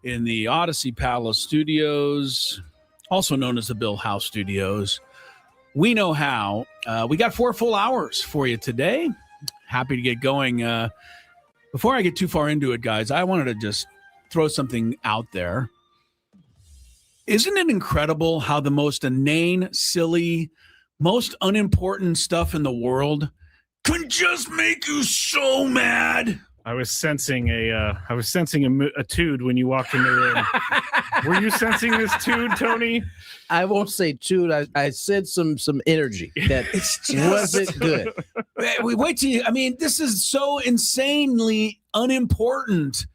in the Odyssey Palace Studios, also known as the Bill House Studios. We know how. We got 4 full hours for you today. Happy to get going. Before I get too far into it, guys, I wanted to just throw something out there. Isn't it incredible how the most inane, silly, most unimportant stuff in the world can just make you so mad? I was sensing a tood when you walked in the room. Were you sensing this tood, Tony? I won't say tood. I said some energy that wasn't good. Wait till you. I mean, this is so insanely unimportant,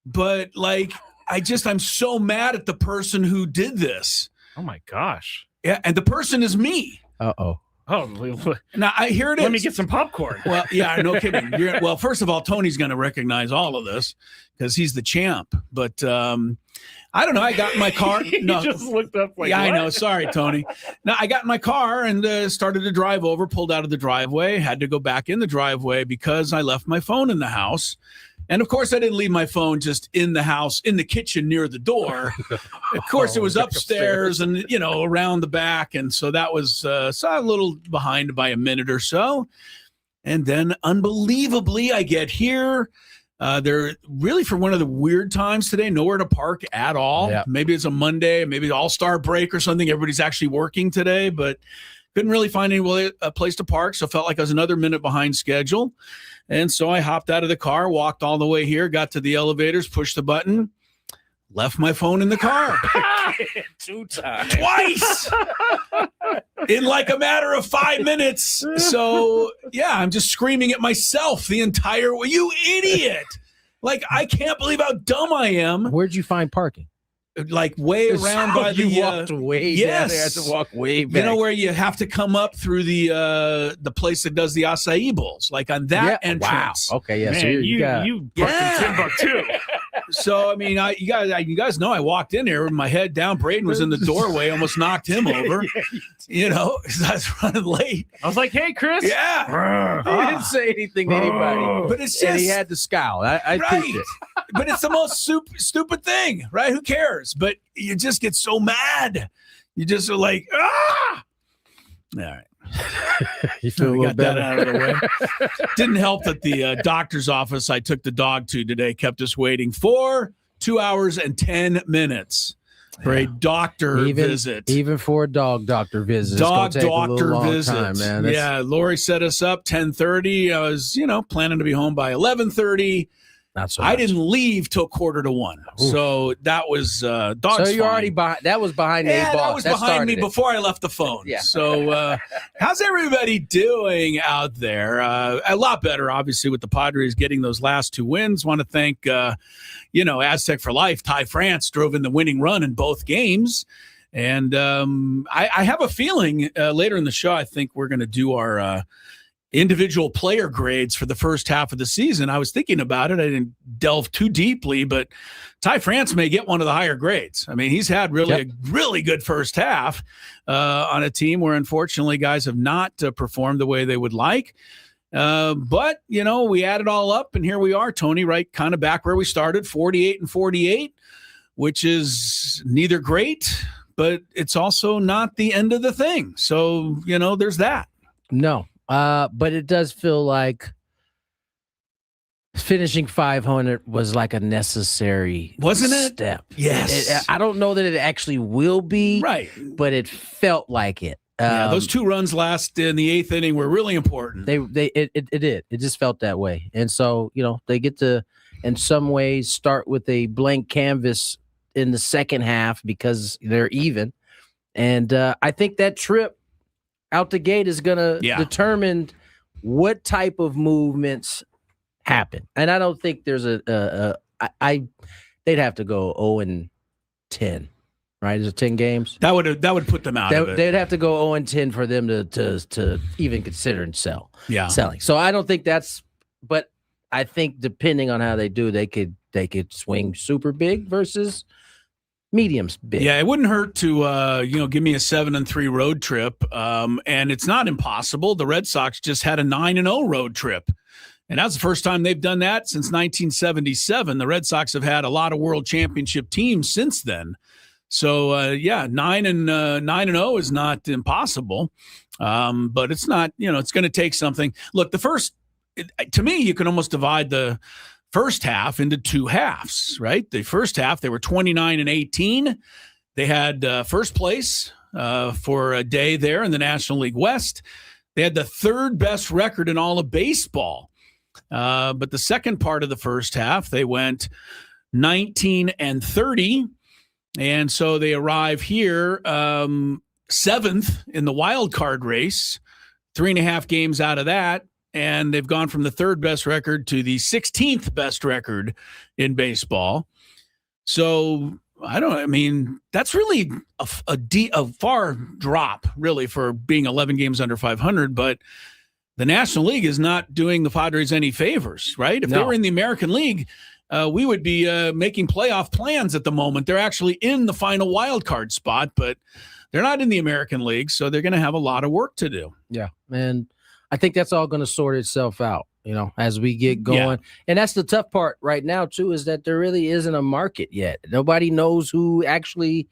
but like, I'm so mad at the person who did this. Oh my gosh! Yeah, and the person is me. Oh, now here it is. Let me get some popcorn. Well, yeah, no kidding. Well, first of all, Tony's going to recognize all of this because he's the champ. But I don't know. I got in my car. No, he just looked up like, yeah, what? I know. Sorry, Tony. No, I got in my car and started to drive over, pulled out of the driveway, had to go back in the driveway because I left my phone in the house. And, of course, I didn't leave my phone just in the house, in the kitchen near the door. Of course, it was upstairs and, around the back. And so that was so a little behind by a minute or so. And then, unbelievably, I get here. They're really, for one of the weird times today, nowhere to park at all. Yeah. Maybe it's a Monday, maybe an all-star break or something. Everybody's actually working today, but couldn't really find a place to park. So felt like I was another minute behind schedule. And so I hopped out of the car, walked all the way here, got to the elevators, pushed the button, left my phone in the car. 2 times. Twice! In like a matter of 5 minutes. So, yeah, I'm just screaming at myself the entire way. You idiot! Like, I can't believe how dumb I am. Where'd you find parking? Like way around by the walked way down there. I had to walk way back. You know where you have to come up through the place that does the acai bowls, like on that entrance. Wow. Okay, yeah. Man, so you parked in Timbuktu. So I mean, you guys know I walked in here with my head down. Braden was in the doorway, almost knocked him over. Because I was running late. I was like, "Hey, Chris." Yeah. He didn't say anything to anybody, but it's just, and he had to scowl. I right. it. But it's the most stupid thing, right? Who cares? But you just get so mad. You just are like, ah! All right. You feel a little better. That out of the way. Didn't help that the doctor's office I took the dog to today kept us waiting for 2 hours and 10 minutes for a doctor visit. Even for a dog doctor visit. Dog doctor visit. Time, man. Yeah, Lori set us up 10:30. I was, planning to be home by 11:30. Not so I much. didn't leave till 1:45. Ooh. So that was dog's So you're fine. already behind. That was behind the eight ball. That was behind me before I left the phone. Yeah. So how's everybody doing out there? A lot better, obviously, with the Padres getting those last 2 wins. Want to thank, Aztec for Life. Ty France drove in the winning run in both games. And I have a feeling later in the show, I think we're going to do our individual player grades for the first half of the season. I was thinking about it. I didn't delve too deeply, but Ty France may get one of the higher grades. I mean, he's had a really good first half on a team where, unfortunately, guys have not performed the way they would like. But, we add it all up, and here we are, Tony, right, kind of back where we started, 48-48, which is neither great, but it's also not the end of the thing. So, there's that. No. But it does feel like finishing 500 was like a necessary step. Yes. I don't know that it actually will be, right, but it felt like it. Those 2 runs last in the 8th inning were really important. It did. It just felt that way. And so, they get to, in some ways, start with a blank canvas in the second half because they're even. And I think that trip out the gate is going to determine what type of movements happen. And I don't think there's they'd have to go 0-10, right? Is it 10 games? That would put them out of it. They'd have to go 0-10 for them to even consider and selling. So I don't think but I think depending on how they do, they could swing super big versus mediums big. Yeah, it wouldn't hurt to give me a 7-3 road trip. And it's not impossible. The Red Sox just had a 9-0 road trip. And that's the first time they've done that since 1977. The Red Sox have had a lot of world championship teams since then. So, 9-0 is not impossible. But it's not, it's going to take something. Look, to me, you can almost divide the first half into two halves, right? The first half, they were 29-18. They had first place for a day there in the National League West. They had the third best record in all of baseball. But the second part of the first half, they went 19-30. And so they arrive here seventh in the wild card race, 3.5 games out of that. And they've gone from the third best record to the 16th best record in baseball. So that's really a far drop, really, for being 11 games under 500. But the National League is not doing the Padres any favors, right? If they were in the American League, we would be making playoff plans at the moment. They're actually in the final wild card spot, but they're not in the American League, so they're going to have a lot of work to do. Yeah, and I think that's all going to sort itself out, as we get going. Yeah. And that's the tough part right now, too, is that there really isn't a market yet. Nobody knows who actually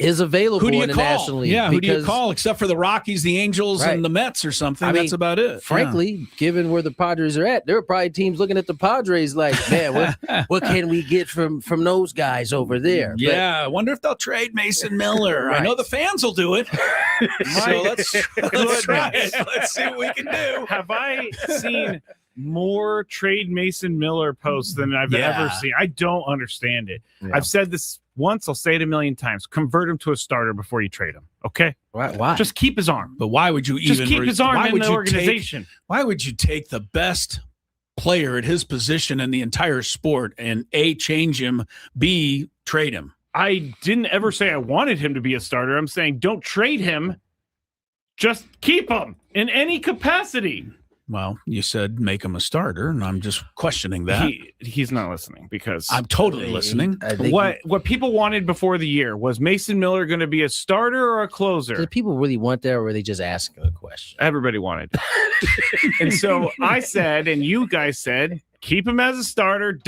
is available in the National League. Yeah, who do you call except for the Rockies, the Angels, and the Mets or something? That's about it. Frankly, given where the Padres are at, there are probably teams looking at the Padres like, man, what can we get from those guys over there? Yeah, I wonder if they'll trade Mason Miller. Right. I know the fans will do it. So let's try it. Let's see what we can do. Have I seen more trade Mason Miller posts than I've ever seen? I don't understand it. Yeah. I've said this once, I'll say it a million times. Convert him to a starter before you trade him. Okay? Why? Just keep his arm. But why would you just keep his arm in the organization? Why would you take the best player at his position in the entire sport and A, change him, B, trade him? I didn't ever say I wanted him to be a starter. I'm saying don't trade him. Just keep him in any capacity. Well, you said make him a starter, and I'm just questioning that. He's not listening because I'm totally listening. What people wanted before the year was Mason Miller going to be a starter or a closer? Did people really want that, or were they just asking a question? Everybody wanted. And so I said, and you guys said, keep him as a starter,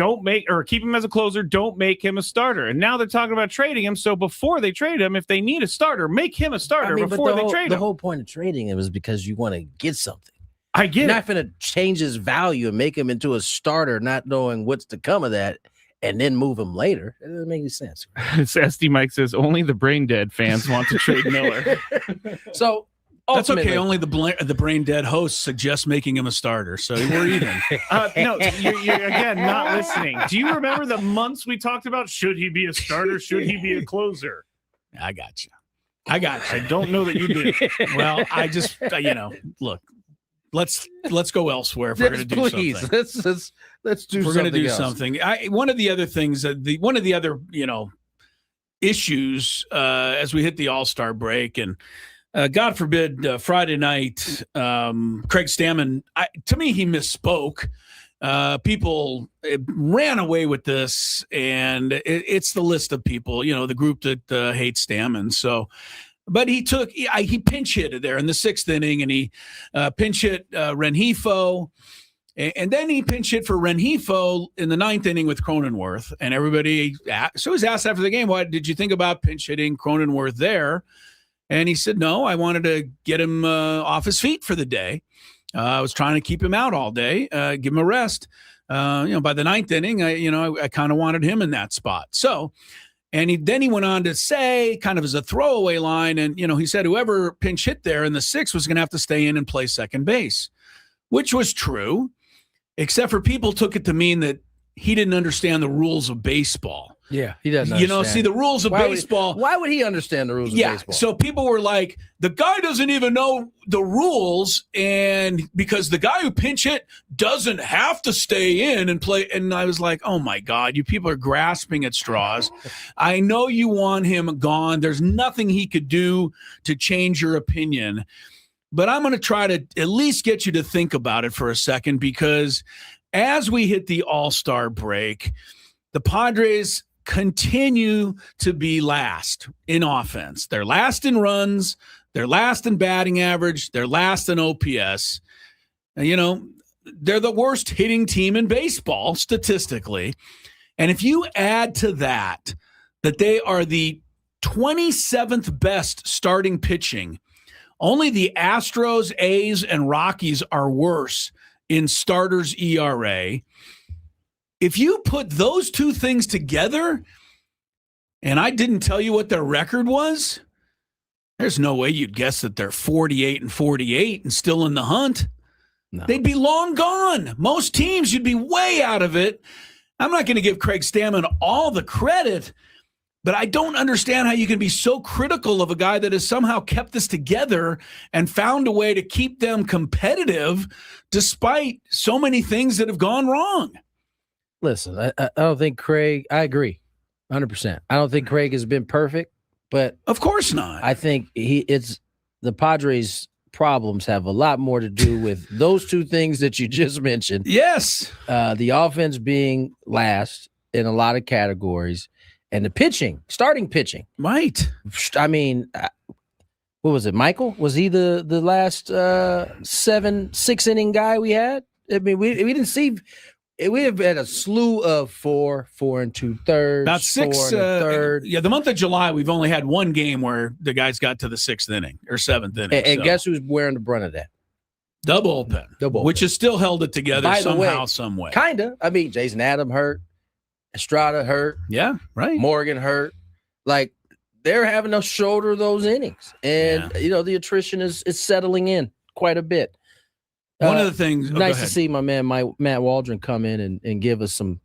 keep him as a closer, don't make him a starter. And now they're talking about trading him. So before they trade him, if they need a starter, make him a starter before they trade him. The whole point of trading him is because you want to get something. I get You're not going to change his value and make him into a starter, not knowing what's to come of that, and then move him later. It doesn't make any sense. SD Mike says only the brain dead fans want to trade Miller. So that's okay. Only the brain dead host suggests making him a starter. So we're even. No, you're again not listening. Do you remember the months we talked about? Should he be a starter? Should he be a closer? I got you. I don't know that you did. Well, I just look. Let's go elsewhere if we're going to do something. Let's do. We're going to do something. One of the other things one of the other issues as we hit the All-Star break and God forbid Friday night, Craig Stammen. To me, he misspoke. People ran away with this, and it's the list of people. The group that hates Stammen. So. But he pinch hit there in the 6th inning, and he pinch hit Rengifo, and then he pinch hit for Rengifo in the 9th inning with Cronenworth. And everybody, so he was asked after the game, "What did you think about pinch hitting Cronenworth there?" And he said, "No, I wanted to get him off his feet for the day. I was trying to keep him out all day, give him a rest. By the 9th inning, I kind of wanted him in that spot." So. And then he went on to say, kind of as a throwaway line, and, he said whoever pinch hit there in the 6th was going to have to stay in and play second base, which was true, except for people took it to mean that he didn't understand the rules of baseball. Yeah, he doesn't understand. See, the rules of baseball. Why would he understand the rules of baseball? So people were like, the guy doesn't even know the rules, and because the guy who pinch hit doesn't have to stay in and play. And I was like, oh, my God, you people are grasping at straws. I know you want him gone. There's nothing he could do to change your opinion. But I'm going to try to at least get you to think about it for a second, because as we hit the All-Star break, the Padres continue to be last in offense. They're last in runs. They're last in batting average. They're last in OPS. they're the worst hitting team in baseball statistically. And if you add to that they are the 27th best starting pitching, only the Astros, A's, and Rockies are worse in starters ERA. If you put those two things together, and I didn't tell you what their record was, there's no way you'd guess that they're 48-48 and still in the hunt. No. They'd be long gone. Most teams, you'd be way out of it. I'm not going to give Craig Stammen all the credit, but I don't understand how you can be so critical of a guy that has somehow kept this together and found a way to keep them competitive despite so many things that have gone wrong. Listen, I don't think Craig, I agree 100%. I don't think Craig has been perfect, but of course not. I think the Padres' problems have a lot more to do with those two things that you just mentioned. Yes. The offense being last in a lot of categories, and the pitching, starting pitching. Right. I mean, what was it, Michael? Was he the last 6-inning guy we had? I mean, we didn't see. We have had a slew of 4 2/3, about 6 third. Yeah, the month of July, we've only had one game where the guys got to the 6th inning or 7th inning. And guess who's wearing the brunt of that? The bullpen, which has still held it together some way. Kinda. I mean, Jason Adam hurt, Estrada hurt, yeah, right. Morgan hurt. Like, they're having to shoulder those innings, and the attrition is settling in quite a bit. One of the things, nice to see my man Matt Waldron come in and give us some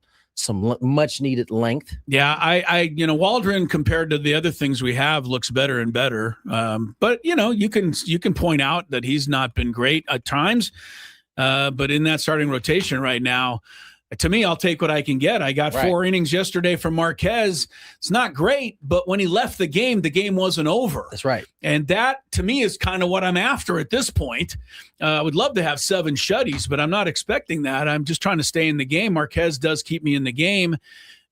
much needed length. Yeah, Waldron compared to the other things we have looks better and better. But you can point out that he's not been great at times. But in that starting rotation right now, to me, I'll take what I can get. I got 4 innings yesterday from Marquez. It's not great, but when he left the game wasn't over. That's right. And that, to me, is kind of what I'm after at this point. I would love to have 7 shutties, but I'm not expecting that. I'm just trying to stay in the game. Marquez does keep me in the game.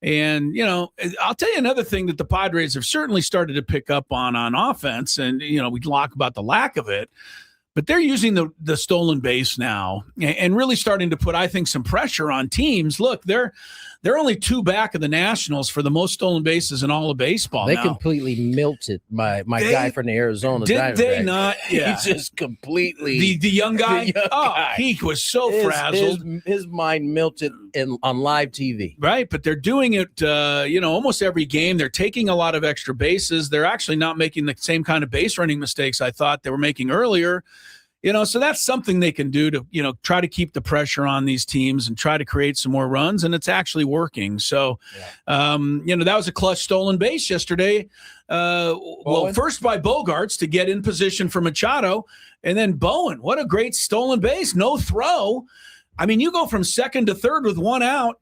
And, I'll tell you another thing that the Padres have certainly started to pick up on offense, and, we talk about the lack of it. But they're using the stolen base now and really starting to put, I think, some pressure on teams. Look, they're only 2 back of the Nationals for the most stolen bases in all of baseball. They completely melted my guy from the Arizona Diamondbacks. Did they not? Yeah. He just completely the young guy. He was so frazzled. His mind melted on live TV. Right, but they're doing it. Almost every game. They're taking a lot of extra bases. They're actually not making the same kind of base running mistakes I thought they were making earlier. So that's something they can do to, try to keep the pressure on these teams and try to create some more runs, and it's actually working. So, that was a clutch stolen base yesterday. Well, first by Bogarts to get in position for Machado, and then Bowen. What a great stolen base. No throw. I mean, you go from second to third with 1 out.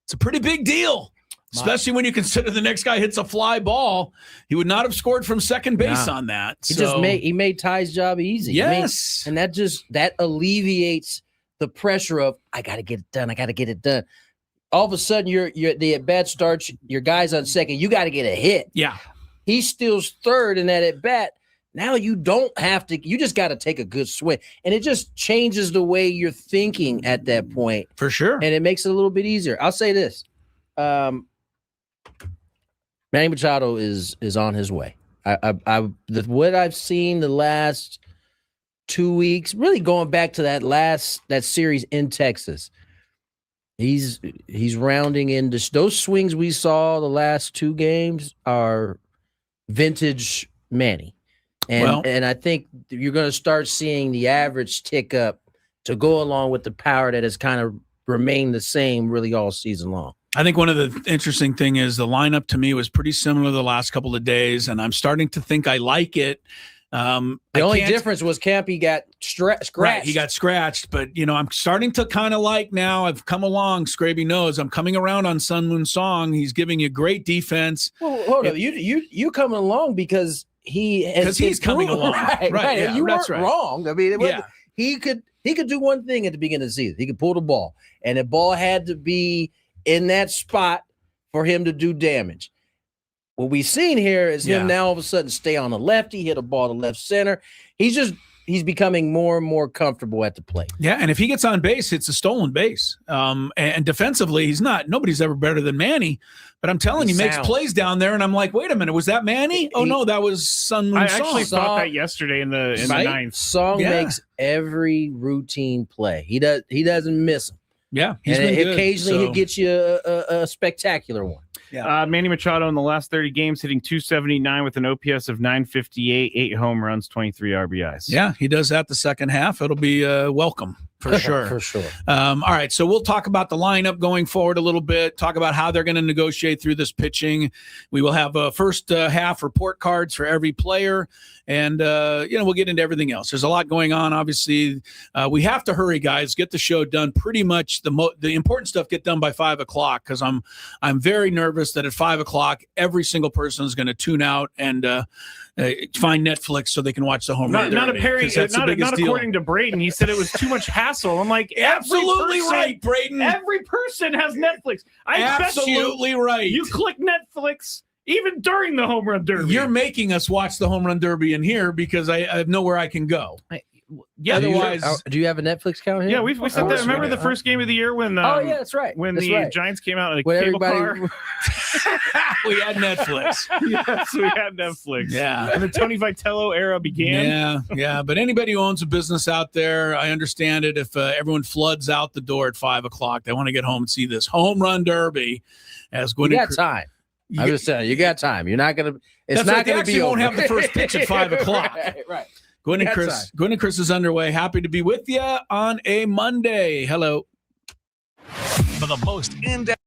It's a pretty big deal. Especially when you consider the next guy hits a fly ball. He would not have scored from second base on that. He made Ty's job easy. Yes. And that alleviates the pressure of, I got to get it done. All of a sudden, the at-bat starts, your guy's on second. You got to get a hit. Yeah. He steals third in that at-bat. Now you don't have to – you just got to take a good swing. And it just changes the way you're thinking at that point. For sure. And it makes it a little bit easier. I'll say this. Manny Machado is on his way. What I've seen the last 2 weeks, really going back to that series in Texas, he's rounding into those swings we saw the last 2 games are vintage Manny, and I think you're going to start seeing the average tick up to go along with the power that has kind of remained the same really all season long. I think one of the interesting thing is the lineup to me was pretty similar the last couple of days, and I'm starting to think I like it. The only difference was Campy got scratched. Right, he got scratched, but I'm starting to kind of like now. I've come along. Skraby knows I'm coming around on Sun Moon Song. He's giving you great defense. Well, hold on, you coming along because he's coming along. Right. Yeah, you weren't right. wrong. I mean, he could do one thing at the beginning of the season. He could pull the ball, and the ball had to be in that spot for him to do damage. What we've seen here is him now all of a sudden stay on the left. He hit a ball to left center. He's just he's becoming more and more comfortable at the plate. Yeah, and if he gets on base, it's a stolen base. And defensively, he's not. Nobody's ever better than Manny. But I'm telling you, he makes plays down there, and I'm like, wait a minute, was that Manny? Oh no, that was Sun Moon I Song. actually thought that yesterday in the ninth. Song makes every routine play. He doesn't miss them. Yeah, And been good, occasionally so. he'll get you a spectacular one. Yeah. Manny Machado in the last 30 games hitting 279 with an OPS of 958, 8 home runs, 23 RBIs. Yeah, he does that the second half. It'll be welcome for sure. For sure. All right, so we'll talk about the lineup going forward a little bit, talk about how they're going to negotiate through this pitching. We will have first half report cards for every player, and we'll get into everything else. There's a lot going on. Obviously, we have to hurry, guys. Get the show done. Pretty much the important stuff get done by 5 o'clock, because I'm very nervous that at 5 o'clock every single person is going to tune out and find Netflix so they can watch the home run. Not deal. according to Braden. He said it was too much hassle. I'm like, Absolutely right, Braden. Every person has Netflix. I Absolutely bet right. you click Netflix even during the home run derby. You're making us watch the home run derby in here because I have nowhere I can go. Yeah. Otherwise, do you have a Netflix account here? Yeah, we said that. Remember the first game of the year when? That's right. When that's the right. Giants came out in a When cable car. we had Netflix. Yes, we had Netflix. Yeah. And the Tony Vitello era began. Yeah. But anybody who owns a business out there, I understand it. If everyone floods out the door at 5 o'clock, they want to get home and see this home run derby. As Gwynn You got time. I'm just saying, you got time. You're not gonna. It's That's not right. They gonna actually be won't over. have the first pitch at 5 o'clock. Right. Gwynn and Chris is underway. Happy to be with you on a Monday. Hello. For the most in-depth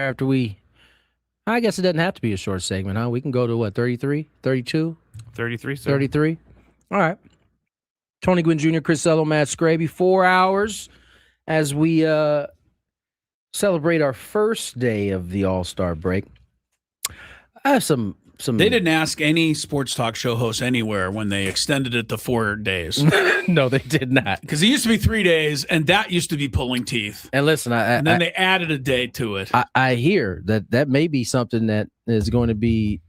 after I guess it doesn't have to be a short segment, huh? We can go to what, 33, 32, 33, sir. 33. All right. Tony Gwynn Jr., Chris Ello, Matt Skraby, 4 hours as we celebrate our first day of the All-Star break. I have some. They didn't ask any sports talk show host anywhere when they extended it to 4 days. No, they did not. Because it used to be 3 days, and that used to be pulling teeth. And listen, And then they added a day to it. I hear that may be something that is going to be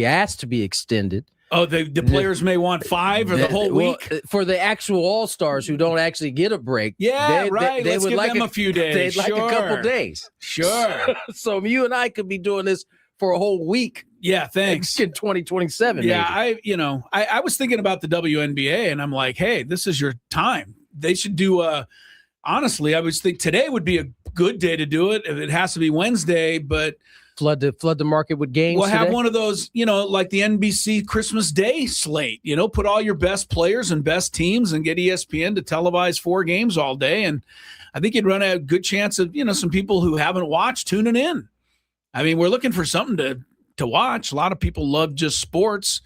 asked to be extended. Oh, the players may want 5 or the whole week? Well, for the actual All-Stars who don't actually get a break. Yeah, right. Let's give them a few days. They'd like a couple days. Sure. So you and I could be doing this for a whole week. Yeah, thanks. In 2027. Yeah, maybe. I was thinking about the WNBA, and I'm like, hey, this is your time. They should do honestly, I would think today would be a good day to do it. It has to be Wednesday, but flood the market with games. We'll have today? one of those, like the NBC Christmas Day slate. Put all your best players and best teams and get ESPN to televise 4 games all day. And I think you'd run a good chance of, some people who haven't watched tuning in. I mean, we're looking for something to watch. A lot of people love just sports.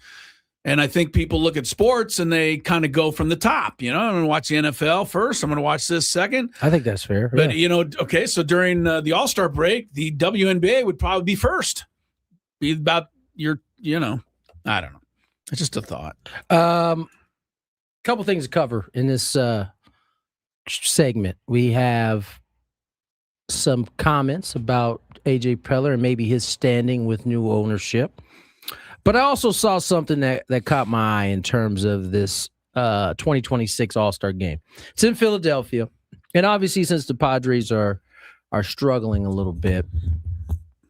And I think people look at sports and they kind of go from the top. I'm going to watch the NFL first. I'm going to watch this second. I think that's fair. But, okay, so during the All-Star break, the WNBA would probably be first. Be about your, I don't know. It's just a thought. Couple things to cover in this segment. We have some comments about AJ Preller and maybe his standing with new ownership. But I also saw something that caught my eye in terms of this 2026 All-Star game. It's in Philadelphia. And obviously, since the Padres are struggling a little bit,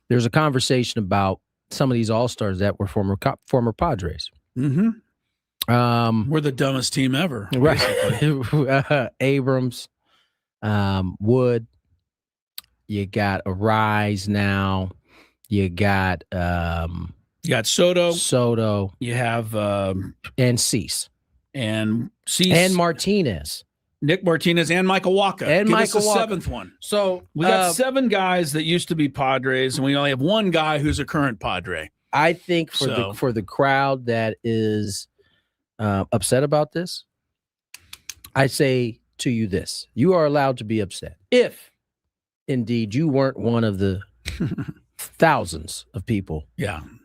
there's a conversation about some of these All-Stars that were former Padres. Mm-hmm. We're the dumbest team ever. Right. Abrams, Wood. You got Arise now. You got Soto. You have and Cease. And Cease. And Martinez. Nick Martinez and Michael Wacha. And Give Michael us the Wacha. 7th one. So we got 7 guys that used to be Padres, and we only have 1 guy who's a current Padre. I think for the crowd that is upset about this, I say to you this: you are allowed to be upset if indeed you weren't one of the thousands of people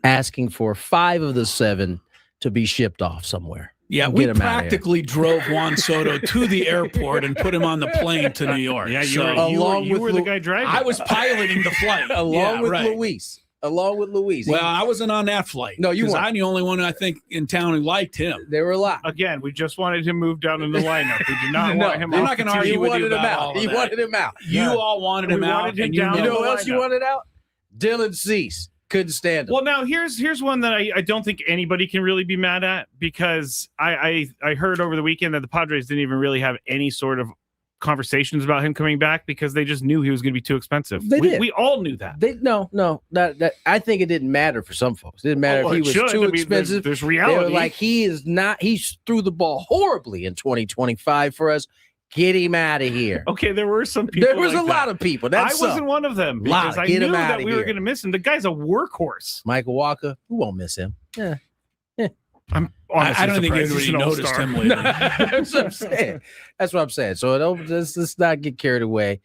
asking for 5 of the 7 to be shipped off somewhere. Yeah, we practically drove Juan Soto to the airport and put him on the plane to New York. Yeah, you were the guy driving. I was piloting the flight. Along with Luis. Well, I wasn't on that flight. No, you weren't. I'm the only one, I think, in town who liked him. There were a lot. Again, we just wanted him moved down in the lineup. We did not want him. I'm not going to argue with you about all of that. He wanted him out. You all wanted him out. And you know who else you wanted out? Dylan Cease. Couldn't stand him. Well, now here's one that I don't think anybody can really be mad at, because I heard over the weekend that the Padres didn't even really have any sort of conversations about him coming back because they just knew he was going to be too expensive. We all knew that. That I think it didn't matter for some folks. It didn't matter if he was too expensive. There's reality. They were like, he threw the ball horribly in 2025 for us. Get him out of here. Okay, there were some people. There was a lot of people. I wasn't one of them because I knew that we were going to miss him. The guy's a workhorse. Michael Wacha, we won't miss him. Yeah. I don't think anybody noticed him lately. That's what I'm saying. That's what I'm saying. So let's not get carried away.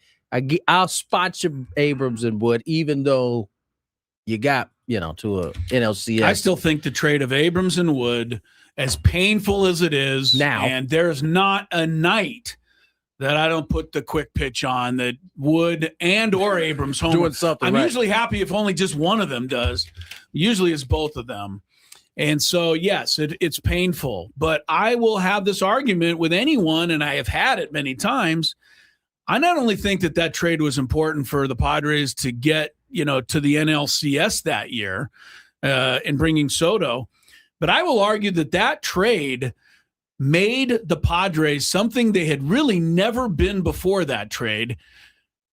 I'll spot you Abrams and Wood, even though you got to a NLCS. I still think the trade of Abrams and Wood, as painful as it is now, and there's not a night that I don't put the quick pitch on that Wood and or Abrams home doing something. I'm usually happy if only just one of them does. Usually it's both of them. And so, yes, it's painful. But I will have this argument with anyone, and I have had it many times. I not only think that trade was important for the Padres to get, to the NLCS that year in bringing Soto, but I will argue that trade made the Padres something they had really never been before that trade,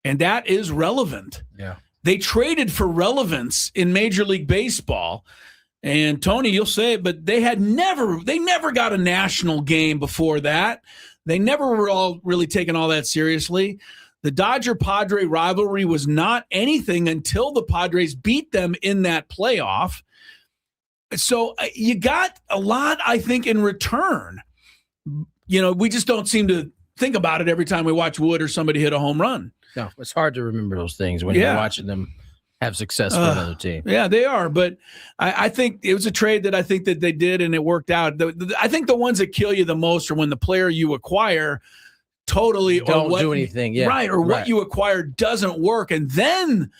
and that is relevant. Yeah. They traded for relevance in Major League Baseball. And Tony, you'll say it, but they never got a national game before that. They never were all really taken all that seriously. The Dodger-Padre rivalry was not anything until the Padres beat them in that playoff. So you got a lot, I think, in return. We just don't seem to think about it every time we watch Wood or somebody hit a home run. No, it's hard to remember those things when you're watching them have success for another team. Yeah, they are. But I think it was a trade that I think that they did, and it worked out. I think the ones that kill you the most are when the player you acquire totally don't do anything. Yeah, right, or what you acquire doesn't work, and then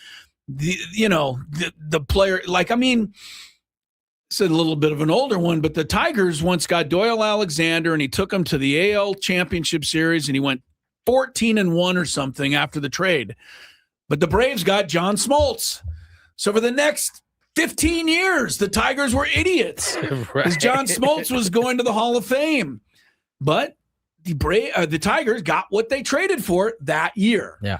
the player, it's a little bit of an older one, but the Tigers once got Doyle Alexander, and he took him to the AL Championship Series, and he went 14-1 or something after the trade. But the Braves got John Smoltz. So for the next 15 years, the Tigers were idiots because John Smoltz was going to the Hall of Fame. But the Tigers got what they traded for that year. Yeah.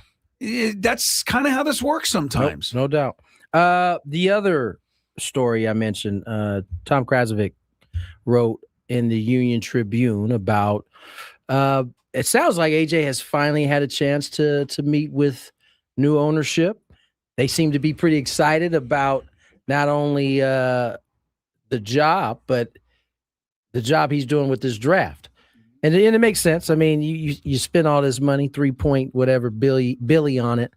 That's kind of how this works sometimes. Nope, no doubt. The other story I mentioned, Tom Krasovic wrote in the Union Tribune about it sounds like AJ has finally had a chance to meet with new ownership. They seem to be pretty excited about not only the job, but the job he's doing with this draft. And it makes sense. I mean, you spend all this money, 3 point whatever Billy on it.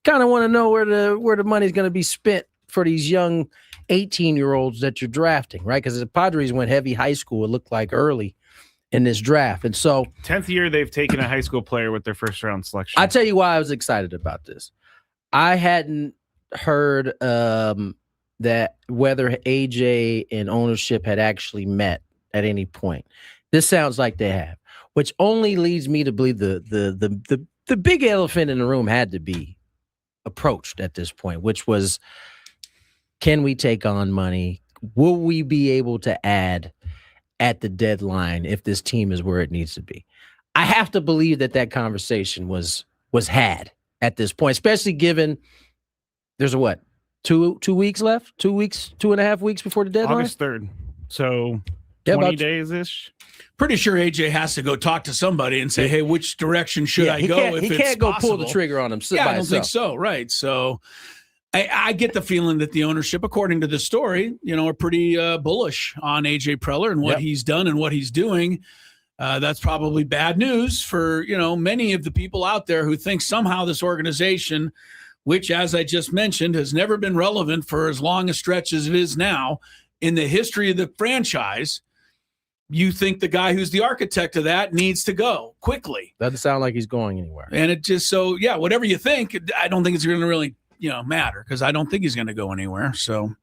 Kind of want to know where the money's going to be spent for these young 18-year-olds that you're drafting, right? Because the Padres went heavy high school, it looked like early in this draft. And so 10th year they've taken a high school player with their first round selection. I'll tell you why I was excited about this. I hadn't heard that whether AJ and ownership had actually met at any point. This sounds like they have, which only leads me to believe the big elephant in the room had to be approached at this point, which was, can we take on money? Will we be able to add at the deadline if this team is where it needs to be? I have to believe that conversation was had at this point, especially given there's a 2 weeks left, 2.5 weeks before the deadline. August 3rd. So 20 days-ish. Pretty sure AJ has to go talk to somebody and say, hey, which direction should I go? He can't go pull the trigger on himself. Yeah, I don't think so. Right. So I get the feeling that the ownership, according to the story, are pretty bullish on AJ Preller and what he's done and what he's doing. That's probably bad news for, many of the people out there who think somehow this organization, which, as I just mentioned, has never been relevant for as long a stretch as it is now in the history of the franchise. You think the guy who's the architect of that needs to go quickly. Doesn't sound like he's going anywhere. And it just, whatever you think, I don't think it's going to really, matter because I don't think he's going to go anywhere. So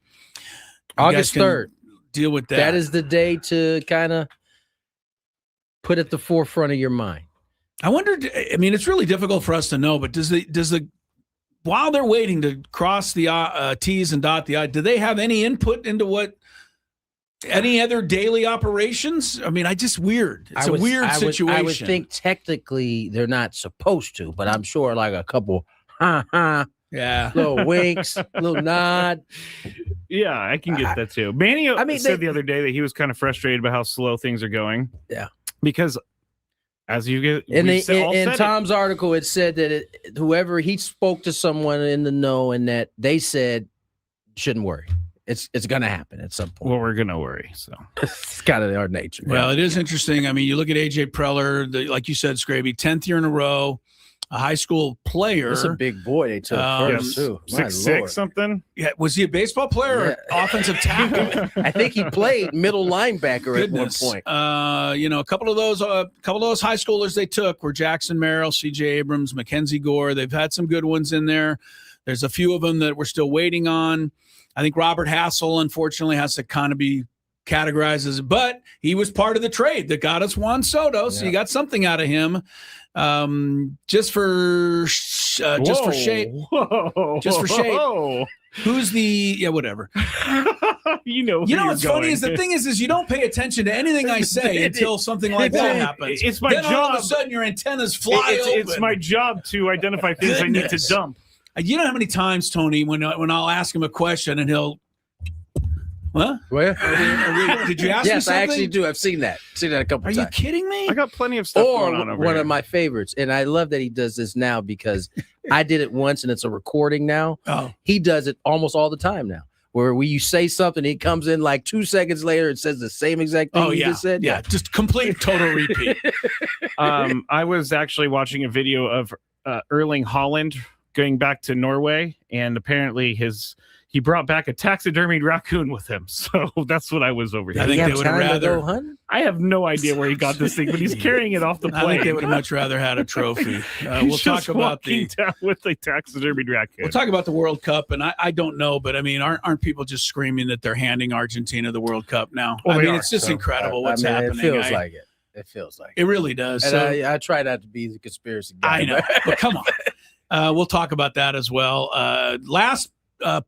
August 3rd, deal with that. That is the day to kind of put at the forefront of your mind. I wondered, it's really difficult for us to know, but does the while they're waiting to cross the T's and dot the I, do they have any input into any other daily operations? Weird. It's a weird situation. I would think technically they're not supposed to, but I'm sure like a couple, little winks, little nod. Yeah, I can get that too. Manny said the other day that he was kind of frustrated about how slow things are going. Yeah. Because as you get in Tom's article, it said that whoever he spoke to someone in the know and that they said shouldn't worry. It's going to happen at some point. Well, we're going to worry. So it's kind of our nature. Well, it is interesting. You look at AJ Preller, like you said, Skraby, 10th year in a row, a high school player. That's a big boy they took first, too. 6'6" something. Yeah, was he a baseball player or offensive tackle? I think he played middle linebacker at one point. A couple of those high schoolers they took were Jackson Merrill, C.J. Abrams, Mackenzie Gore. They've had some good ones in there. There's a few of them that we're still waiting on. I think Robert Hassel, unfortunately, has to kind of be categorized as, but he was part of the trade that got us Juan Soto, so you got something out of him. Just for shape. Just for shape. Who's the whatever. What's funny is the thing is you don't pay attention to anything I say until something like that happens. It's my job. All of a sudden your antennas fly open. It's my job to identify things I need to dump. You know how many times, Tony, when I'll ask him a question and he'll What? Where? Did you ask me Yes, something? I actually do. I've seen that. Seen that a couple Are times. you kidding me? I got plenty of stuff Or going on over one here. of my favorites, and I love that he does this now because I did it once, and it's a recording now. Oh, He does it almost all the time now. Where you say something, he comes in like 2 seconds later and says the same exact thing you just said. Yeah, just complete total repeat. I was actually watching a video of Erling Haaland going back to Norway, and apparently he brought back a taxidermied raccoon with him. So that's what I was over here. I Did he think have they would have time to rather. go hunting? I have no idea where he got this thing, but he's carrying it off the plane. I think they would have much rather had a trophy. He's We'll just talk about walking down with a taxidermied raccoon. We'll talk about the World Cup, and I don't know, but I mean, aren't people just screaming that they're handing Argentina the World Cup now? Well, I they mean, are, it's just so, incredible what's I mean, happening. It feels like it. It feels like it really does. And So, I try not to be the conspiracy guy. I know, but come on. We'll talk about that as well. Last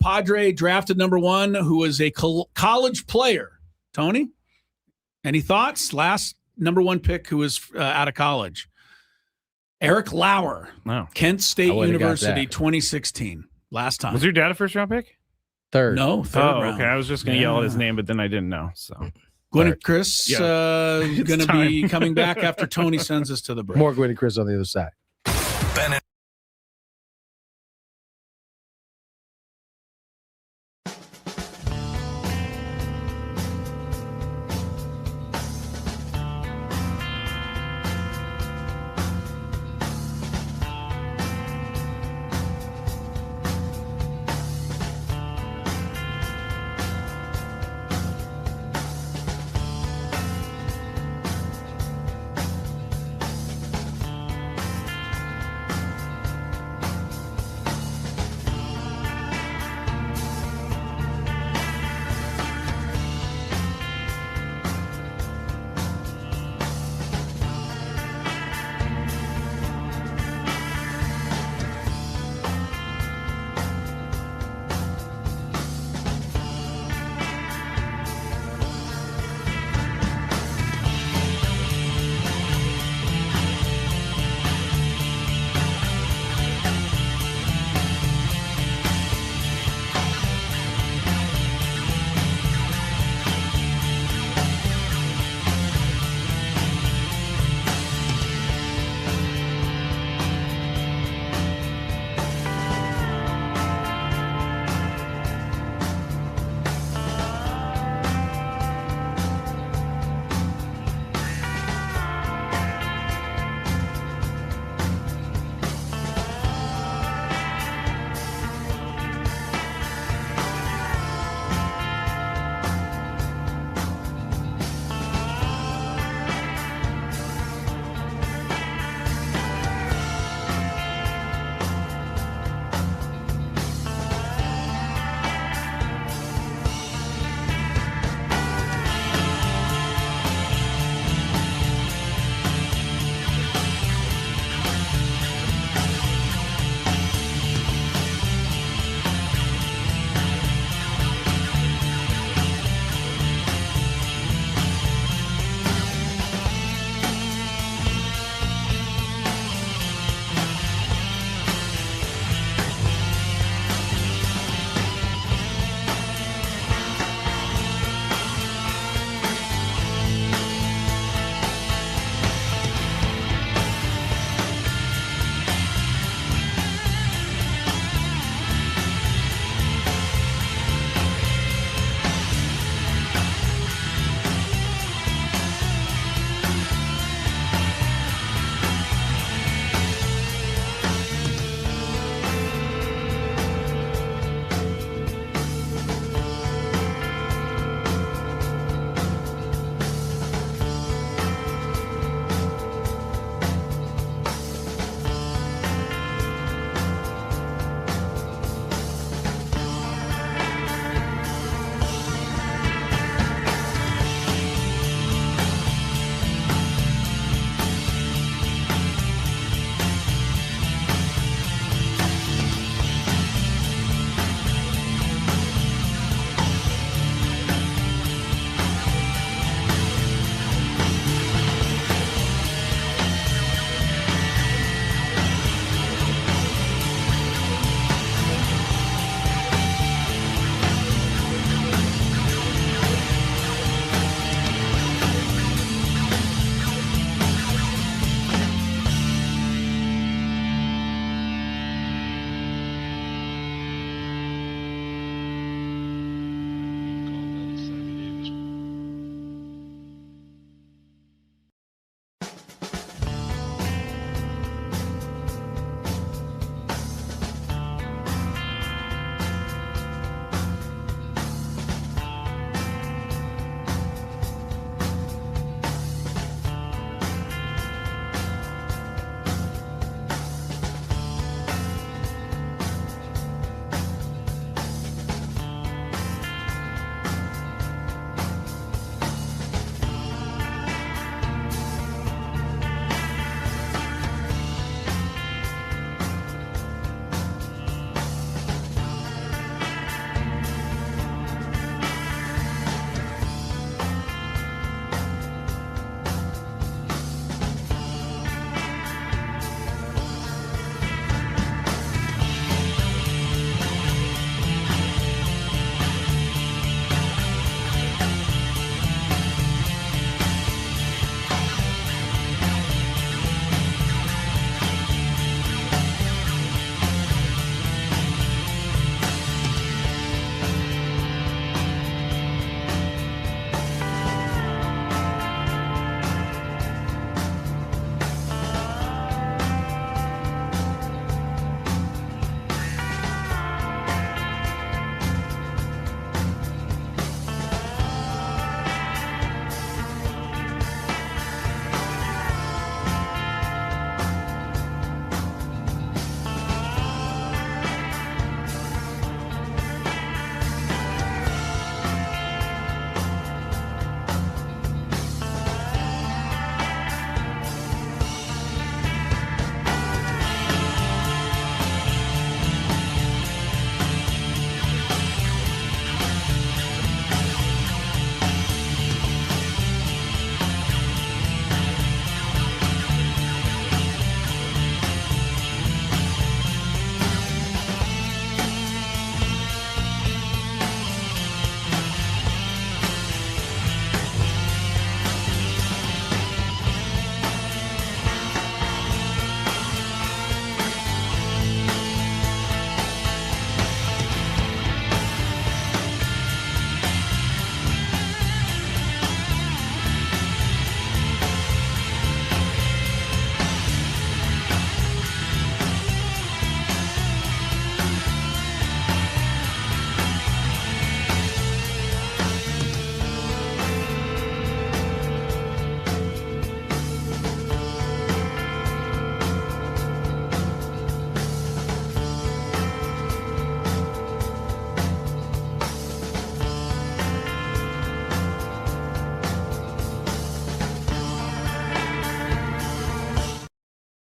Padre drafted number 1, who was a college player. Tony, any thoughts? Last number 1 pick who was out of college. Eric Lauer, No. Kent State I would've got University, that. 2016. Last time. Was your dad a first round pick? Third. No, third Oh, round. okay. I was just going to yell at his Yeah. name, but then I didn't know. So Gwynn Chris Yeah. going to time. be coming back after Tony sends us to the break. More Gwynn Chris on the other side. Ben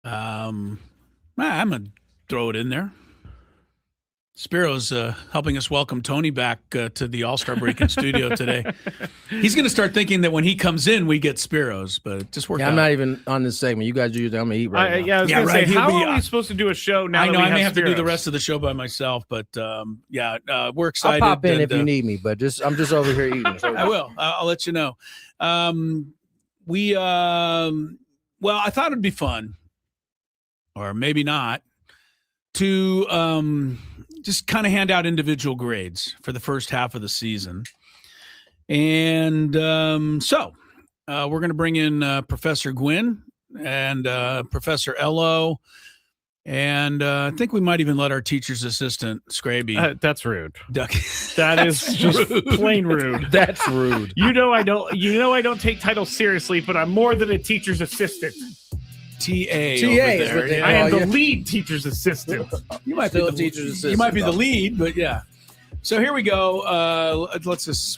I'm gonna throw it in there. Spiro's helping us welcome Tony back to the All-Star Break in studio today. He's going to start thinking that when he comes in, we get Spiro's, but it just worked out. I'm not even on this segment. You guys do your thing. I'm going to eat right now. Yeah, I was going to say, He'll how be, are we supposed to do a show now? I know that we I may have to do Spiro's? the rest of the show by myself, but we're excited. I'll pop in if you need me, but I'm just over here eating. So. I will. I'll let you know. Well, I thought it'd be fun, or maybe not, to just kind of hand out individual grades for the first half of the season. And so we're going to bring in Professor Gwynn and Professor Ello. And I think we might even let our teacher's assistant, Skraby. That's rude. Duck. That is just plain rude. That's rude. I don't take titles seriously, but I'm more than a teacher's assistant. TA is over what they there. I am Oh, the yeah. lead teacher's assistant. You might Still be the teacher's assistant. You might be the though. lead, but yeah. So here we go.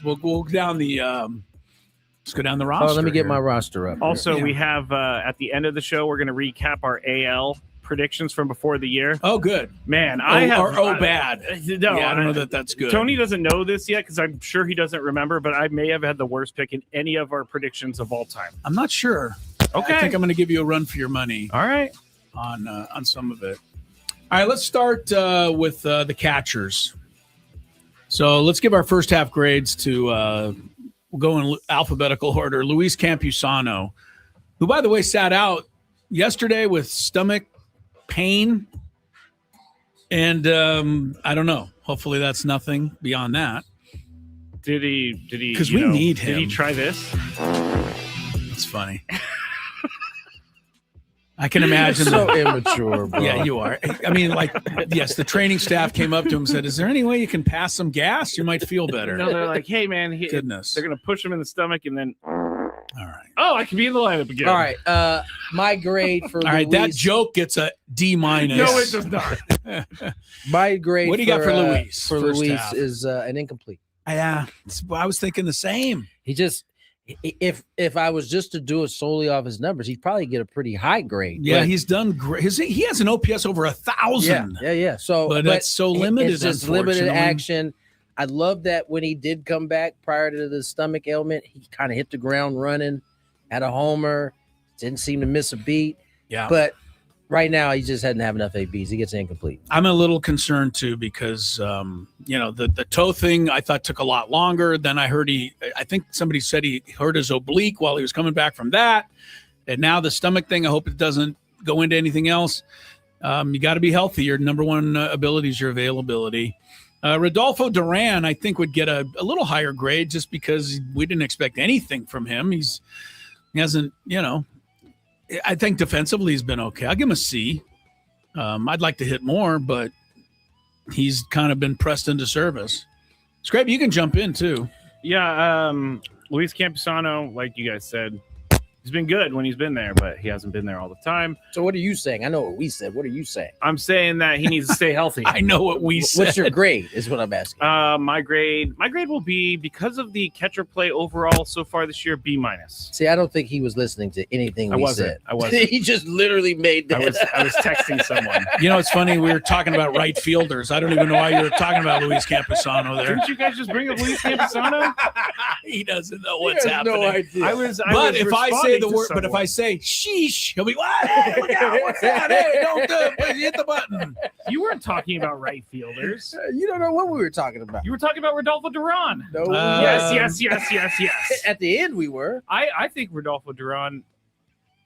We'll go down the let's go down the roster. Oh, let me get here. my roster up. Also, Yeah. we have at the end of the show, we're going to recap our AL predictions from before the year. Oh, good. Man, I have bad. No, Yeah, I don't know that that's good. Tony doesn't know this yet because I'm sure he doesn't remember, but I may have had the worst pick in any of our predictions of all time. I'm not sure. Okay. I think I'm going to give you a run for your money All right. on some of it. All right, let's start with the catchers. So let's give our first half grades to we'll go in alphabetical order. Luis Campusano, who, by the way, sat out yesterday with stomach pain. And I don't know. Hopefully that's nothing beyond that. Did he? 'Cause we need Did he him. try this? It's funny. I can imagine. So immature, bro. Yeah, you are. I mean, like, yes, the training staff came up to him and said, "Is there any way you can pass some gas? You might feel better." No, they're like, hey, man. Goodness. They're going to push him in the stomach and then, All right. oh, I can be in the lineup again. All right. My grade for All right. That Luis- joke gets a D minus. No, it does not. My grade. What do you got for Luis, For first Luis half? is an incomplete. Yeah, I was thinking the same. He just, if I was just to do it solely off his numbers, he'd probably get a pretty high grade. Yeah, But- he's done great. He has an OPS over 1,000. Yeah. So, But that's so limited, It's just limited unfortunately. action. I love that when he did come back prior to the stomach ailment, he kind of hit the ground running, had a homer, didn't seem to miss a beat. Yeah. But right now, he just hadn't have enough ABs. He gets incomplete. I'm a little concerned too because the toe thing I thought took a lot longer. Then I think somebody said he hurt his oblique while he was coming back from that, and now the stomach thing. I hope it doesn't go into anything else. You got to be healthy. Your number one ability is your availability. Rodolfo Duran, I think, would get a little higher grade just because we didn't expect anything from him. He hasn't. I think defensively he's been okay. I'll give him a C. I'd like to hit more, but he's kind of been pressed into service. Skraby, you can jump in too. Yeah, Luis Campusano, like you guys said, he's been good when he's been there, but he hasn't been there all the time. So what are you saying? I know what we said. What are you saying? I'm saying that he needs to stay healthy. I know what we said. What's your grade is what I'm asking. My grade will be, because of the catcher play overall so far this year, B minus. See, I don't think he was listening to anything we said. I wasn't. He just literally made that. I was texting someone. It's funny. We were talking about right fielders. I don't even know why you were talking about Luis Campusano there. Didn't you guys just bring up Luis Campusano? He doesn't know what's happening. No idea. But if I say the word, but if I say sheesh, he'll be what? Hey, look out! What's that? Hey, don't hit the button. You weren't talking about right fielders. You don't know what we were talking about. You were talking about Rodolfo Duran. No, Yes. At the end, we were. I think Rodolfo Duran,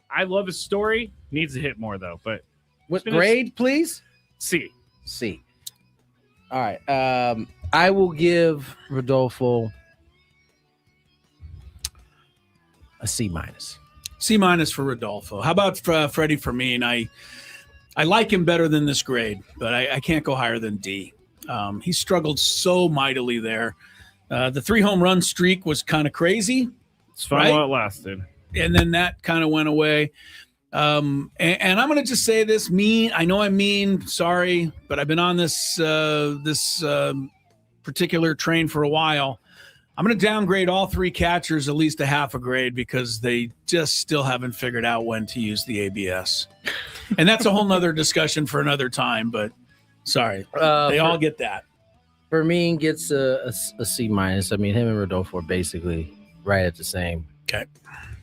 I love his story. Needs to hit more though, but What Finish. grade, please? C. C. All right. I will give Rodolfo a C minus. C minus for Rodolfo. How about Freddie Fermin? I like him better than this grade, but I can't go higher than D. He struggled so mightily there. The 3 home run streak was kind of crazy, It's fun Right? while it lasted. and then that kind of went away. And I'm going to just say this: mean. I know I'm mean. Sorry, but I've been on this particular train for a while. I'm going to downgrade all 3 catchers at least a half a grade because they just still haven't figured out when to use the ABS. And that's a whole nother discussion for another time, but sorry. They all get that. Vermeer gets a C minus. I mean, him and Rodolfo are basically right at the same. Okay.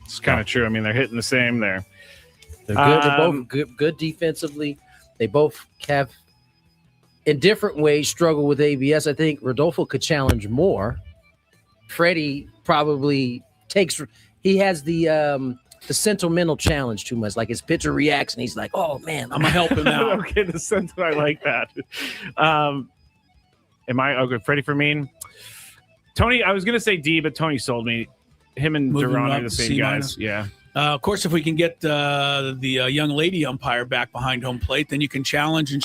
It's kind of true. I mean, they're hitting the same there. They're good. They're both good defensively. They both have, in different ways, struggle with ABS. I think Rodolfo could challenge more. Freddie probably he has the sentimental challenge too much. Like his pitcher reacts and he's like, "Oh man, I'm gonna help him out." Okay, the sentiment, I like that. Am I okay? Freddie Vermeer, Tony. I was gonna say D, but Tony sold me. Him and Moving Duran up are the to same C guys. minus. Yeah. Of course, if we can get the young lady umpire back behind home plate, then you can challenge, and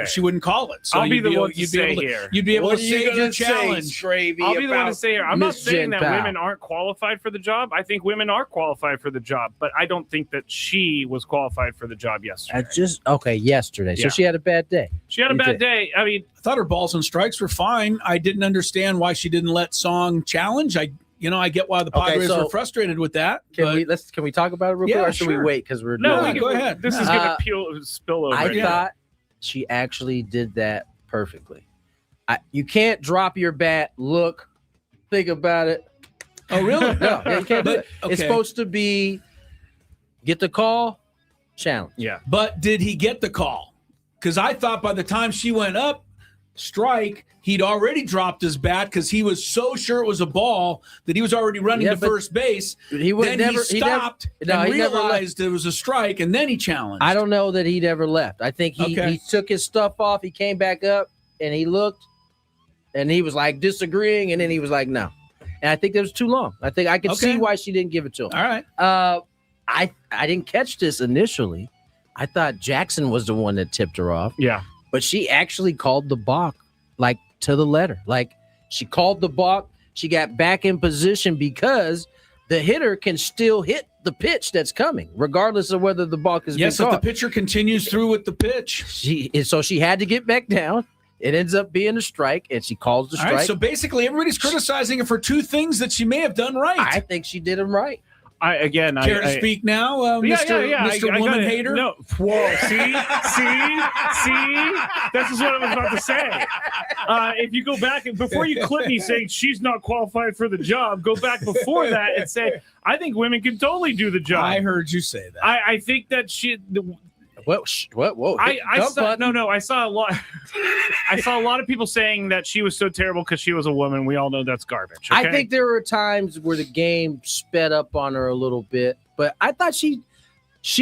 she wouldn't call it. So I'll be the one to you'd be say able to, here. You'd be able What to are you say your gonna say, challenge. Skraby, I'll be the one to say here. I'm not Miss saying Jen that Powell. women aren't qualified for the job. I think women are qualified for the job, but I don't think that she was qualified for the job yesterday. Yesterday. So Yeah. she had a bad day. She had a bad day. I mean, I thought her balls and strikes were fine. I didn't understand why she didn't let Song challenge. I get why the Okay, Padres so- were frustrated with that. Can we talk about it real quick, Yeah, or should we sure. wait because we're no, doing we it? go can, ahead. This is Uh, going to spill over. I again. thought she actually did that perfectly. You can't drop your bat, look, think about it. Oh, really? No, you can't do it. Okay. It's supposed to be get the call, challenge. Yeah. But did he get the call? Because I thought by the time she went up, strike, he'd already dropped his bat because he was so sure it was a ball that he was already running Yeah, to but first base. He would Then never. he stopped he never realized it was a strike, and then he challenged. I don't know that he'd ever left. I think he took his stuff off. He came back up and he looked, and he was like disagreeing, and then he was like, no. And I think that was too long. I think I could see why she didn't give it to him. All right. I didn't catch this initially. I thought Jackson was the one that tipped her off. Yeah. But she actually called the balk like to the letter. Like she called the balk. She got back in position because the hitter can still hit the pitch that's coming, regardless of whether the balk is Yes, been if the caught. pitcher continues through with the pitch. So she had to get back down. It ends up being a strike, and she calls the All strike. right, so basically everybody's criticizing her for two things that she may have done right. I think she did them right. Care to speak now, Mr. Woman Hater? No. Whoa. See? This is what I was about to say. If you go back and before you clip me saying she's not qualified for the job, go back before that and say, I think women can totally do the job. I heard you say that. I think that What? Whoa! I saw a lot. I saw a lot of people saying that she was so terrible because she was a woman. We all know that's garbage. Okay? I think there were times where the game sped up on her a little bit, but I thought she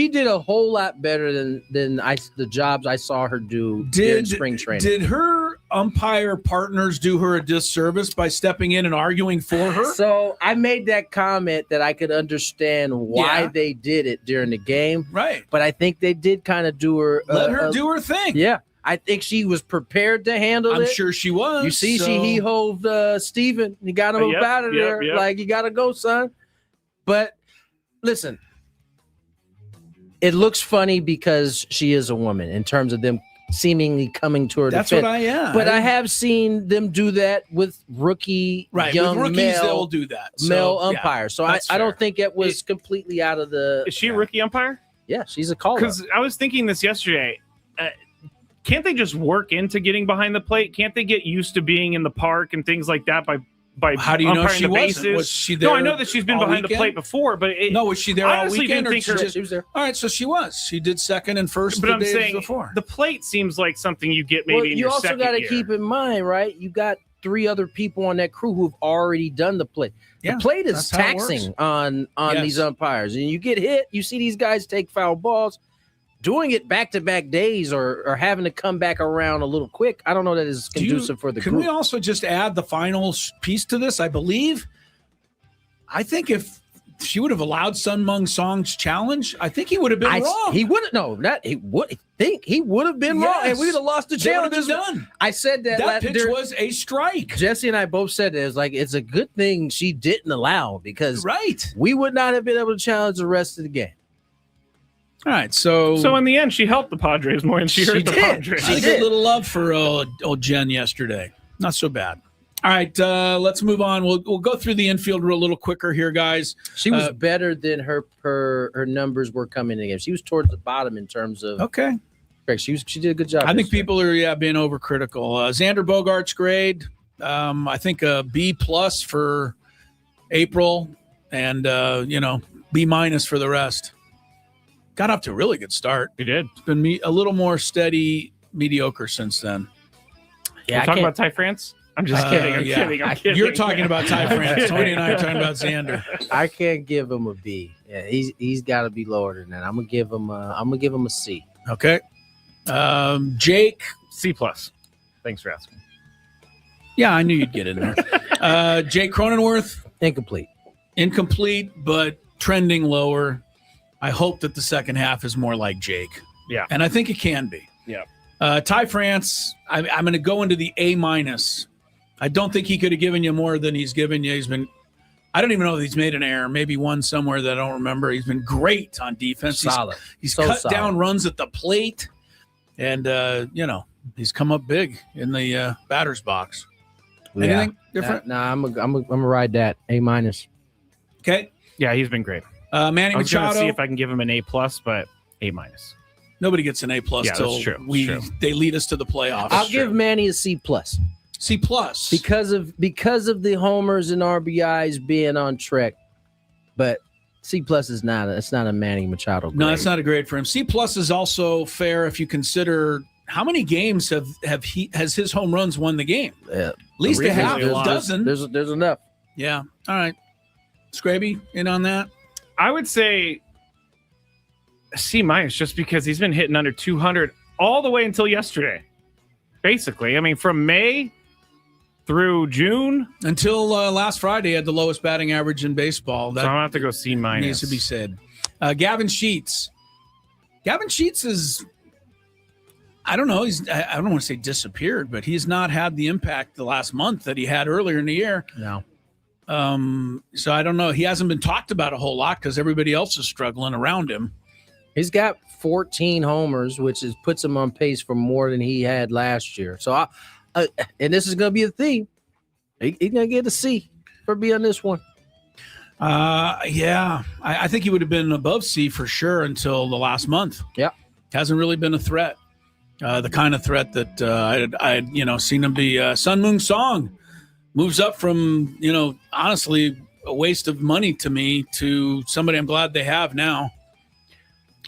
did a whole lot better than the jobs I saw her do in spring training. Did her umpire partners do her a disservice by stepping in and arguing for her? So I made that comment that I could understand why Yeah. they did it during the game, Right. but I think they did kind of do her. Let her do her thing. Yeah, I think she was prepared to handle I'm it. sure she was. You see, so- he hoved Steven. He got him up out of there. yep. Like, you got to go, son. But listen, it looks funny because she is a woman in terms of them seemingly coming to her That's defense. what I am. But I have seen them do that with rookie, young with rookies, they'll male, do that. So, male yeah, umpires. So that's I don't fair. think it was completely out of the. Is she a rookie umpire? Yeah, she's a caller. Because I was thinking this yesterday. Can't they just work into getting behind the plate? Can't they get used to being in the park and things like that by How do you know umpiring she the wasn't? bases? Was she there No, I know that she's been all behind the weekend? plate before, but No, was she there I all honestly weekend? didn't think she her- just, she was there. all right, so she was. She did second and first but the I'm days saying before. the plate seems like something you get maybe in you your also second got to year. keep in mind, right? You got 3 other people on that crew who've already done the plate. Yeah, The plate is that's how it taxing works. on Yes. these umpires, and you get hit. You see these guys take foul balls. Doing it back-to-back days or having to come back around a little quick, I don't know that is conducive for the Can group. we also just add the final piece to this? I think if she would have allowed Sun Mung Song's challenge, I think he would have been wrong. He would have been wrong, and Yes. we'd have lost the They would have challenge. been done. I said that. That pitch was a strike. Jesse and I both said it. It was like it's a good thing she didn't allow because Right. we would not have been able to challenge the rest of the game. All right. So in the end, she helped the Padres more than she hurt the did. Padres. I She get did. a little love for old Jen yesterday. Not so bad. All right, let's move on. We'll go through the infield a little quicker here, guys. She was better than her numbers were coming in. The game. She was towards the bottom in terms of. Okay. She did a good job. I think people are being overcritical. Xander Bogaerts' grade, I think a B+ for April, and B- for the rest. Got off to a really good start. He did. It's been a little more steady, mediocre since then. Yeah, talking about Ty France. I'm just kidding. I'm kidding. You're talking about Ty France. Tony and I are talking about Xander. I can't give him a B. Yeah, he's got to be lower than that. I'm gonna give him a C. Okay. Jake, C+. Thanks for asking. Yeah, I knew you'd get in there. Jake Cronenworth, incomplete, but trending lower. I hope that the second half is more like Jake. Yeah, and I think it can be. Yeah. Ty France, I'm going to go into the A-. I don't think he could have given you more than he's given you. I don't even know if he's made an error, maybe one somewhere that I don't remember. He's been great on defense. Solid. He's cut down runs at the plate, and he's come up big in the batter's box. Anything different? No, I'm gonna ride that A-. Okay. Yeah, he's been great. Manny I was Machado. gonna see if I can give him an A+, but A-. Nobody gets an A+ till they lead us to the playoffs. I'll give Manny a C+. C+ because of the homers and RBIs being on track, but C+ is not a Manny Machado grade. No, that's not a grade for him. C+ is also fair if you consider how many games has his home runs won the game. At least a half, a dozen. There's enough. Yeah. All right. Skraby, in on that? I would say C- just because he's been hitting under 200 all the way until yesterday. Basically, I mean, from May through June until last Friday, had the lowest batting average in baseball. That so I'll have to go C-. Needs to be said. Gavin Sheets. Gavin Sheets is, I don't know. I don't want to say disappeared, but he's not had the impact the last month that he had earlier in the year. No. So I don't know. He hasn't been talked about a whole lot because everybody else is struggling around him. He's got 14 homers, which puts him on pace for more than he had last year. So, and this is going to be a theme. He's going to get a C for being this one. Yeah. I think he would have been above C for sure until the last month. Yeah. Hasn't really been a threat. The kind of threat that I had seen him be. Sun Moon Song moves up from, honestly, a waste of money to me to somebody I'm glad they have now.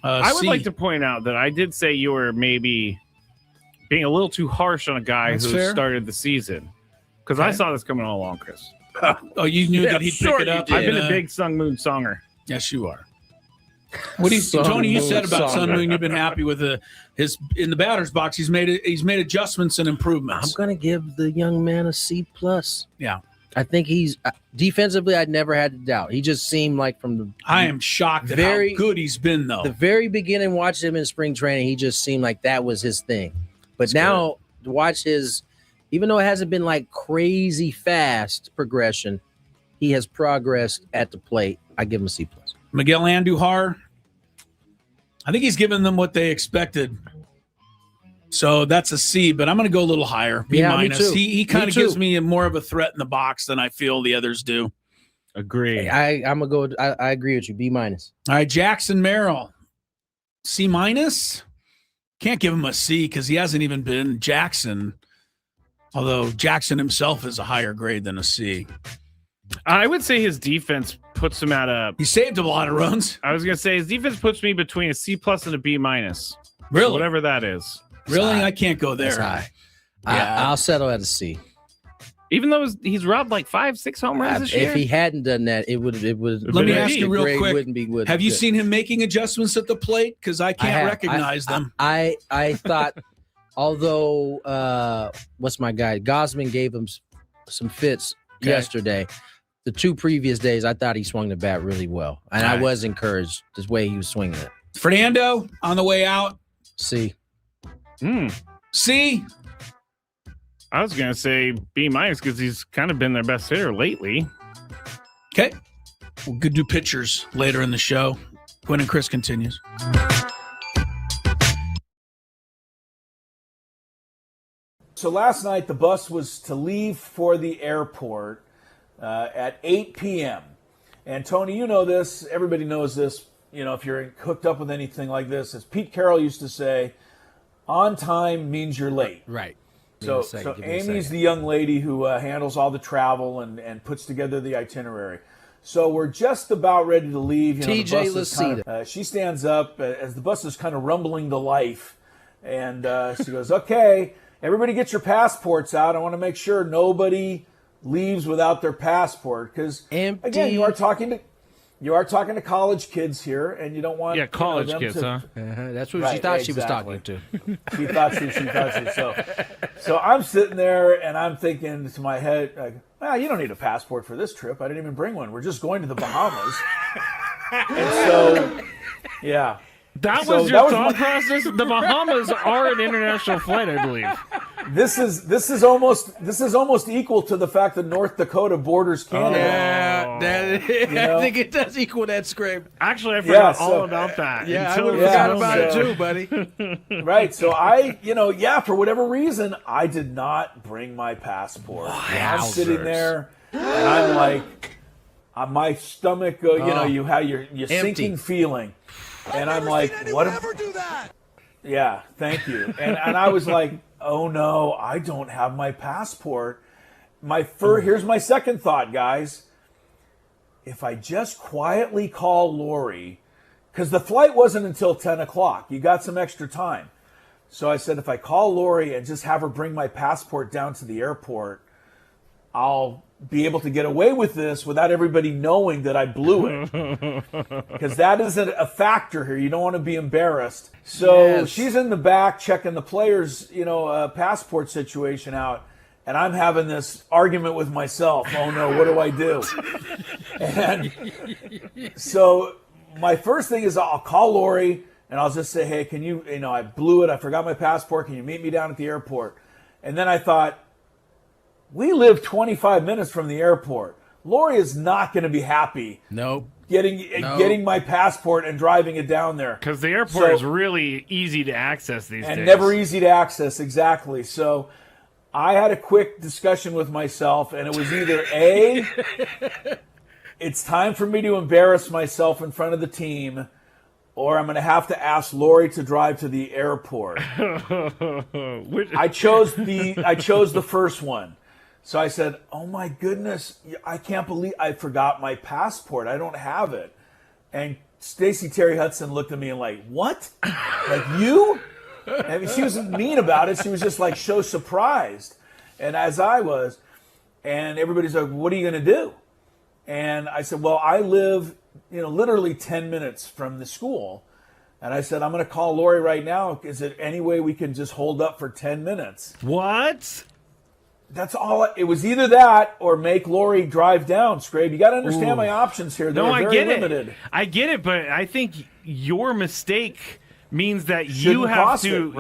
I would like to point out that I did say you were maybe being a little too harsh on a guy who started the season. Because I saw this coming all along, Chris. Oh, you knew that he'd pick it up? I've been a big Sun Moon songer. Yes, you are. What do you, Tony? You said about Sun Moon. You've been happy with his in the batter's box. He's made adjustments and improvements. I'm going to give the young man a C+. Yeah, I think he's defensively. I'd never had to doubt. He just seemed like from the. I am shocked at how good he's been, though. The very beginning, watching him in spring training, he just seemed like that was his thing. But now to watch his, even though it hasn't been like crazy fast progression, he has progressed at the plate. I give him a C+. Miguel Andujar, I think he's given them what they expected. So that's a C, but I'm going to go a little higher. B-. Me too. He kind of gives me more of a threat in the box than I feel the others do. Agree. I'm going to go. I agree with you. B-. All right, Jackson Merrill, C-. Can't give him a C because he hasn't even been Jackson, although Jackson himself is a higher grade than a C. I would say his defense puts him at a... He saved a lot of runs. I was going to say his defense puts me between a C+ and a B-. Really? Whatever that is. Really? I can't go there. That's high. Yeah. I'll settle at a C. Even though he's robbed like 5-6 home runs this year? If he hadn't done that, it would. Let me ask you real quick. Wouldn't be good. Have you seen him making adjustments at the plate? Because I can't recognize them. I thought, although, what's my guy? Gosman gave him some fits yesterday. The 2 previous days, I thought he swung the bat really well. And I was encouraged the way he was swinging it. Fernando on the way out. C. C. I was going to say B- because he's kind of been their best hitter lately. Okay. We'll do pitchers later in the show. Gwynn and Chris continues. So last night the bus was to leave for the airport at 8 p.m. And Tony, you know this. Everybody knows this. You know, if you're hooked up with anything like this, as Pete Carroll used to say, on time means you're late. Right. So Amy's the young lady who handles all the travel and puts together the itinerary. So we're just about ready to leave. You know, TJ Lacita. She stands up as the bus is kind of rumbling to life. And she goes, okay, everybody get your passports out. I want to make sure nobody leaves without their passport. Because, again, you are talking to college kids here, and you don't want college them kids, to, That's what she thought she was talking to. She thought she. So I'm sitting there, and I'm thinking to my head, like, you don't need a passport for this trip. I didn't even bring one. We're just going to the Bahamas. And so, yeah. That was your thought process? The Bahamas are an international flight, I believe. This is almost equal to the fact that North Dakota borders Canada. Yeah, I think it does equal that, Skraby. Actually, I forgot all about that. Yeah, I forgot about it too, buddy. Right. So for whatever reason, I did not bring my passport. I'm sitting there, and I'm like, my stomach, you have your sinking feeling. And I'm like, what? Never do that. Yeah, thank you. And I was like, oh no, I don't have my passport. Here's my second thought, guys. If I just quietly call Lori, because the flight wasn't until 10 o'clock. You got some extra time. So I said, if I call Lori and just have her bring my passport down to the airport, I'll be able to get away with this without everybody knowing that I blew it. Because that isn't a factor here. You don't want to be embarrassed. So she's in the back checking the players' passport situation out. And I'm having this argument with myself. Oh, no, what do I do? And so my first thing is I'll call Lori, and I'll just say, hey, can you, I blew it. I forgot my passport. Can you meet me down at the airport? And then I thought, we live 25 minutes from the airport. Lori is not going to be happy. Nope. Getting my passport and driving it down there. Because the airport is really easy to access these days. And never easy to access, exactly. So I had a quick discussion with myself, and it was either A, it's time for me to embarrass myself in front of the team, or I'm going to have to ask Lori to drive to the airport. I chose the first one. So I said, oh my goodness, I can't believe I forgot my passport. I don't have it. And Stacey Terry Hudson looked at me and like, what? Like you? I mean, she wasn't mean about it. She was just like so surprised. And as I was, and everybody's like, what are you going to do? And I said, well, I live, literally 10 minutes from the school. And I said, I'm going to call Lori right now. Is there any way we can just hold up for 10 minutes? What? That's all. It was either that or make Lori drive down, Skraby. You got to understand my options here. They're very limited. I get it, but I think your mistake means that you have to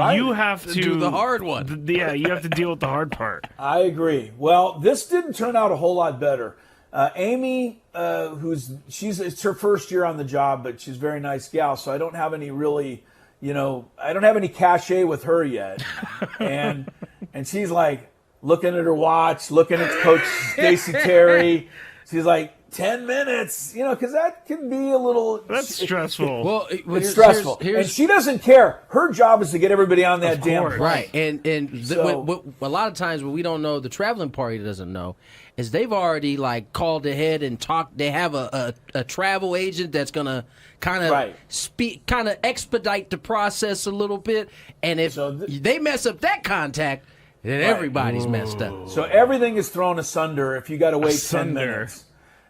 do the hard one. Yeah, you have to deal with the hard part. I agree. Well, this didn't turn out a whole lot better. Amy, it's her first year on the job, but she's a very nice gal, so I don't have any really, I don't have any cachet with her yet. And she's like, looking at her watch, looking at Coach Stacey Terry. She's like, 10 minutes, because that can be a little... That's stressful. Well, it's stressful. And she doesn't care. Her job is to get everybody on that damn plane. Right. And a lot of times what we don't know, the traveling party doesn't know, is they've already called ahead and talked. They have a travel agent that's going to kind of expedite the process a little bit. And if they mess up that contact, then everybody's messed up. So everything is thrown asunder if you got to wait 10 minutes.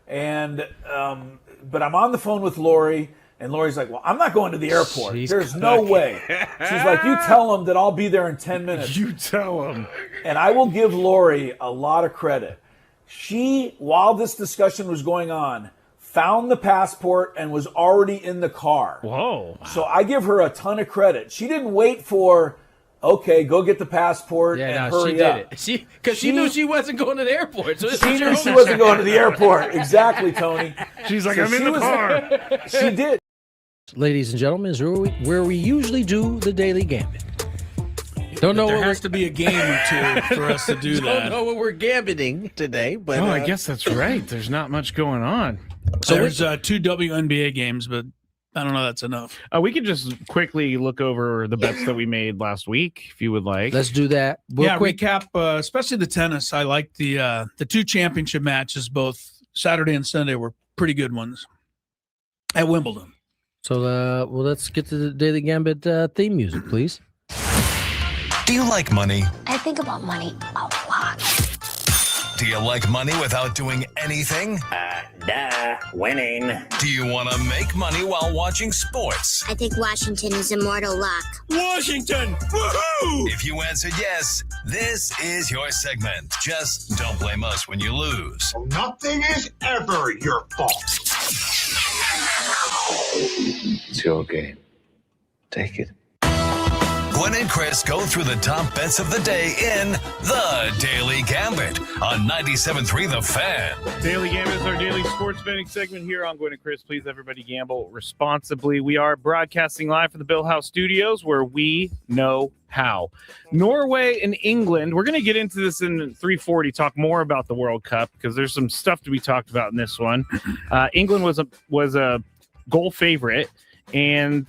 And but I'm on the phone with Lori, and Lori's like, well, I'm not going to the airport. There's no way. She's like, you tell them that I'll be there in 10 minutes. You tell them. And I will give Lori a lot of credit. She, while this discussion was going on, found the passport and was already in the car. Whoa. So I give her a ton of credit. She didn't wait for... Okay, go get the passport and hurry up. Because she knew she wasn't going to the airport. So she knew she wasn't going to the airport. Exactly, Tony. She's like, I'm in the car. She did. Ladies and gentlemen, is where we usually do the Daily Gambit. Don't know There what has to be a game or two for us to do don't that. know what we're gambiting today, but Oh, I guess that's right. There's not much going on. So there's 2 WNBA games, but I don't know that's enough. We could just quickly look over the bets that we made last week, if you would like. let's do that. Real quick. Recap, especially the tennis. I like the 2 championship matches, both Saturday and Sunday, were pretty good ones at Wimbledon. So, well, let's get to the Daily Gambit theme music, please. Do you like money? I think about money a lot. Do you like money without doing anything? Winning. Do you want to make money while watching sports? I think Washington is immortal luck. Washington! Woohoo! If you answered yes, this is your segment. Just don't blame us when you lose. Nothing is ever your fault. It's your game. Take it. Gwynn and Chris go through the top bets of the day in The Daily Gambit on 97.3 The Fan. Daily Gambit is our daily sports betting segment here on Gwynn and Chris. Please, everybody, gamble responsibly. We are broadcasting live from the Bill House Studios, where we know how. Norway and England. We're going to get into this in 340, talk more about the World Cup, because there's some stuff to be talked about in this one. England was a goal favorite, and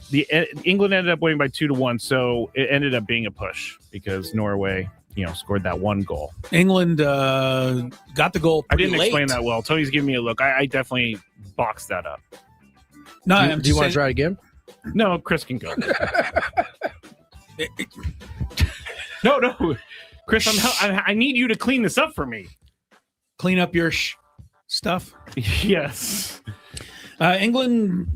England ended up winning by 2-1, so it ended up being a push because Norway, scored that 1 goal. England got the goal I pretty didn't late. explain that well. Tony's giving me a look. I definitely boxed that up. No, Do you want to try it again? No, Chris can go. No, Chris, I need you to clean this up for me. Clean up your stuff? Yes. England,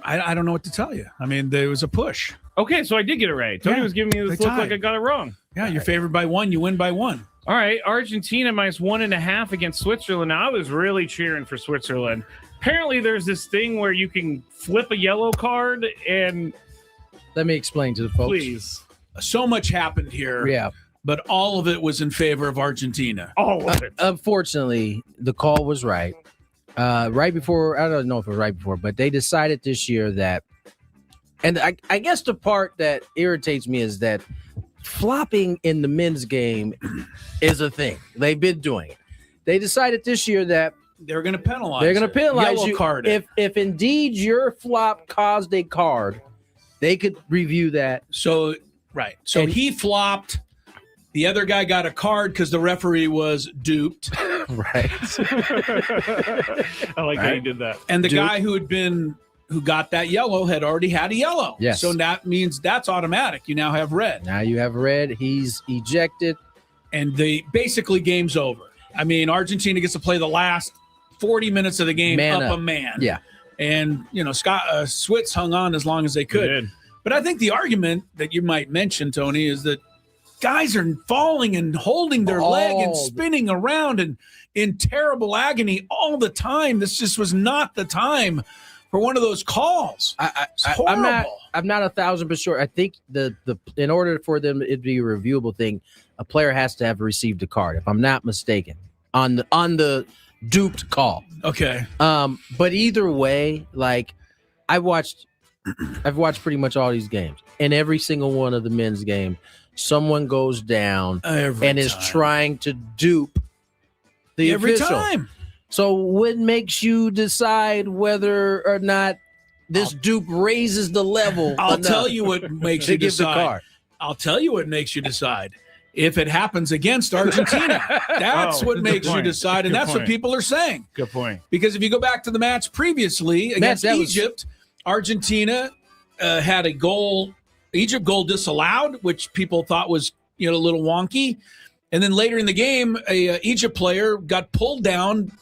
I don't know what to tell you. I mean, there was a push. Okay, so I did get it right. Tony Yeah, was giving me this they look tied. like I got it wrong. Yeah, you're favored by 1. You win by 1. All right, Argentina minus 1.5 against Switzerland. Now, I was really cheering for Switzerland. Apparently, there's this thing where you can flip a yellow card and... Let me explain to the folks. Please. So much happened here. Yeah. But all of it was in favor of Argentina. All of it. Unfortunately, the call was right. Right before, I don't know if it was right before, but they decided this year that, and I guess the part that irritates me is that flopping in the men's game is a thing. They've been doing it. They decided this year that They're going to penalize. they're going to penalize Yellow you card. if indeed your flop caused a card. They could review that. So And- he flopped. The other guy got a card because the referee was duped. Right. I like how you did that. And the Dupe. guy who got that yellow had already had a yellow. Yes. So that means that's automatic. You now have red. Now you have red. He's ejected. And basically game's over. I mean, Argentina gets to play the last 40 minutes of the game Man up up. a man. Yeah. And, Switz hung on as long as they could. Did. But I think the argument that you might mention, Tony, is that guys are falling and holding their leg and spinning around and in terrible agony all the time. This just was not the time for one of those calls. It's horrible. I'm not 1,000% sure. I think the in order for them it to be a reviewable thing, a player has to have received a card, if I'm not mistaken, on the duped call. Okay. But either way, like I've watched pretty much all these games, and every single one of the men's game, someone goes down and is trying to dupe the every official. time. So what makes you decide whether or not this dupe raises the level? I'll enough tell you what makes to you give the decide. card? I'll tell you what makes you decide. If it happens against Argentina, that's what good makes you point. decide. And Good that's what point. people are saying. Good point. Because if you go back to the match previously against that was- Egypt, Argentina had a goal, Egypt goal disallowed, which people thought was a little wonky. And then later in the game, a Egypt player got pulled down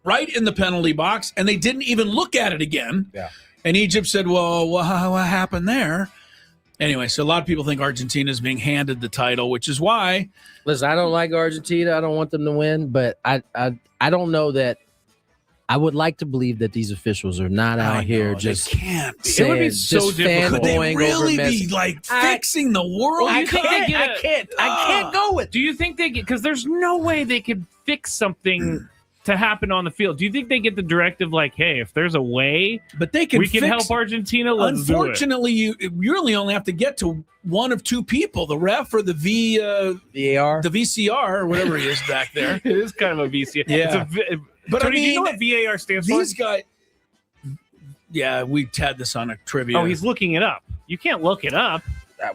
right in the penalty box, and they didn't even look at it again. Yeah. And Egypt said, well, what happened there? Anyway, so a lot of people think Argentina is being handed the title, which is why. Listen, I don't like Argentina. I don't want them to win, but I don't know that. I would like to believe that these officials are not out here just can't. It would be saying- so just difficult. Could they fanboying really over be Messi. like I- fixing the world? I think they can't. get I can't go with. Do you think they get, because there's no way they could fix something to happen on the field? Do you think they get the directive like, hey, if there's a way But they can we can fix help Argentina, let's do it? Unfortunately, you really only have to get to one of two people, the ref or the VAR, the VCR or whatever he is back there. It is kind of a VCR. Yeah. But Tony, do you know what VAR stands for? These guys. Yeah, we had this on a trivia. Oh, he's looking it up. You can't look it up.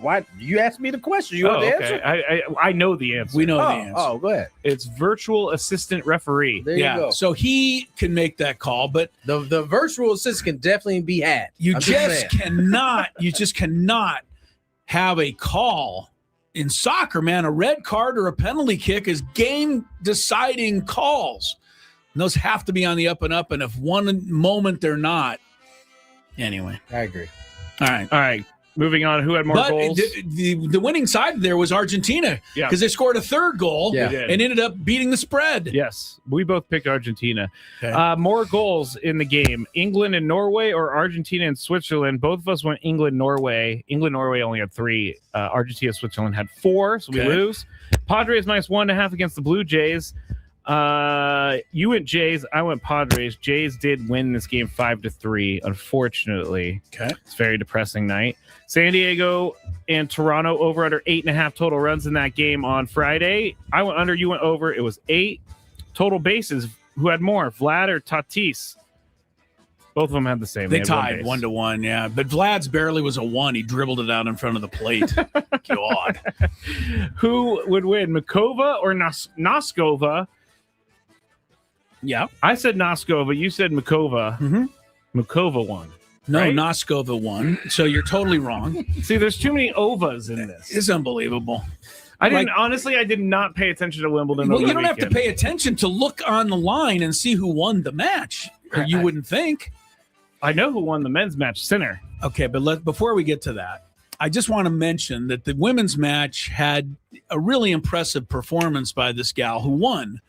Why you asked me the question? You want the answer? I know the answer. We know the answer. Oh, go ahead. It's virtual assistant referee. There you go. So he can make that call, but The virtual assistant can definitely be had. you I'm just saying. cannot have a call in soccer, man. A red card or a penalty kick is game deciding calls. And those have to be on the up and up. And if one moment they're not, anyway. I agree. All right. All right. Moving on. Who had more But goals? the winning side there was Argentina Yeah. because they scored a third goal Yeah. They did. and ended up beating the spread. Yes, we both picked Argentina. Okay. More goals in the game: England and Norway, or Argentina and Switzerland. Both of us went England, Norway. England, Norway only had 3. Argentina, Switzerland had 4, so we Okay. lose. Padres minus 1.5 against the Blue Jays. You went Jays, I went Padres. Jays did win this game 5-3. Unfortunately, Okay. it's a very depressing night. San Diego and Toronto over under 8.5 total runs in that game on Friday. I went under, you went over. It was 8 total bases. Who had more, Vlad or Tatis? Both of them had the same. They had tied base. 1-1, yeah. But Vlad's barely was a 1. He dribbled it out in front of the plate. God. Who would win, Makova or Noskova? Yeah. I said Noskova. You said Makova. Mhm. Makova won. No, Right? Noskova won. So you're totally wrong. See, there's too many ovas in this. It's unbelievable. I did not pay attention to Wimbledon. Well, over you the don't have to weekend. pay attention to look on the line and see who won the match, or you wouldn't think. I know who won the men's match. Sinner. Okay, but before we get to that, I just want to mention that the women's match had a really impressive performance by this gal who won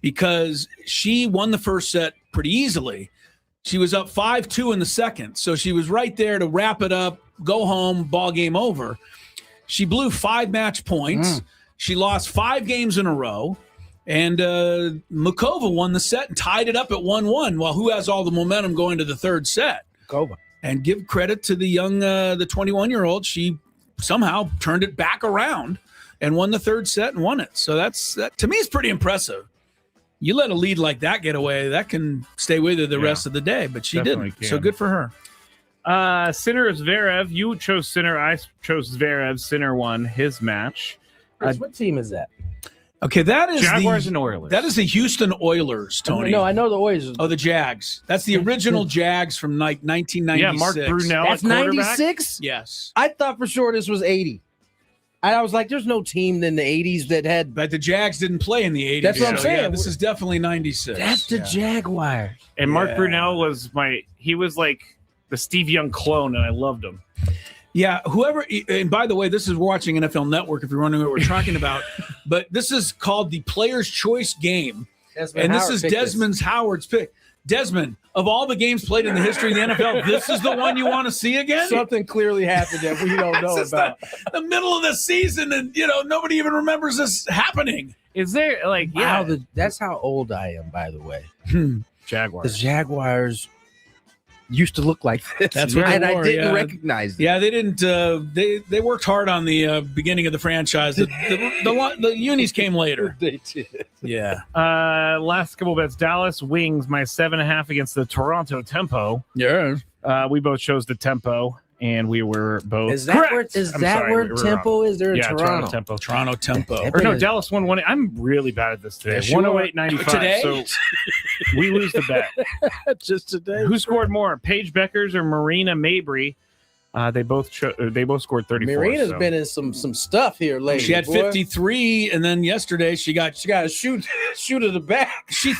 because she won the first set pretty easily. She was up 5-2 in the second, so she was right there to wrap it up, go home, ball game over. She blew 5 match points. She lost 5 games in a row. And Makova won the set and tied it up at 1-1. Well, who has all the momentum going to the third set? Makova. And give credit to the young, the 21-year-old. She somehow turned it back around and won the third set and won it. So that to me is pretty impressive. You let a lead like that get away, that can stay with you the rest of the day. But she Definitely didn't. So can. good for her. Sinner is Zverev. You chose Sinner. I chose Zverev. Sinner won his match. Chris, what team is that? Okay, that is Jaguars and Oilers. That is the Houston Oilers, Tony. No, I know the Oilers. Oh, the Jags. That's the original Jags from like 1996. Yeah, Mark Brunell. That's at quarterback. 96? Yes. I thought for sure this was 80. I was like, there's no team in the 80s that had. But the Jags didn't play in the 80s. That's what I'm so, saying. Yeah, this is definitely 96. That's the Yeah. Jaguars. And Mark Yeah. Brunell was he was like the Steve Young clone, and I loved him. Yeah, whoever, and by the way, we're watching NFL Network if you're wondering what we're talking about, but this is called the Player's Choice Game, and this is Desmond Howard's pick. Desmond, of all the games played in the history of the NFL, this is the one you want to see again? Something clearly happened that we don't know This is about. the middle of the season, and, nobody even remembers this happening. Is there Wow, that's how old I am, by the way. Jaguars? The Jaguars used to look like this. That's what and they I were, didn't yeah. recognize them. Yeah, they didn't. They worked hard on the beginning of the franchise. The unis came later. They did. Yeah. Last couple bets: Dallas Wings my 7.5 against the Toronto Tempo. Yeah. We both chose the Tempo, and we were both. Is that correct. where, is I'm that sorry, where we were Tempo wrong. is? There in Yeah, Toronto. Tempo. Toronto Tempo. Or no, Dallas won 1. I'm really bad at this today. Yes, you are. 108.95. Today? So we lose the bet. Just today. Who scored more, Paige Beckers or Marina Mabry? They both scored 34. Marina's so. been in some stuff here lately. She had boy. 53, and then yesterday she got to shoot to the back. She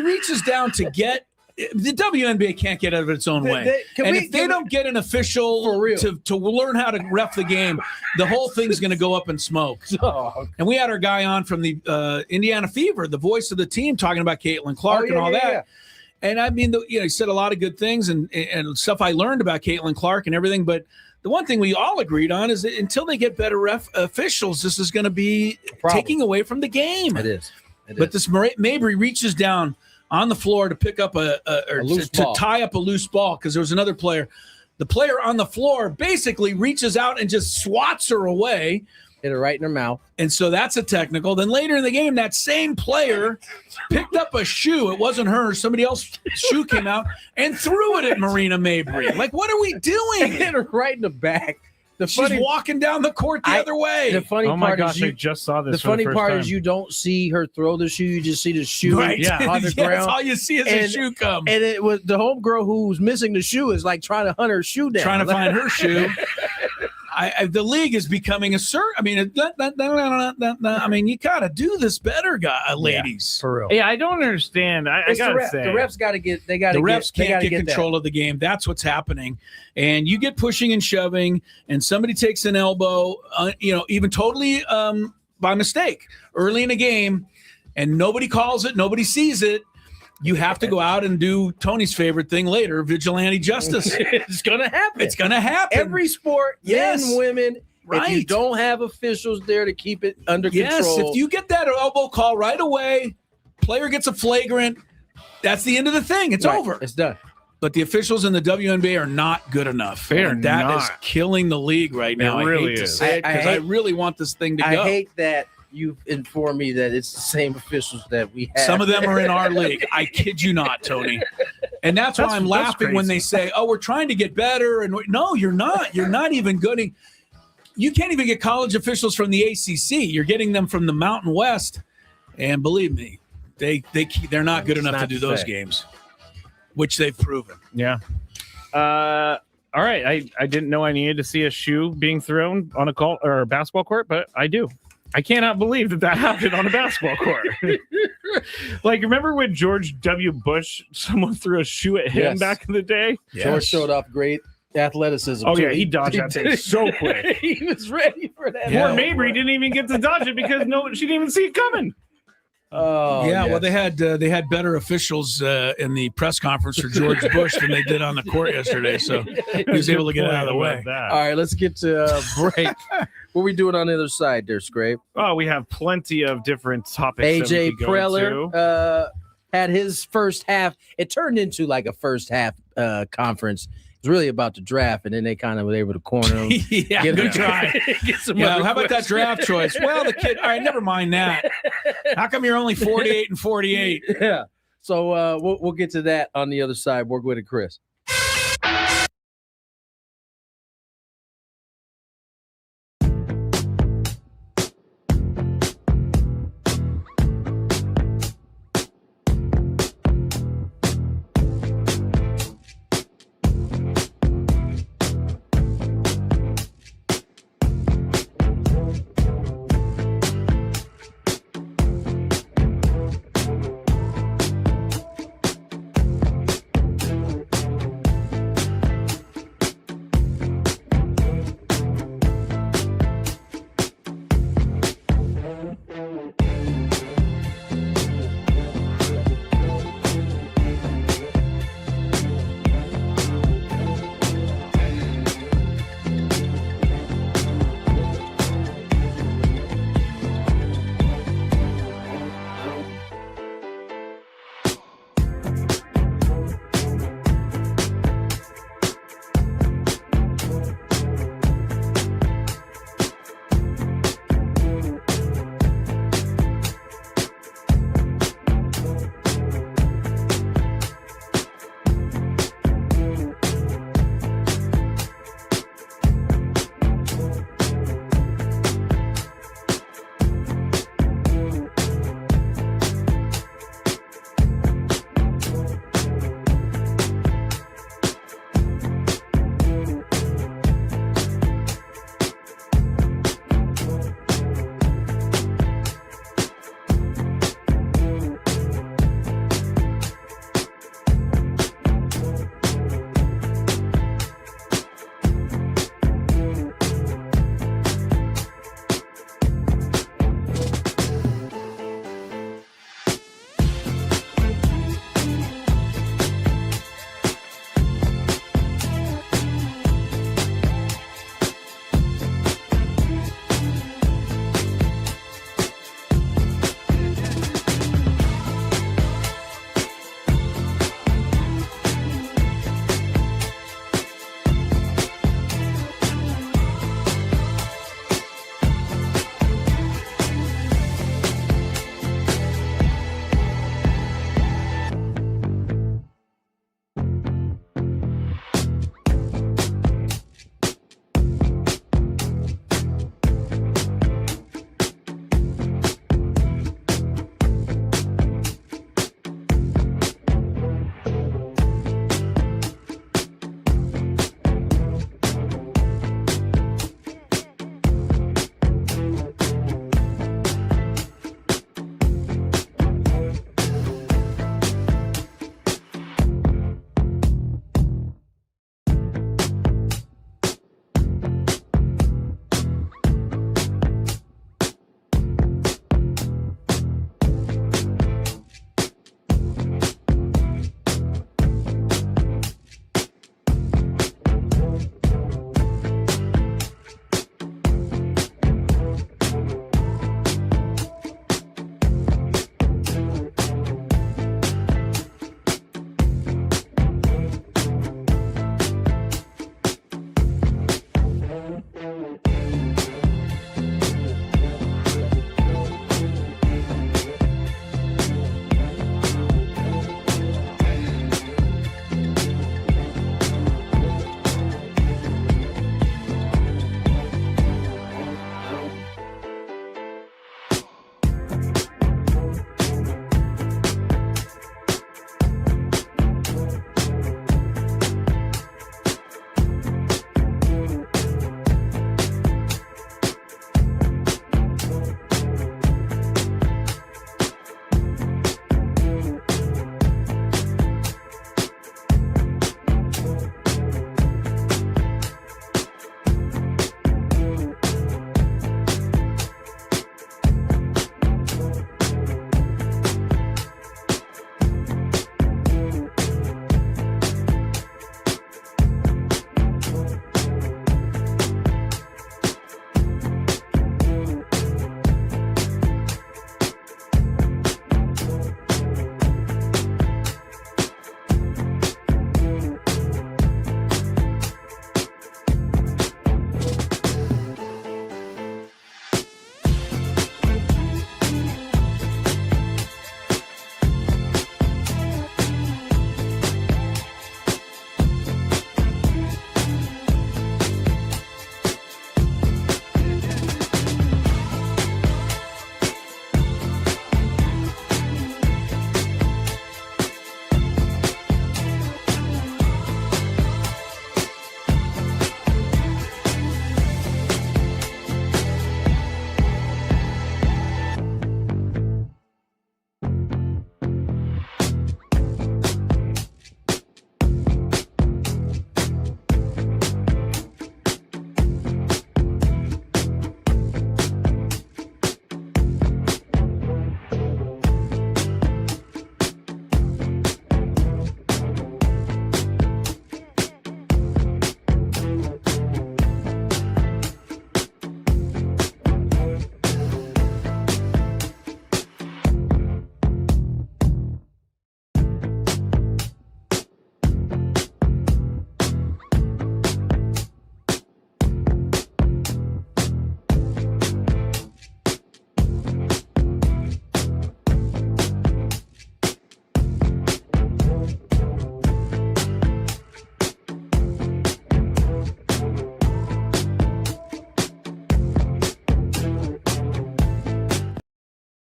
reaches down to get. The WNBA can't get out of its own way. If they don't get an official For real. to learn how to ref the game, the whole thing's going to go up in smoke. Oh, And we had our guy on from the Indiana Fever, the voice of the team, talking about Caitlin Clark and all that. yeah. And I mean, he said a lot of good things and stuff I learned about Caitlin Clark and everything. But the one thing we all agreed on is that until they get better officials, this is going to be taking away from the game. It is. But this Mabry reaches down on the floor to pick up or loose to ball. tie up a loose ball because there was another player. The player on the floor basically reaches out and just swats her away. Hit her right in her mouth. And so that's a technical. Then later in the game, that same player picked up a shoe. It wasn't her. Somebody else's shoe came out and threw it at Marina Mabry. Like, what are we doing? Hit her right in the back. She's walking down the court the other way. The funny Oh my part gosh, is I just saw this. the for the funny first part time. is you don't see her throw the shoe. You just see the shoe Right. on the Yeah, ground. that's all you see is a And- shoe come. And it was the homegirl who's missing the shoe is like trying to hunt her shoe down. Trying to find her shoe. The league is becoming I mean, I mean, you gotta do this better, ladies. for real. Yeah, I don't understand. I It's the gotta ref. say, The refs got to get. They got The to refs They can't got to get control of the game. That's what's happening. And you get pushing and shoving, and somebody takes an elbow, even totally by mistake early in a game, and nobody calls it, nobody sees it. You have to go out and do Tony's favorite thing later, vigilante justice. It's gonna happen. It's going to happen. Every sport, Yes. men, women. If you Right. don't have officials there to keep it under Yes, control, if you get that elbow call right away, player gets a flagrant, that's the end of the thing. It's right, over. It's done. But the officials in the WNBA are not good enough. They are And that is not. killing the league right now. really I hate to is. say it I because I hate- really want this thing to I go. hate that you've informed me that it's the same officials that we have. Some of them are in our league. I kid you not, Tony. And that's why I'm That's laughing when they crazy. say, "Oh, we're trying to get better." And no, you're not. You're not even good. You can't even get college officials from the ACC. You're getting them from the Mountain West, and believe me, they're not good It's enough to not do those fair. games, which they've proven. yeah. All right. I didn't know I needed to see a shoe being thrown on a call or a basketball court, but I do. I cannot believe that happened on a basketball court. Like, remember when George W. Bush, someone threw a shoe at him Yes. back in the day? George showed off great athleticism. Oh, too. yeah, he dodged that thing so quick. He was ready for that. Yeah. Poor Mabry didn't even get to dodge it because she didn't even see it coming. Oh, yeah, well, yes. they had better officials in the press conference for George Bush than they did on the court yesterday, so he was able to get it out of the way. That. All right, let's get to break. What are we doing on the other side there, Scrape? Oh, we have plenty of different topics. that we AJ could go into. Preller had his first half. It turned into like a first half conference. It was really about the draft, and then they kind of were able to corner him. Yeah, Get good him- try. Get some Yeah, other how about that questions. draft choice? Well, the kid. All right, never mind that. How come you're only 48 and 48? Yeah. So we'll get to that on the other side. We're Gwynn Chris.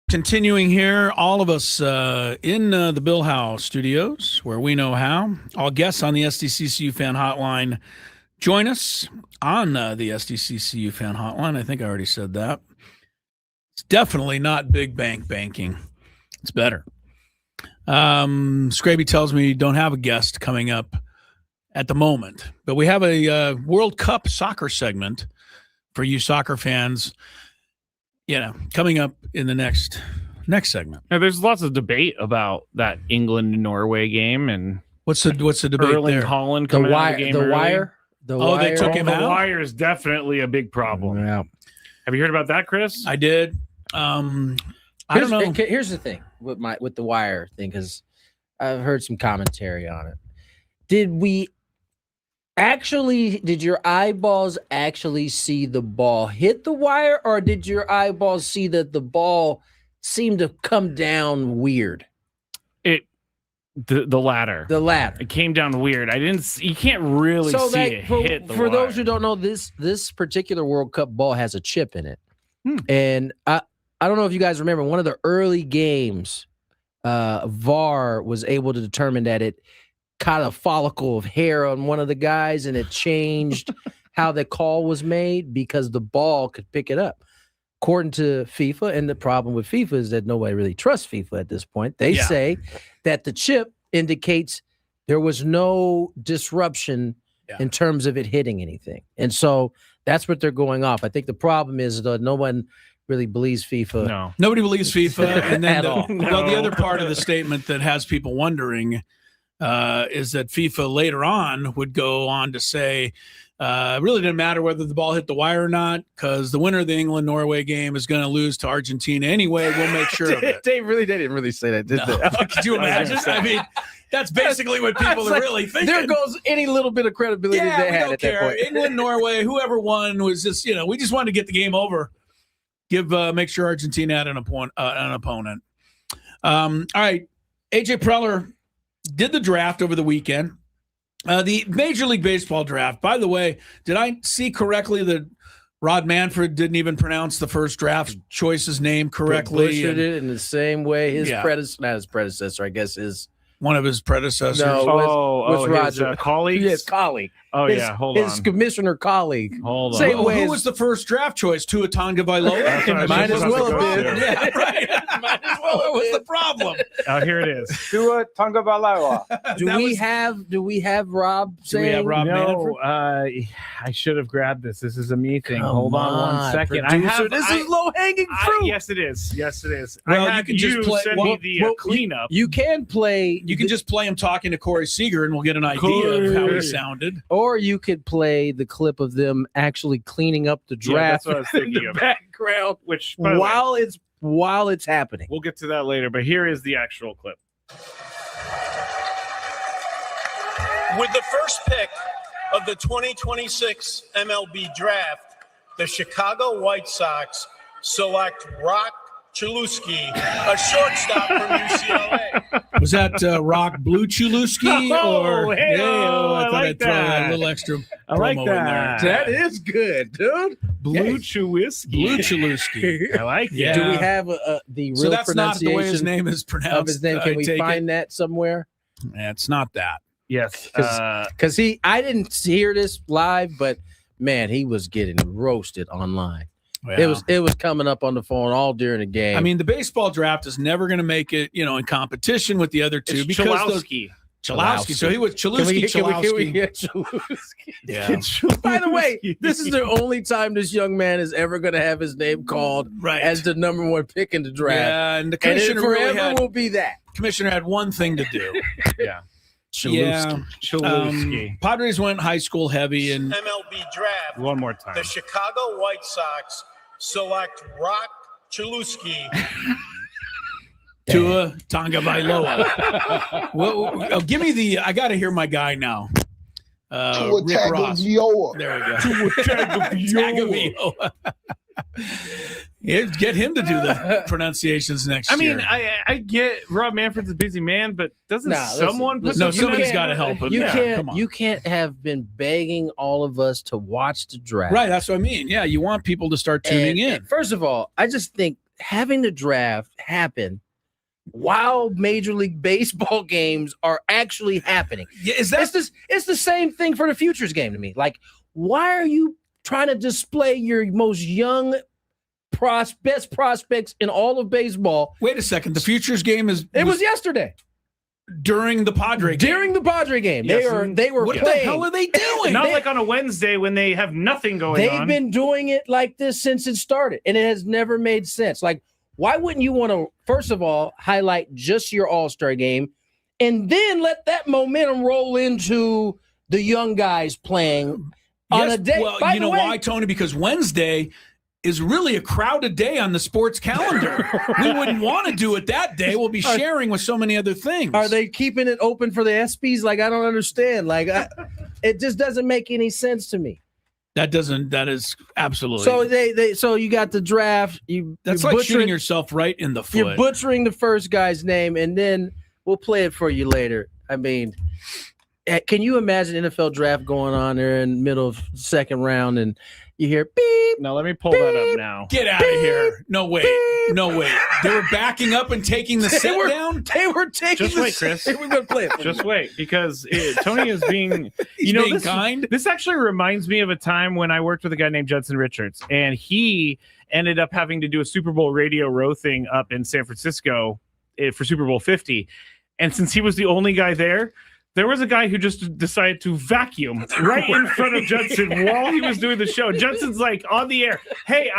Continuing here, all of us in the Bill Howe studios, where we know how. All guests on the SDCCU Fan Hotline join us on the SDCCU Fan Hotline. I think I already said that. It's definitely not big bank banking. It's better. Skraby tells me you don't have a guest coming up at the moment, but we have a World Cup soccer segment for you soccer fans, coming up in the next segment. Now, there's lots of debate about that England-Norway game, and what's the debate Erling there? Haaland coming out of the game early. They took him out? The wire is definitely a big problem. Yeah. Have you heard about that, Chris? I did. I don't know. Here's the thing with the wire thing, because I've heard some commentary on it. Did your eyeballs actually see the ball hit the wire, or did your eyeballs see that the ball seemed to come down weird? The latter. The latter. It came down weird. You can't really see it hit the For wire. those who don't know, this particular World Cup ball has a chip in it. And I don't know if you guys remember, one of the early games, VAR was able to determine that it caught a follicle of hair on one of the guys, and it changed how the call was made because the ball could pick it up. According to FIFA, and the problem with FIFA is that nobody really trusts FIFA at this point. They say that the chip indicates there was no disruption in terms of it hitting anything. And so that's what they're going off. I think the problem is that no one really believes FIFA. No. Nobody believes FIFA. And then At all. the other part of the statement that has people wondering is that FIFA later on would go on to say, it really didn't matter whether the ball hit the wire or not, because the winner of the England-Norway game is going to lose to Argentina anyway. We'll make sure of it. They didn't really say that, did they? Could you imagine? I mean, that's basically what people are really thinking. There goes any little bit of credibility they we had don't at care. that point. England, Norway, whoever won was just, we just wanted to get the game over. Make sure Argentina had an opponent. All right. AJ Preller did the draft over the weekend. The Major League Baseball draft. By the way, did I see correctly that Rod Manfred didn't even pronounce the first draft choice's name correctly? Butchered it in the same way his predecessor, I guess, is one of his predecessors. no, was Roger. His colleagues? Yes, colleague. Hold on. His commissioner colleague. Hold on. Same way Who as- was the first draft choice? Tua Tagovailoa? Might as well have been. Yeah, right. Might as well. What was the problem? Oh, here it is. Tua Tagovailoa. Do we have Rob saying? Do we have Rob Manfred? No, I should have grabbed this. This is a me thing. Come Hold on one second. producer, this is low hanging fruit. Yes, it is. Yes, it is. Well, I have you just play. send me the cleanup. You can play. You can just play him talking to Corey Seager, and we'll get an idea of how he sounded. Or you could play the clip of them actually cleaning up the draft that's what I was in thinking the of. background, Which, by the way, while it's happening. we'll get to that later, but here is the actual clip. With the first pick of the 2026 MLB draft, the Chicago White Sox select Rock Chalewski, a shortstop from UCLA. Was that Rock Blue Chulewski? Oh, hey, I thought like I'd throw that. a little extra I like promo that. in there. That is good, dude. Blue Chewski. Blue Chulewski. I like it. Yeah. Do we have the real So that's not the way his pronunciation name is pronounced. of his name? I Can we take find that somewhere? Yeah, it's not that. Yes. Because I didn't hear this live, but man, he was getting roasted online. Yeah. It was coming up on the phone all during the game. I mean, the baseball draft is never going to make it, in competition with the other two It's because Chalowski. Chalowski. So he was Chalewski. Can we get Chalewski? Yeah. By the way, this is the only time this young man is ever going to have his name called Right. as the number one pick in the draft. Yeah, and the And it commissioner forever will be that. commissioner had one thing to do. Yeah. Yeah. Chalewski. Padres went high school heavy, and MLB draft, One more time. the Chicago White Sox select Rock Chalewski. Tua Tagovailoa. Well, give me I got to hear my guy now. Rick Ross. There we go. Tagovailoa. Yeah, get him to do the pronunciations next year. I mean, I get Rob Manfred's a busy man, but doesn't someone put No, some somebody's in? got to help him. You Yeah, come on. You can't have been begging all of us to watch the draft. Right, that's what I mean. Yeah, you want people to start tuning in. First of all, I just think having the draft happen while Major League Baseball games are actually happening. Yeah, is that It's the same thing for the futures game to me. Like, why are you trying to display your most young best prospects in all of baseball? Wait a second. The futures game was yesterday. During the Padre game. During the Padre game. Yes. They were What the playing. hell are they doing? Not like on a Wednesday when they have nothing going on. They've been doing it like this since it started, and it has never made sense. Like, why wouldn't you want to, first of all, highlight just your All-Star game, and then let that momentum roll into the young guys playing on a day? Well, you know why, Tony? Because Wednesday is really a crowded day on the sports calendar. We wouldn't want to do it that day. We'll be sharing with so many other things. Are they keeping it open for the ESPYs? Like, I don't understand. Like, it just doesn't make any sense to me. That is absolutely. So so you got the draft. That's you're like shooting yourself right in the foot. You're butchering the first guy's name, and then we'll play it for you later. I mean, can you imagine NFL draft going on there in the middle of second round, and you hear beep? Now let me pull that up now. Get out of here! No wait. They were backing up and taking the sit down. They were taking. Just wait, Chris. We're gonna play it. Just wait, because Tony is being, being kind. This actually reminds me of a time when I worked with a guy named Judson Richards, and he ended up having to do a Super Bowl radio row thing up in San Francisco for Super Bowl 50. And since he was the only guy there was a guy who just decided to vacuum right in front of Judson while he was doing the show. Judson's like on the air. Hey,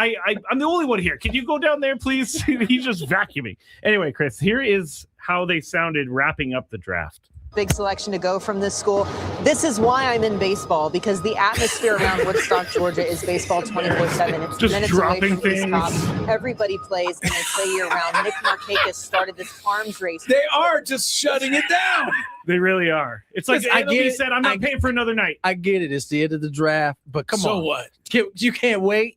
I'm the only one here. Can you go down there, please? He's just vacuuming. Anyway, Chris, here is how they sounded wrapping up the draft. Big selection to go from this school. This is why I'm in baseball, because the atmosphere around Woodstock, Georgia is baseball 24/7. It's Just minutes dropping away from these things. cops. Everybody plays, and they play year-round. Nick Markakis started this arms race. They are just shutting it down. They really are. It's like he said, I'm not paying for another night. I get it. It's the end of the draft, but come on. So what? You can't wait.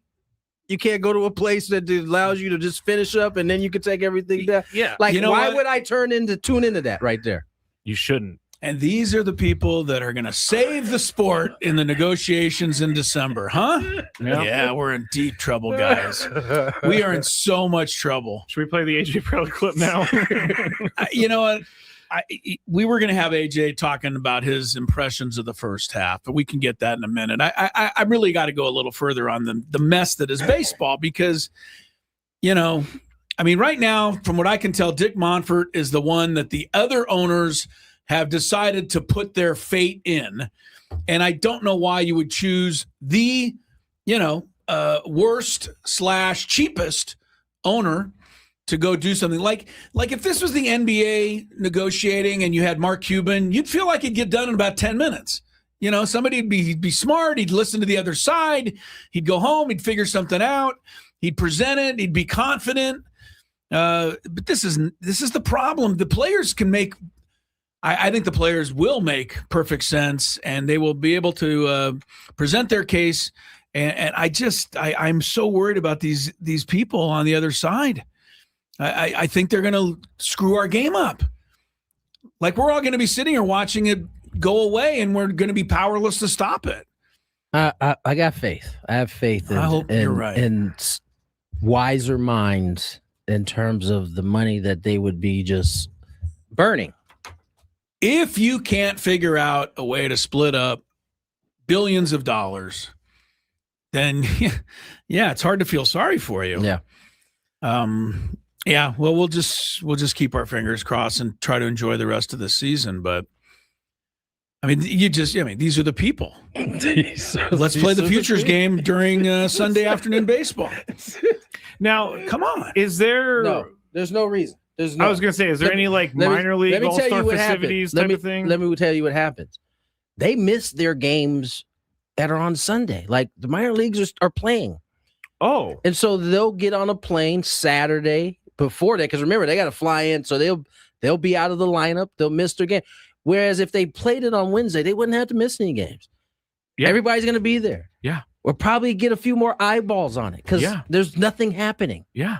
You can't go to a place that allows you to just finish up, and then you can take everything down. Yeah. Like, why what? would I tune into that right there? You shouldn't. And these are the people that are going to save the sport in the negotiations in December, huh? Yeah, we're in deep trouble, guys. We are in so much trouble. Should we play the AJ Preller clip now? You know what? We were going to have AJ talking about his impressions of the first half, but we can get that in a minute. I really got to go a little further on the mess that is baseball because, right now, from what I can tell, Dick Monfort is the one that the other owners have decided to put their fate in. And I don't know why you would choose the, worst / cheapest owner to go do something like if this was the NBA negotiating and you had Mark Cuban, you'd feel like it'd get done in about 10 minutes. Somebody'd be smart. He'd listen to the other side. He'd go home. He'd figure something out. He'd present it. He'd be confident. But this is the problem. The players can make, I think the players will make perfect sense and they will be able to present their case. And I'm so worried about these people on the other side. I think they're going to screw our game up. Like we're all going to be sitting here watching it go away and we're going to be powerless to stop it. I got faith. I have faith I hope you're right. in wiser minds in terms of the money that they would be just burning. If you can't figure out a way to split up billions of dollars, then it's hard to feel sorry for you. Yeah. Well, we'll just keep our fingers crossed and try to enjoy the rest of the season. But these are the people. Let's play the futures game during Sunday afternoon baseball. Now, come on. Is there? No, there's no reason. I was going to say, is there any minor league all-star festivities type of thing? Let me tell you what happens. They miss their games that are on Sunday. Like the minor leagues are playing. Oh. And so they'll get on a plane Saturday before that. Because remember, they got to fly in. So they'll be out of the lineup. They'll miss their game. Whereas if they played it on Wednesday, they wouldn't have to miss any games. Yeah. Everybody's going to be there. Yeah. We'll probably get a few more eyeballs on it because there's nothing happening. Yeah.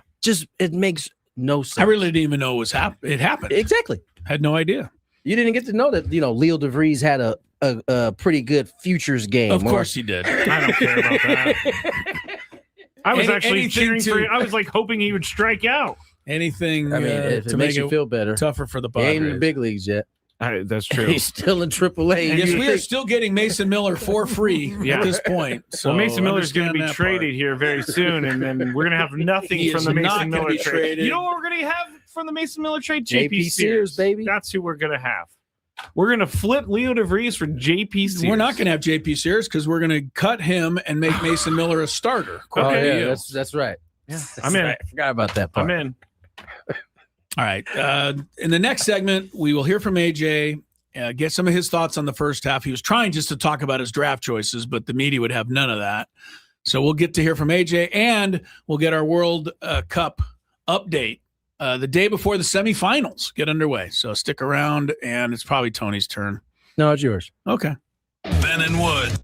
It makes no sense. I really didn't even know it happened. Exactly. Had no idea. You didn't get to know that, Leo DeVries had a pretty good futures game. Of course he did. I don't care about that. I was actually anything cheering for. I was like hoping he would strike out. Anything I mean, if to it make makes you feel better. tougher for the He ain't in the Padres. big leagues yet. That's true. He's still in AAA. Yes, we are still getting Mason Miller for free at this point. So Well, Mason Miller's going to be understand that traded here very soon, and then we're going to have nothing He from is the not Mason gonna Miller be trade. traded. You know what we're going to have from the Mason Miller trade? JP Sears, baby. That's who we're going to have. We're going to flip Leo DeVries for JP Sears. We're not going to have JP Sears because we're going to cut him and make Mason Miller a starter. Oh, According to yeah, you. that's right. Yeah, I'm in. I forgot about that part. I'm in. All right. In the next segment, we will hear from AJ, get some of his thoughts on the first half. He was trying just to talk about his draft choices, but the media would have none of that. So we'll get to hear from AJ, and we'll get our World Cup update the day before the semifinals get underway. So stick around, and it's probably Tony's turn. No, it's yours. Okay. Ben and Wood.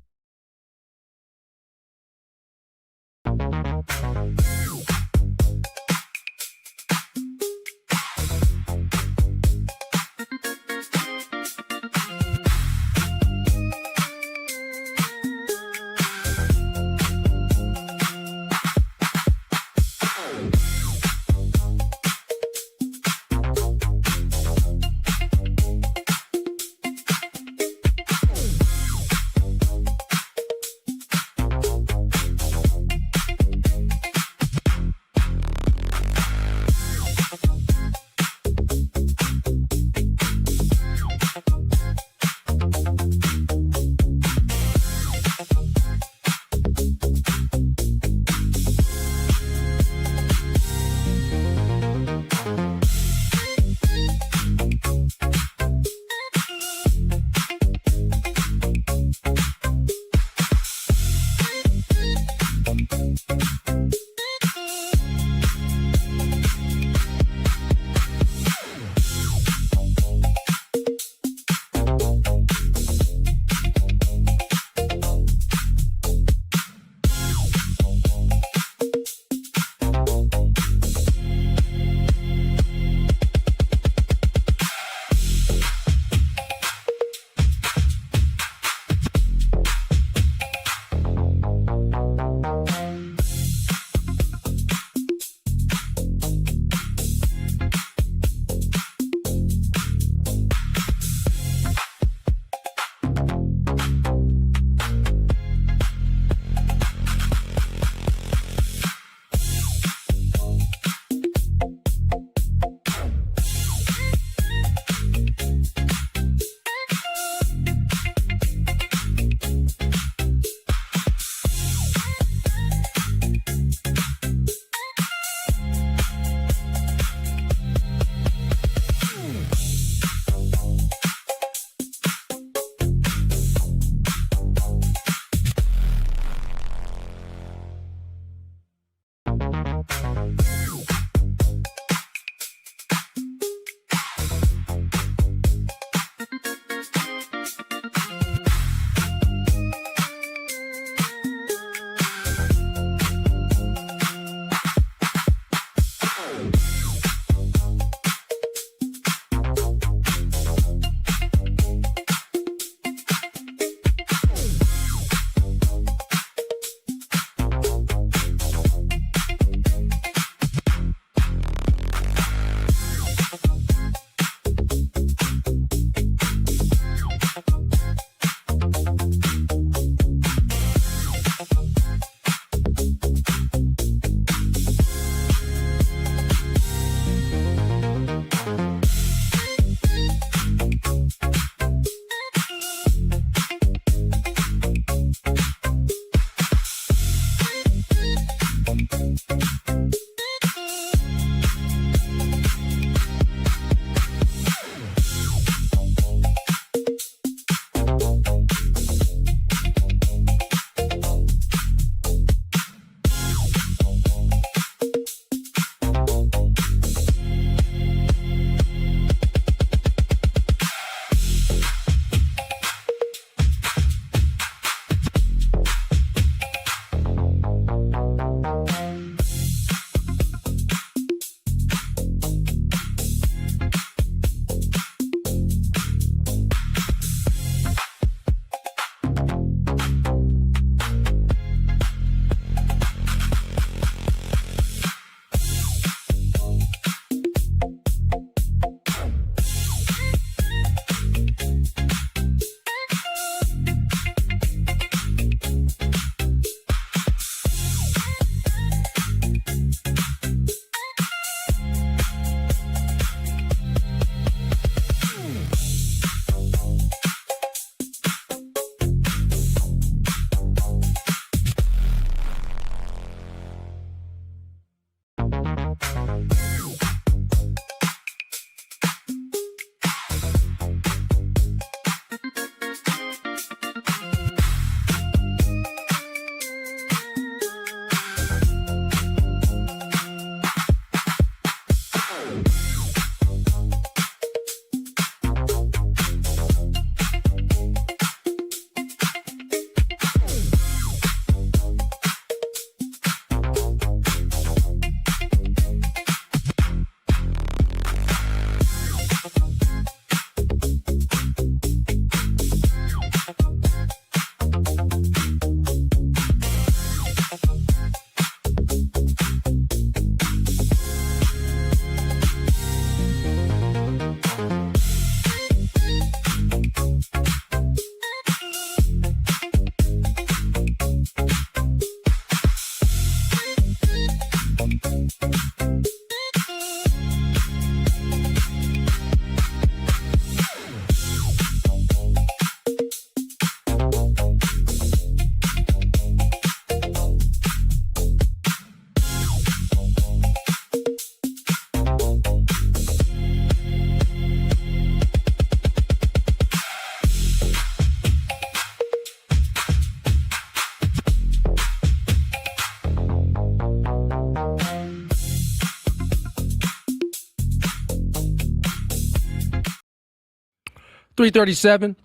3:37.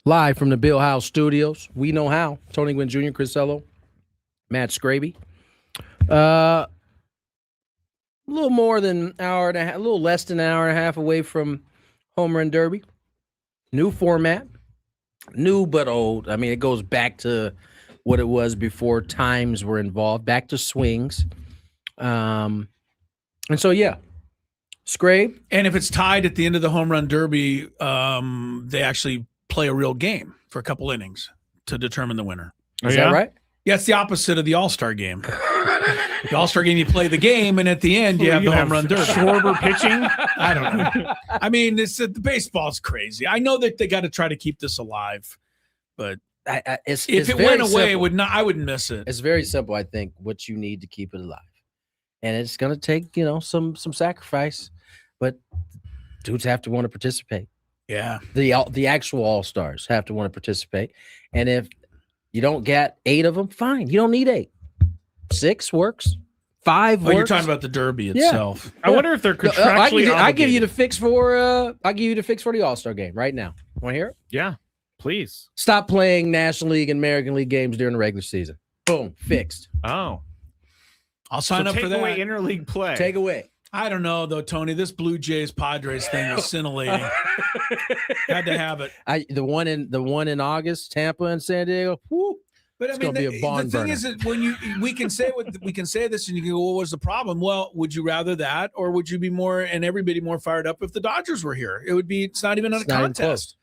Live from the Bill House Studios. We know how. Tony Gwynn Jr., Chris Ello, Matt Skraby. A little more than an hour and a half, a little less than an hour and a half away from Home Run Derby. New format. New but old. I mean, it goes back to what it was before times were involved. Back to swings. And so, yeah. Scrape. And if it's tied at the end of the Home Run Derby, they actually play a real game for a couple innings to determine the winner. Is that right? Yeah, it's the opposite of the All-Star game. The All-Star game, you play the game, and at the end, you have the Home Run Derby. Schwarber pitching? I don't know. I mean, the baseball's crazy. I know that they got to try to keep this alive, but if it went away, I wouldn't miss it. It's very simple, I think, what you need to keep it alive. And it's going to take, some sacrifice, but dudes have to want to participate. Yeah. The actual all-stars have to want to participate. And if you don't get 8 of them, fine. You don't need 8. 6 works. 5 works. You're talking about the Derby itself. Yeah. I wonder if they're contractually I give you the fix for the All-Star game right now. Want to hear it? Yeah, please. Stop playing National League and American League games during the regular season. Boom, fixed. Oh. I'll sign up for that. Take away interleague play. Take away. I don't know though, Tony. This Blue Jays Padres thing is scintillating. Had to have it. The one in August, Tampa and San Diego. Whoo, but it's gonna be a barn the thing burner. is that when we can say this, and you can go, "What was the problem?" Well, would you rather that, or would you be more and everybody more fired up if the Dodgers were here? It would be. It's not even a contest.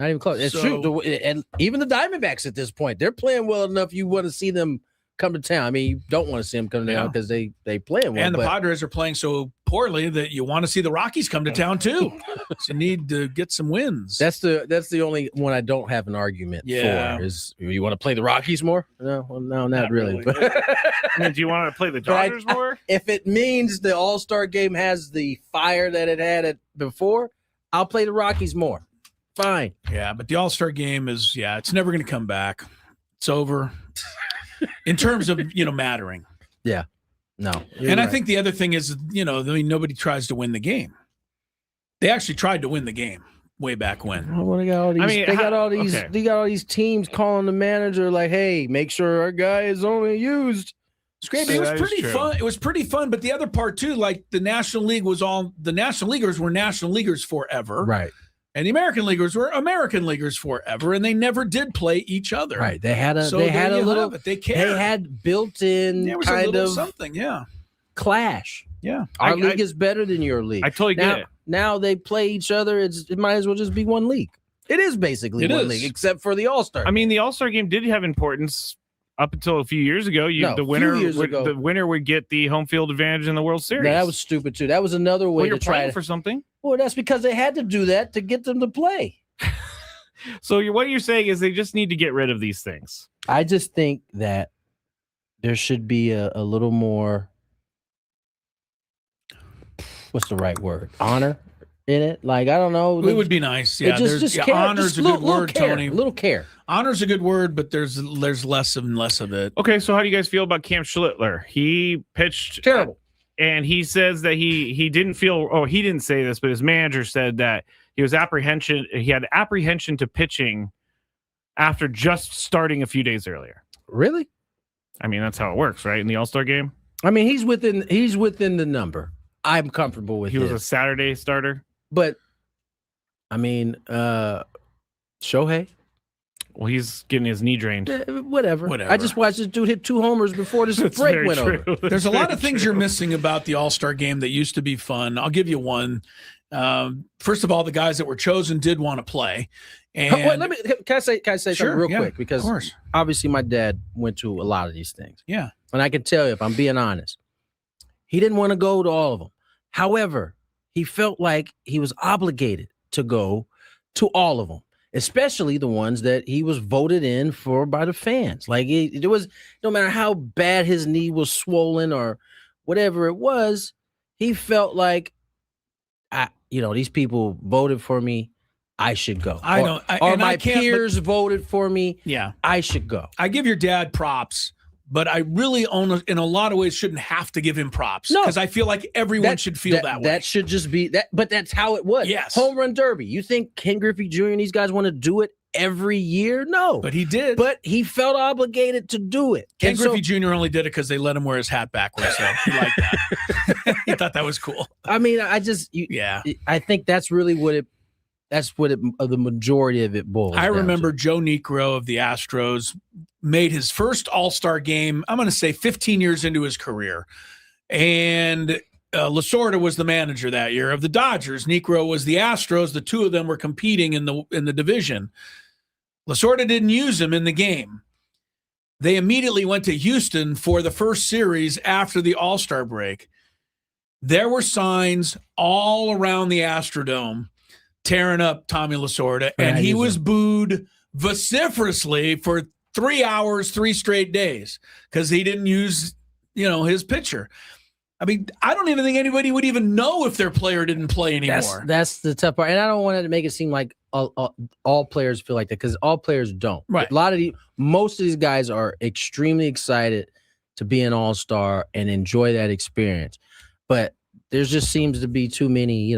Not even close. It's true. And even the Diamondbacks at this point, they're playing well enough. You want to see them come to town. I mean, you don't want to see them come to town because they playing well. And the Padres are playing so poorly that you want to see the Rockies come to town too. So you need to get some wins. That's the only one I don't have an argument for. Is you want to play the Rockies more? No, not really. I mean, do you want to play the Dodgers more? If it means the All-Star game has the fire that it had before, I'll play the Rockies more. Fine. Yeah, but the All-Star game is it's never going to come back. It's over. In terms of, mattering. Yeah. No. And I think the other thing is, nobody tries to win the game. They actually tried to win the game way back when. Well, they got all these teams calling the manager like, "Hey, make sure our guy is only used." Scrappy, it was pretty fun. It was pretty fun, but the other part too, like the National Leaguers were National Leaguers forever. Right. And the American Leaguers were American Leaguers forever, and they never did play each other. Right. They had a little. They cared. They had built-in kind of something. Yeah. Clash. Yeah. Our league is better than your league. I totally get it. Now they play each other. It might as well just be one league. It is basically one league, except for the All-Star. I mean, the All-Star game did have importance up until a few years ago. The winner would get the home field advantage in the World Series. That was stupid too. That was another way to try for something. Well, that's because they had to do that to get them to play. So what you're saying is they just need to get rid of these things. I just think that there should be a little more. What's the right word? Honor in it. Like, I don't know. It would be nice. Yeah, honor's a good word, Tony. A little care. Honor's a good word, but there's less and less of it. Okay, so how do you guys feel about Cam Schlittler? He pitched terrible. And he says that he didn't feel. Oh, he didn't say this, but his manager said that he had apprehension to pitching after just starting a few days earlier. Really? I mean, that's how it works, right? In the All-Star game. I mean, he's within the number. I'm comfortable with. He was a Saturday starter, but I mean, Shohei. Well, he's getting his knee drained. Whatever. I just watched this dude hit 2 homers before this break went over. There's a lot of things you're missing about the All-Star game that used to be fun. I'll give you one. First of all, the guys that were chosen did want to play. And can I say something real quick? Because of course. Obviously my dad went to a lot of these things. Yeah. And I can tell you, if I'm being honest, he didn't want to go to all of them. However, he felt like he was obligated to go to all of them, especially the ones that he was voted in for by the fans. Like it was, no matter how bad his knee was swollen or whatever it was, he felt like, these people voted for me, I should go. My peers voted for me, yeah, I should go. I give your dad props but I really in a lot of ways shouldn't have to give him props because I feel like everyone should feel that way. That should just be that, but that's how it was. Yes. Home run derby. You think Ken Griffey Jr. and these guys want to do it every year? No. But he did. But he felt obligated to do it. Ken Griffey Jr. only did it because they let him wear his hat backwards. So he liked that. He thought that was cool. I mean, I think that's really what it. That's what the majority of it boils. I remember Joe Niekro of the Astros made his first All-Star game, I'm going to say 15 years into his career. And Lasorda was the manager that year of the Dodgers. Niekro was the Astros. The two of them were competing in the division. Lasorda didn't use him in the game. They immediately went to Houston for the first series after the All-Star break. There were signs all around the Astrodome tearing up Tommy Lasorda, and he was booed vociferously for 3 hours, 3 straight days because he didn't use, his pitcher. I mean, I don't even think anybody would even know if their player didn't play anymore. That's the tough part, and I don't want to make it seem like all players feel like that because all players don't. Right. Most of these guys are extremely excited to be an all-star and enjoy that experience, but there just seems to be too many,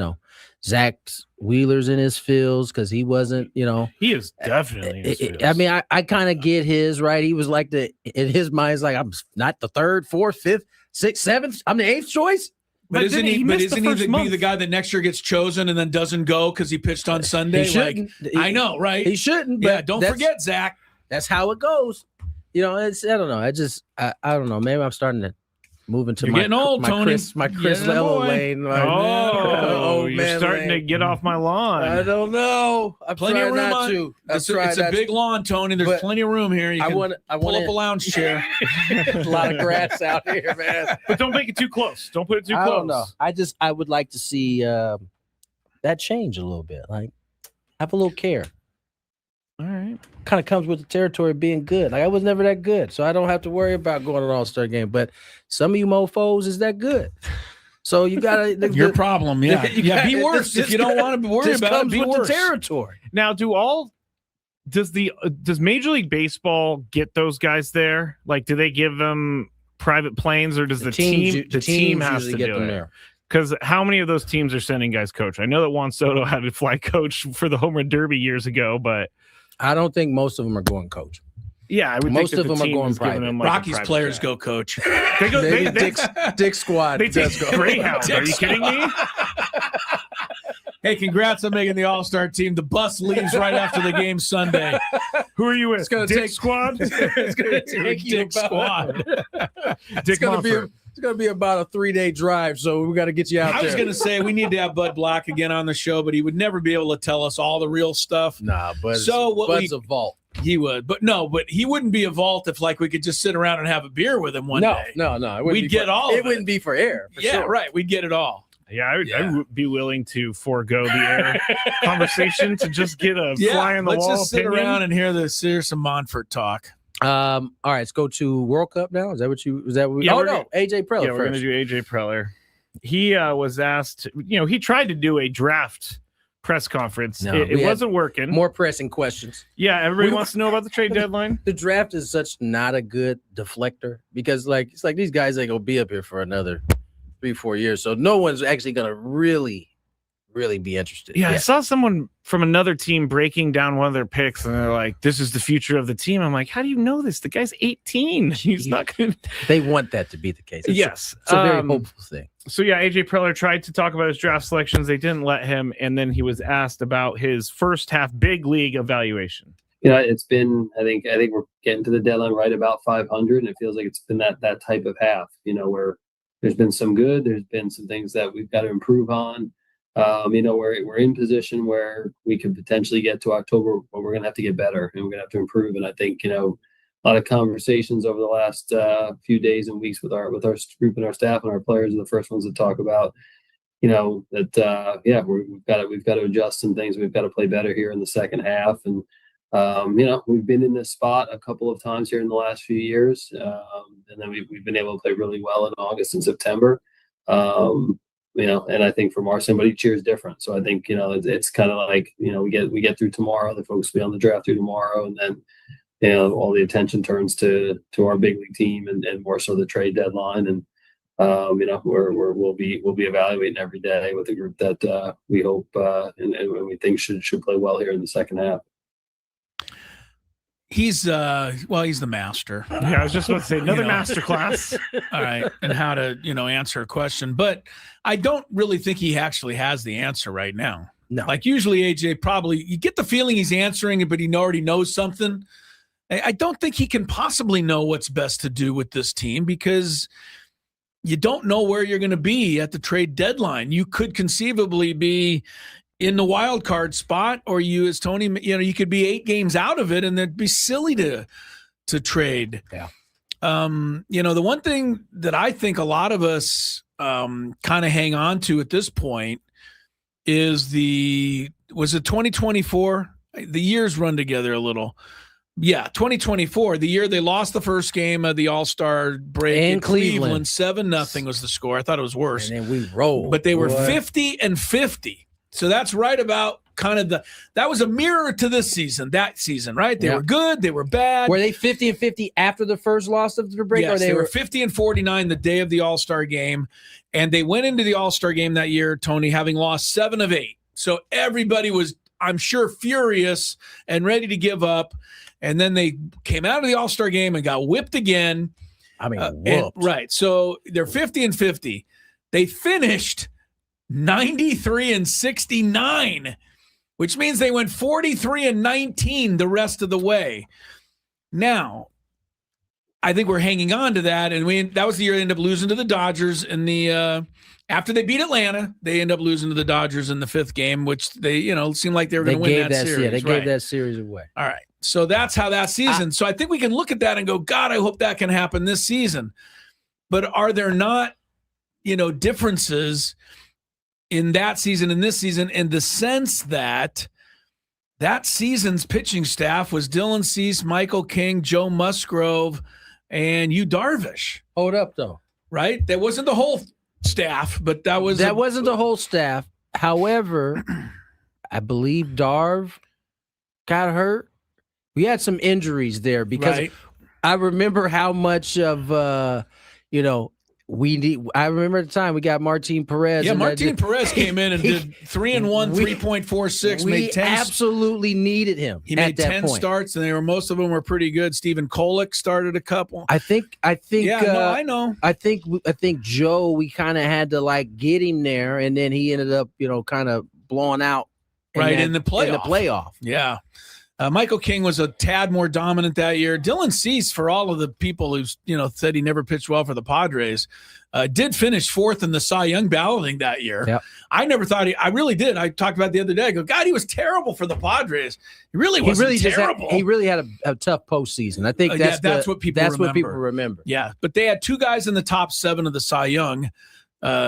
Zach Wheeler's in his feels because he wasn't, He is definitely in his feels. I mean, I kind of get his, right? He was like in his mind, he's like, I'm not the 3rd, 4th, 5th, 6th, 7th. I'm the 8th choice. But isn't he the guy that next year gets chosen and then doesn't go because he pitched on Sunday? He shouldn't. I know, right? He shouldn't. But don't forget, Zach. That's how it goes. I don't know. I don't know. Maybe I'm starting to move into getting old, Tony. My Chris Lello lane. You're starting to get off my lawn. I don't know. I'm plenty of room not to. It's a big lawn, Tony. There's plenty of room here. I want pull up a lounge chair. A lot of grass out here, man. But don't make it too close. Don't put it too close. I don't know. I would like to see that change a little bit. Like, have a little care. All right. Kind of comes with the territory of being good. Like, I was never that good, so I don't have to worry about going to an All-Star game. But some of you mofos is that good. So you gotta your problem, yeah. Be worse if you don't want to worry about it. Be worse. The territory. Now, does Major League Baseball get those guys there? Like, do they give them private planes, or does the team has to do it? There. Because how many of those teams are sending guys coach? I know that Juan Soto had to fly coach for the Home Run Derby years ago, but I don't think most of them are going coach. Yeah, I would most think of them are going private. Them Rockies players go coach. They go. Dick's squad. They take Greyhound. Are you kidding me? Hey, congrats on making the All-Star team. The bus leaves right after the game Sunday. Who are you with? It's going to take Squad. It's going to take Dick Squad. It's going to be about a 3-day drive, so we got to get you out there. I was going to say we need to have Bud Block again on the show, but he would never be able to tell us all the real stuff. Nah, Bud's a vault. He would, but he wouldn't be a vault if we could just sit around and have a beer with him one day. No. We'd get all of it. It wouldn't be for air. Sure. Right. We'd get it all. Yeah, I would be willing to forego the air conversation to just get a fly on the wall. Let's just sit around and hear the Searson Monfort talk. All right, let's go to World Cup now. Is that what you? Is that? What, AJ Preller. Yeah, we're going to do AJ Preller. He was asked. He tried to do a draft press conference. No, it wasn't working. More pressing questions. Yeah, everybody wants to know about the trade deadline. The draft is such not a good deflector because, it's like these guys ain't gonna be up here for another 3-4 years, so no one's actually gonna really be interested. Yeah, I saw someone from another team breaking down one of their picks, and they're like, "This is the future of the team." I'm like, "How do you know this? The guy's 18. He's not going to." They want that to be the case. Yes, it's a very hopeful thing. So yeah, AJ Preller tried to talk about his draft selections. They didn't let him, and then he was asked about his first half big league evaluation. It's been. I think we're getting to the deadline right about 500, and it feels like it's been that type of half. Where there's been some good, there's been some things that we've got to improve on. We're in position where we could potentially get to October, but we're going to have to get better and we're going to have to improve. And I think, a lot of conversations over the last few days and weeks with our group and our staff and our players are the first ones to talk about, we've got to adjust some things. We've got to play better here in the second half. And, we've been in this spot a couple of times here in the last few years. And then we've been able to play really well in August and September. And I think from our side, but each year is different. So I think, it's kind of like, we get through tomorrow, the folks will be on the draft through tomorrow. And then all the attention turns to our big league team and more so the trade deadline. And we'll be evaluating every day with a group that we hope and we think should play well here in the second half. He's he's the master. Yeah, I was just about to say another master class. All right, and how to answer a question, but I don't really think he actually has the answer right now. No, like usually AJ probably you get the feeling he's answering it, but he already knows something. I don't think he can possibly know what's best to do with this team because you don't know where you're going to be at the trade deadline. You could conceivably be in the wild card spot, or you, as Tony, you could be 8 games out of it, and it'd be silly to trade. Yeah. The one thing that I think a lot of us kind of hang on to at this point is was it 2024? The years run together a little. Yeah, 2024, the year they lost the first game of the All-Star break in Cleveland. 7-0 was the score. I thought it was worse. And then we rolled. But they were 50-50. So that's right about kind of that was a mirror to that season, right? They were good, they were bad. Were they 50-50 after the first loss of the break? Yes, or they were 50-49 the day of the All-Star game. And they went into the All-Star game that year, Tony, having lost 7 of 8. So everybody was, I'm sure, furious and ready to give up. And then they came out of the All-Star game and got whipped again. I mean, whooped. Right. So they're 50-50. They finished 93-69, which means they went 43-19 the rest of the way. Now, I think we're hanging on to that, and that was the year they ended up losing to the Dodgers in the after they beat Atlanta. They end up losing to the Dodgers in the 5th game, which they seemed like they were going to win that series. Yeah, they gave that series away. All right, so that's how that season. So I think we can look at that and go, God, I hope that can happen this season. But are there not, differences in that season and this season, in the sense that season's pitching staff was Dylan Cease, Michael King, Joe Musgrove, and Yu Darvish. Hold up, though. Right? That wasn't the whole staff, but that wasn't the whole staff. However, I believe Darv got hurt. We had some injuries there because I remember how much of I remember at the time we got Martin Perez. Yeah, Martin Perez came in and did 3-1, 3.46. We absolutely needed him. He made 10 starts, and most of them were pretty good. Stephen Kolek started a couple. I think. Yeah, no, I know. I think Joe, we kind of had to get him there, and then he ended up, kind of blowing out. In the playoff. Yeah. Michael King was a tad more dominant that year. Dylan Cease, for all of the people who said he never pitched well for the Padres, did finish 4th in the Cy Young balloting that year. Yep. I never thought I really did. I talked about it the other day. I go, God, he was terrible for the Padres. He really wasn't terrible. He really had a tough postseason. I think that's what people remember. Yeah, but they had 2 guys in the top 7 of the Cy Young,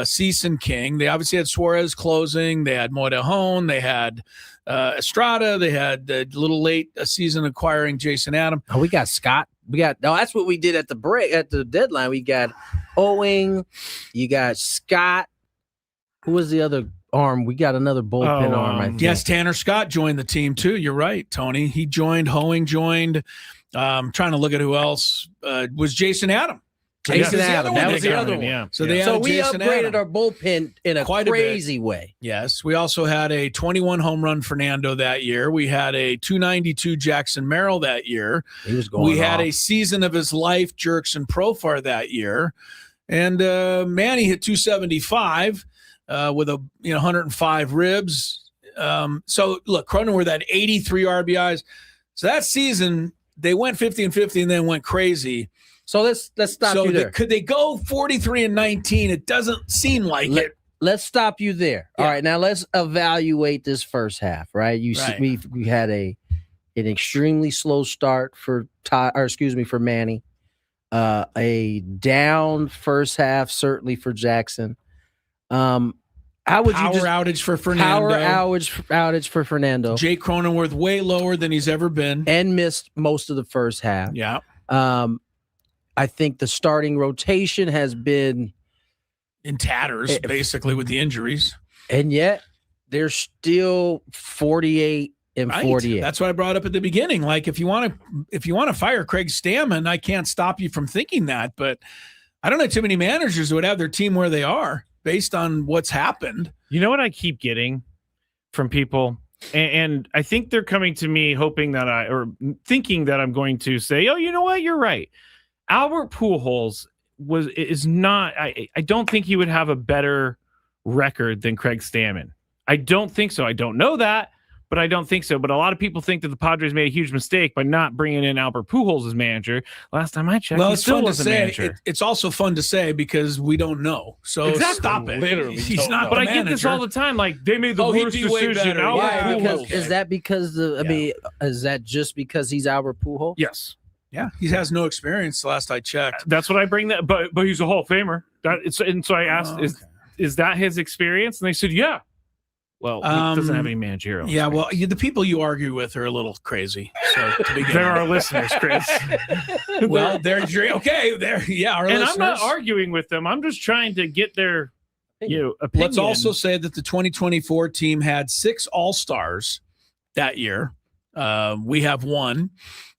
Cease and King. They obviously had Suarez closing. They had Morejon. They had Estrada. They had a little late season acquiring Jason Adam. Oh, we got Scott. That's what we did at the deadline. We got Owing. You got Scott. Who was the other arm? We got another bullpen arm. I think. Yes, Tanner Scott joined the team too. You're right, Tony. He joined. Hoeing joined. Trying to look at who else was Jason Adam. Jason Adam. That was the other one. Yeah. So we upgraded our bullpen in a crazy way. Yes. We also had a 21 home run Fernando that year. We had a 292 Jackson Merrill that year. He was going. We had a season of his life Jerkson Profar that year. And Manny hit 275 with 105 ribs. So look, Cronenworth had 83 RBIs. So that season they went 50-50 and then went crazy. So let's stop you there. Could they go 43-19? It doesn't seem like it. Let's stop you there. Yeah. All right, now let's evaluate this first half. Right, we had an extremely slow start for Manny. A down first half certainly for Jackson. How would outage for Fernando? Power outage for Fernando. Jake Cronenworth way lower than he's ever been and missed most of the first half. Yeah. I think the starting rotation has been in tatters, basically, with the injuries. And yet they're still 48-9 in Right. 48. That's what I brought up at the beginning. Like, if you want to fire Craig Stammen, I can't stop you from thinking that. But I don't know too many managers who would have their team where they are based on what's happened. You know what I keep getting from people? And I think they're coming to me hoping that thinking that I'm going to say, oh, you know what? You're right. Albert Pujols is not, I don't think he would have a better record than Craig Stammen. I don't think so. I don't know that, but I don't think so. But a lot of people think that the Padres made a huge mistake by not bringing in Albert Pujols as manager. Last time I checked, well, he it's still fun to wasn't say. manager. It's also fun to say because we don't know. So Exactly. stop it. Literally, he's not. But the I get this manager. all the time. Like they made the worst he'd be way decision. better. Albert Yeah, Pujols. Is that because is that just because he's Albert Pujols? Yes. Yeah, he has no experience. The last I checked. That's what I bring that. But he's a Hall of Famer. And so I asked, is that his experience? And they said, yeah. Well, he doesn't have any managerial. Yeah, well, the people you argue with are a little crazy. So to begin they're with. our listeners, Chris. Well, they're okay. They're our and listeners. I'm not arguing with them. I'm just trying to get their opinion. Let's also say that the 2024 team had 6 All-Stars that year. We have 1.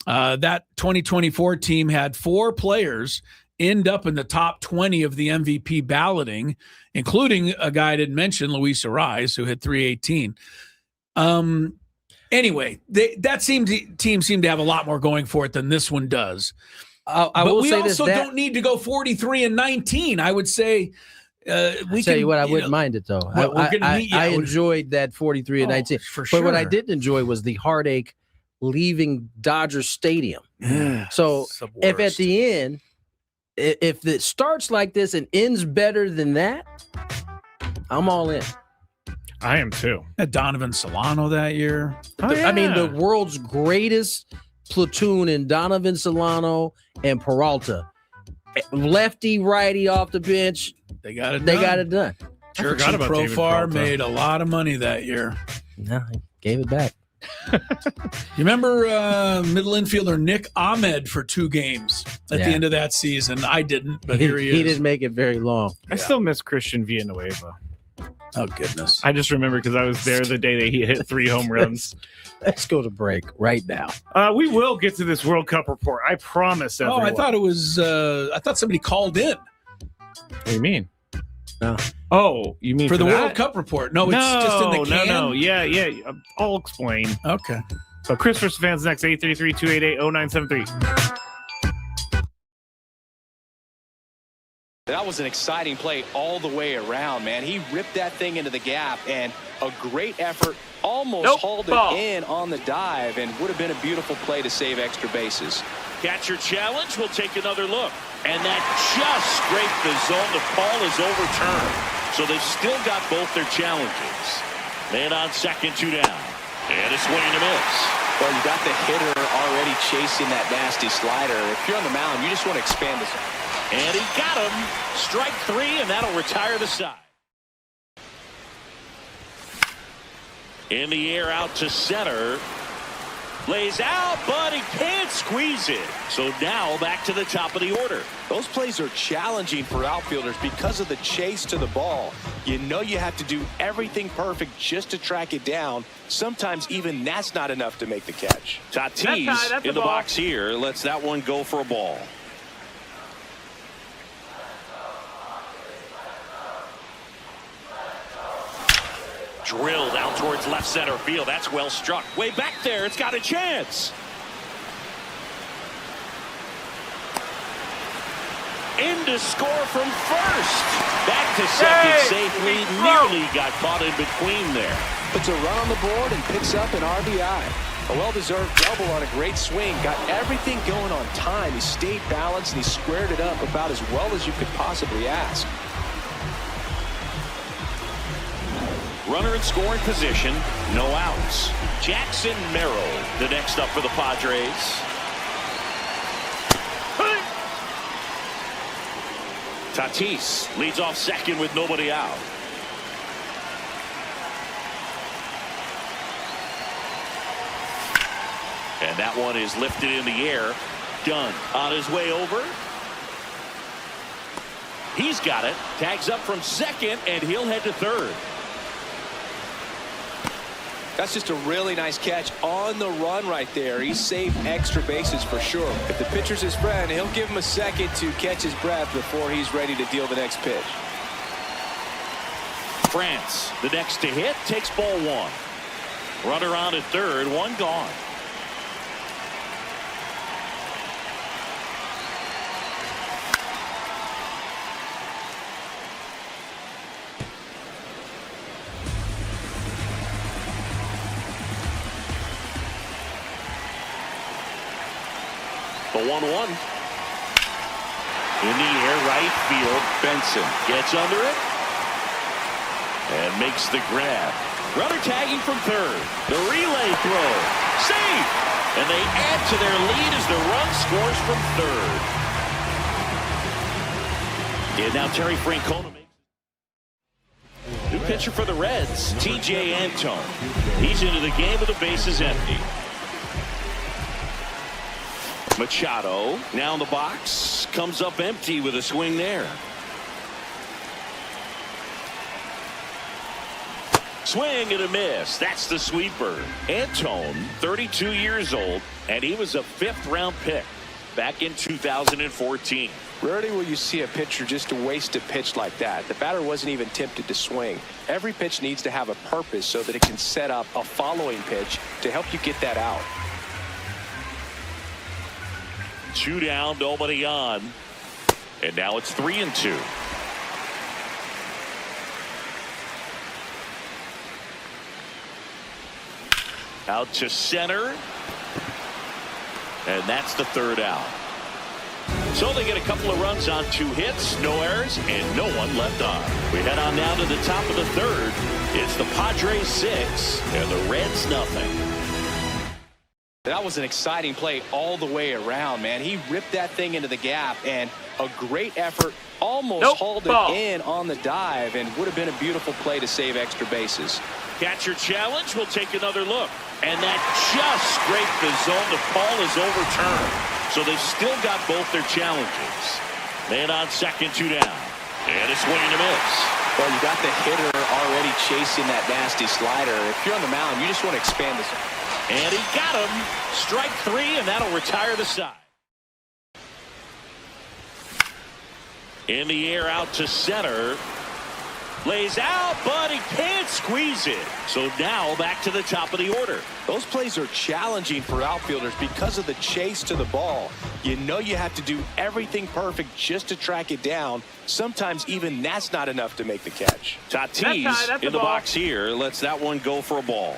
That 2024 team had 4 players end up in the top 20 of the MVP balloting, including a guy I didn't mention, Luis Ariz, who hit 318. Anyway, that team seemed to have a lot more going for it than this one does. But we also don't need to go 43-19. I would say we tell can. you what, I wouldn't mind it though. Well, I enjoyed that 43-19. For But sure. what I didn't enjoy was the heartache leaving Dodger Stadium. So if at the end, if it starts like this and ends better than that, I'm all in. I am too. Donovan Solano that year. I mean, the world's greatest platoon in Donovan Solano and Peralta. Lefty, righty off the bench. They got it done. Jurickson Profar made a lot of money that year. No, he gave it back. You remember middle infielder Nick Ahmed for 2 games at the end of that season? I didn't, but here he is. He didn't make it very long. I still miss Christian Villanueva. Oh, goodness. I just remember because I was there the day that he hit 3 home runs. Let's go to break right now. We will get to this World Cup report. I promise everyone. Oh, I thought it was I thought somebody called in. What do you mean? No. Oh, you mean for the that? World Cup report? No, it's just in the can. No. Yeah. I'll explain. Okay. So Chris vs. Fans next, 833-288-0973. That was an exciting play all the way around, man. He ripped that thing into the gap, and a great effort. Almost hauled it in on the dive, and would have been a beautiful play to save extra bases. Catcher challenge. We'll take another look. And that just scraped the zone. The call is overturned. So they've still got both their challenges. Man on second, 2 down. And a swing and a miss. Well, you got the hitter already chasing that nasty slider. If you're on the mound, you just want to expand this. And he got him. Strike 3, and that'll retire the side. In the air out to center. Lays out, but he can't squeeze it. So now back to the top of the order. Those plays are challenging for outfielders because of the chase to the ball. You know you have to do everything perfect just to track it down. Sometimes even that's not enough to make the catch. Tatis in the box here lets that one go for a ball. Drilled out towards left center field. That's well struck. Way back there. It's got a chance. In to score from first. Back to second safely. Nearly got caught in between there. Puts a run on the board and picks up an RBI. A well-deserved double on a great swing. Got everything going on time. He stayed balanced and he squared it up about as well as you could possibly ask. Runner in scoring position, no outs. Jackson Merrill, the next up for the Padres. Tatis leads off second with nobody out. And that one is lifted in the air. Dunn on his way over. He's got it. Tags up from second, and he'll head to third. That's just a really nice catch on the run right there. He saved extra bases for sure. If the pitcher's his friend, he'll give him a second to catch his breath before he's ready to deal the next pitch. France, the next to hit, takes ball one. Runner on at third, one gone. The 1-1. In the air, right field. Benson gets under it and makes the grab. Runner tagging from third. The relay throw. Safe. And they add to their lead as the run scores from third. And now Terry Francona makes new pitcher for the Reds, T.J. Antone. He's into the game with the bases empty. Machado now in the box, comes up empty with a swing there. Swing and a miss. That's the sweeper. Antone, 32 years old, and he was a 5th-round pick back in 2014. Rarely will you see a pitcher just waste a pitch like that. The batter wasn't even tempted to swing. Every pitch needs to have a purpose so that it can set up a following pitch to help you get that out. 2 down, nobody on. And now it's 3-2. Out to center. And that's the 3rd out. So they get a couple of runs on 2 hits, no errors, and no one left on. We head on down to the top of the 3rd. It's the Padres 6 and the Reds nothing. That was an exciting play all the way around, man. He ripped that thing into the gap, and a great effort, almost hauled it in on the dive, and would have been a beautiful play to save extra bases. Catcher challenge. We'll take another look. And that just scraped the zone. The ball is overturned. So they've still got both their challenges. Man on second, 2 down. And a swing and a miss. Well, you got the hitter already chasing that nasty slider. If you're on the mound, you just want to expand this. And he got him. Strike 3, and that'll retire the side. In the air out to center. Lays out, but he can't squeeze it. So now back to the top of the order. Those plays are challenging for outfielders because of the chase to the ball. You know you have to do everything perfect just to track it down. Sometimes even that's not enough to make the catch. Tatis in the box here lets that one go for a ball.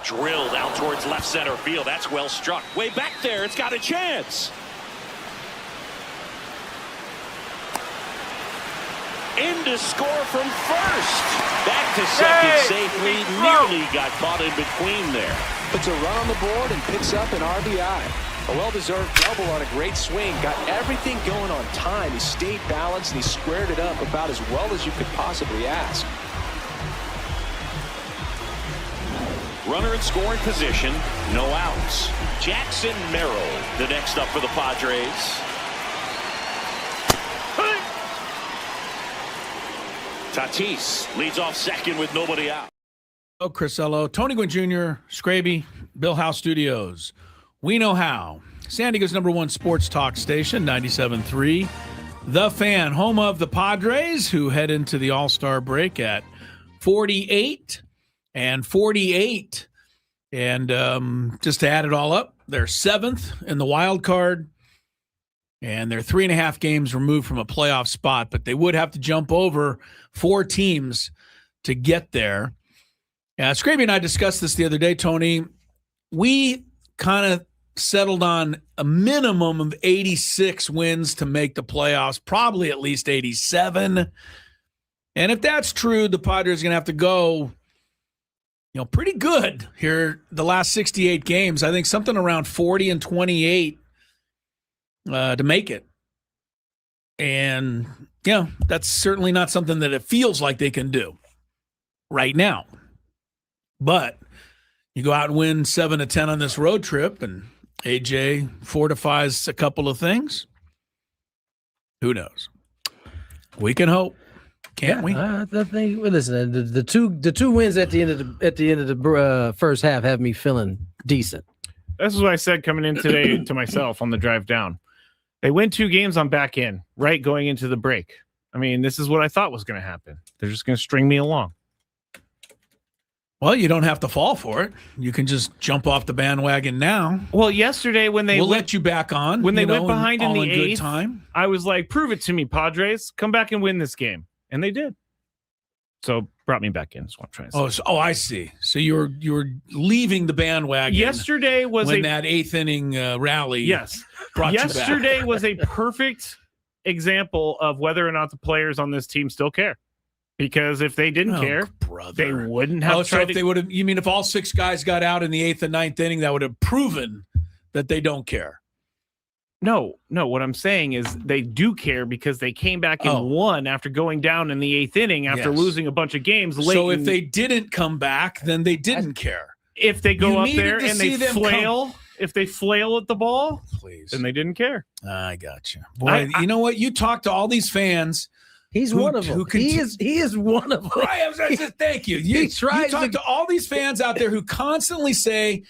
Drilled out towards left center field. That's well struck. Way back there. It's got a chance. In to score from first. Back to second safely. Nearly got caught in between there. Puts a run on the board and picks up an RBI. A well-deserved double on a great swing. Got everything going on time. He stayed balanced and he squared it up about as well as you could possibly ask. Runner in scoring position, no outs. Jackson Merrill, the next up for the Padres. Tatis leads off second with nobody out. Oh, Crisello, Tony Gwynn Jr., Skraby, Bill House Studios. We know how. San Diego's #1 sports talk station, 97.3. The Fan, home of the Padres, who head into the All-Star break at 48 and 48. And just to add it all up, they're 7th in the wild card. And they're 3.5 games removed from a playoff spot, but they would have to jump over 4 teams to get there. Skraby and I discussed this the other day, Tony. We kind of settled on a minimum of 86 wins to make the playoffs, probably at least 87. And if that's true, the Padres are going to have to go, pretty good here the last 68 games. I think something around 40 and 28 to make it. And, that's certainly not something that it feels like they can do right now. But you go out and win 7 to 10 on this road trip, and AJ fortifies a couple of things. Who knows? We can hope, can't we? I think. Well, listen, the two wins at the end of the first half have me feeling decent. This is what I said coming in today to myself on the drive down. They win 2 games on back end, right, going into the break. I mean, this is what I thought was going to happen. They're just going to string me along. Well, you don't have to fall for it. You can just jump off the bandwagon now. Well, yesterday when they we'll let you back on. When they went behind in the good eighth, time. I was like, prove it to me, Padres. Come back and win this game. And they did. So brought me back in. That's what I'm trying to say. I see. So you were leaving the bandwagon. Yesterday was when that 8th inning rally. Yes. Brought Yesterday you back. was a perfect example of whether or not the players on this team still care. Because if they didn't care, they wouldn't have tried if they would have. You mean if all 6 guys got out in the 8th and 9th inning, that would have proven that they don't care? No. What I'm saying is they do care because they came back and won after going down in the 8th inning after losing a bunch of games late. So if they didn't come back, then they didn't care. If they go up there and they flail, if they flail at the ball, then they didn't care. I got you. Boy, you know what? You talk to all these fans. He's one of them. He is one of them. Thank you. You talk to all these fans out there who constantly say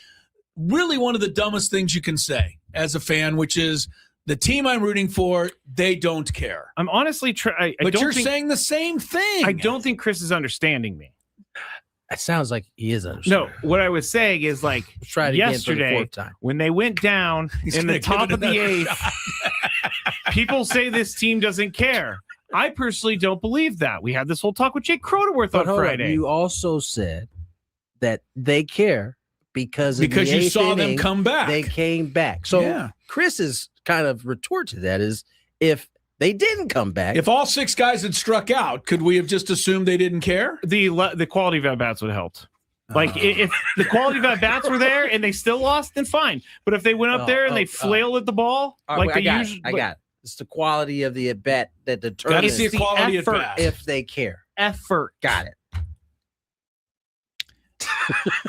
really one of the dumbest things you can say as a fan, which is the team I'm rooting for, they don't care. I'm honestly but you're saying the same thing. I don't think Chris is understanding me. It sounds like he is understanding. No, what I was saying is like yesterday when they went down in the top of the 8th, people say this team doesn't care. I personally don't believe that. We had this whole talk with Jake Cronenworth on Friday. You also said that they care because you saw them come back. They came back. So Chris's kind of retort to that is if they didn't come back. If all 6 guys had struck out, could we have just assumed they didn't care? The quality of at-bats would have helped. Like if the quality of at-bats were there and they still lost, then fine. But if they went up there and they flailed at the ball, like they usually, I got it. It's the quality of the at-bat that determines the quality effort at-bat. if they care. Effort. Got it.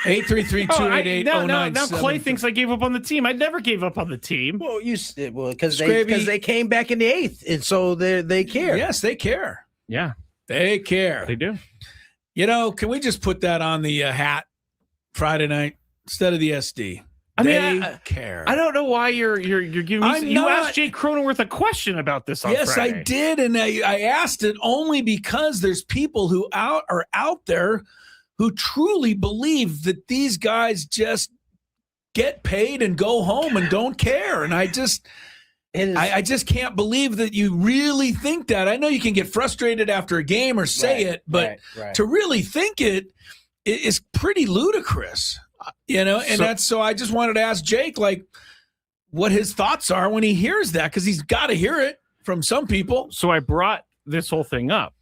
833-288-0973. Now Clay thinks I gave up on the team. I never gave up on the team. Well, because they came back in the 8th, and so they care. Yes, they care. Yeah, they care. They do. You know, can we just put that on the hat Friday night instead of the SD? I care. I don't know why you're giving me. You asked Jake Cronenworth a question about this on Yes, Friday. I did, and I asked it only because there's people who are out there who truly believe that these guys just get paid and go home and don't care, and I just can't believe that you really think that. I know you can get frustrated after a game or say it, but to really think it is pretty ludicrous. You know, and so I just wanted to ask Jake, like, what his thoughts are when he hears that, because he's got to hear it from some people. So I brought this whole thing up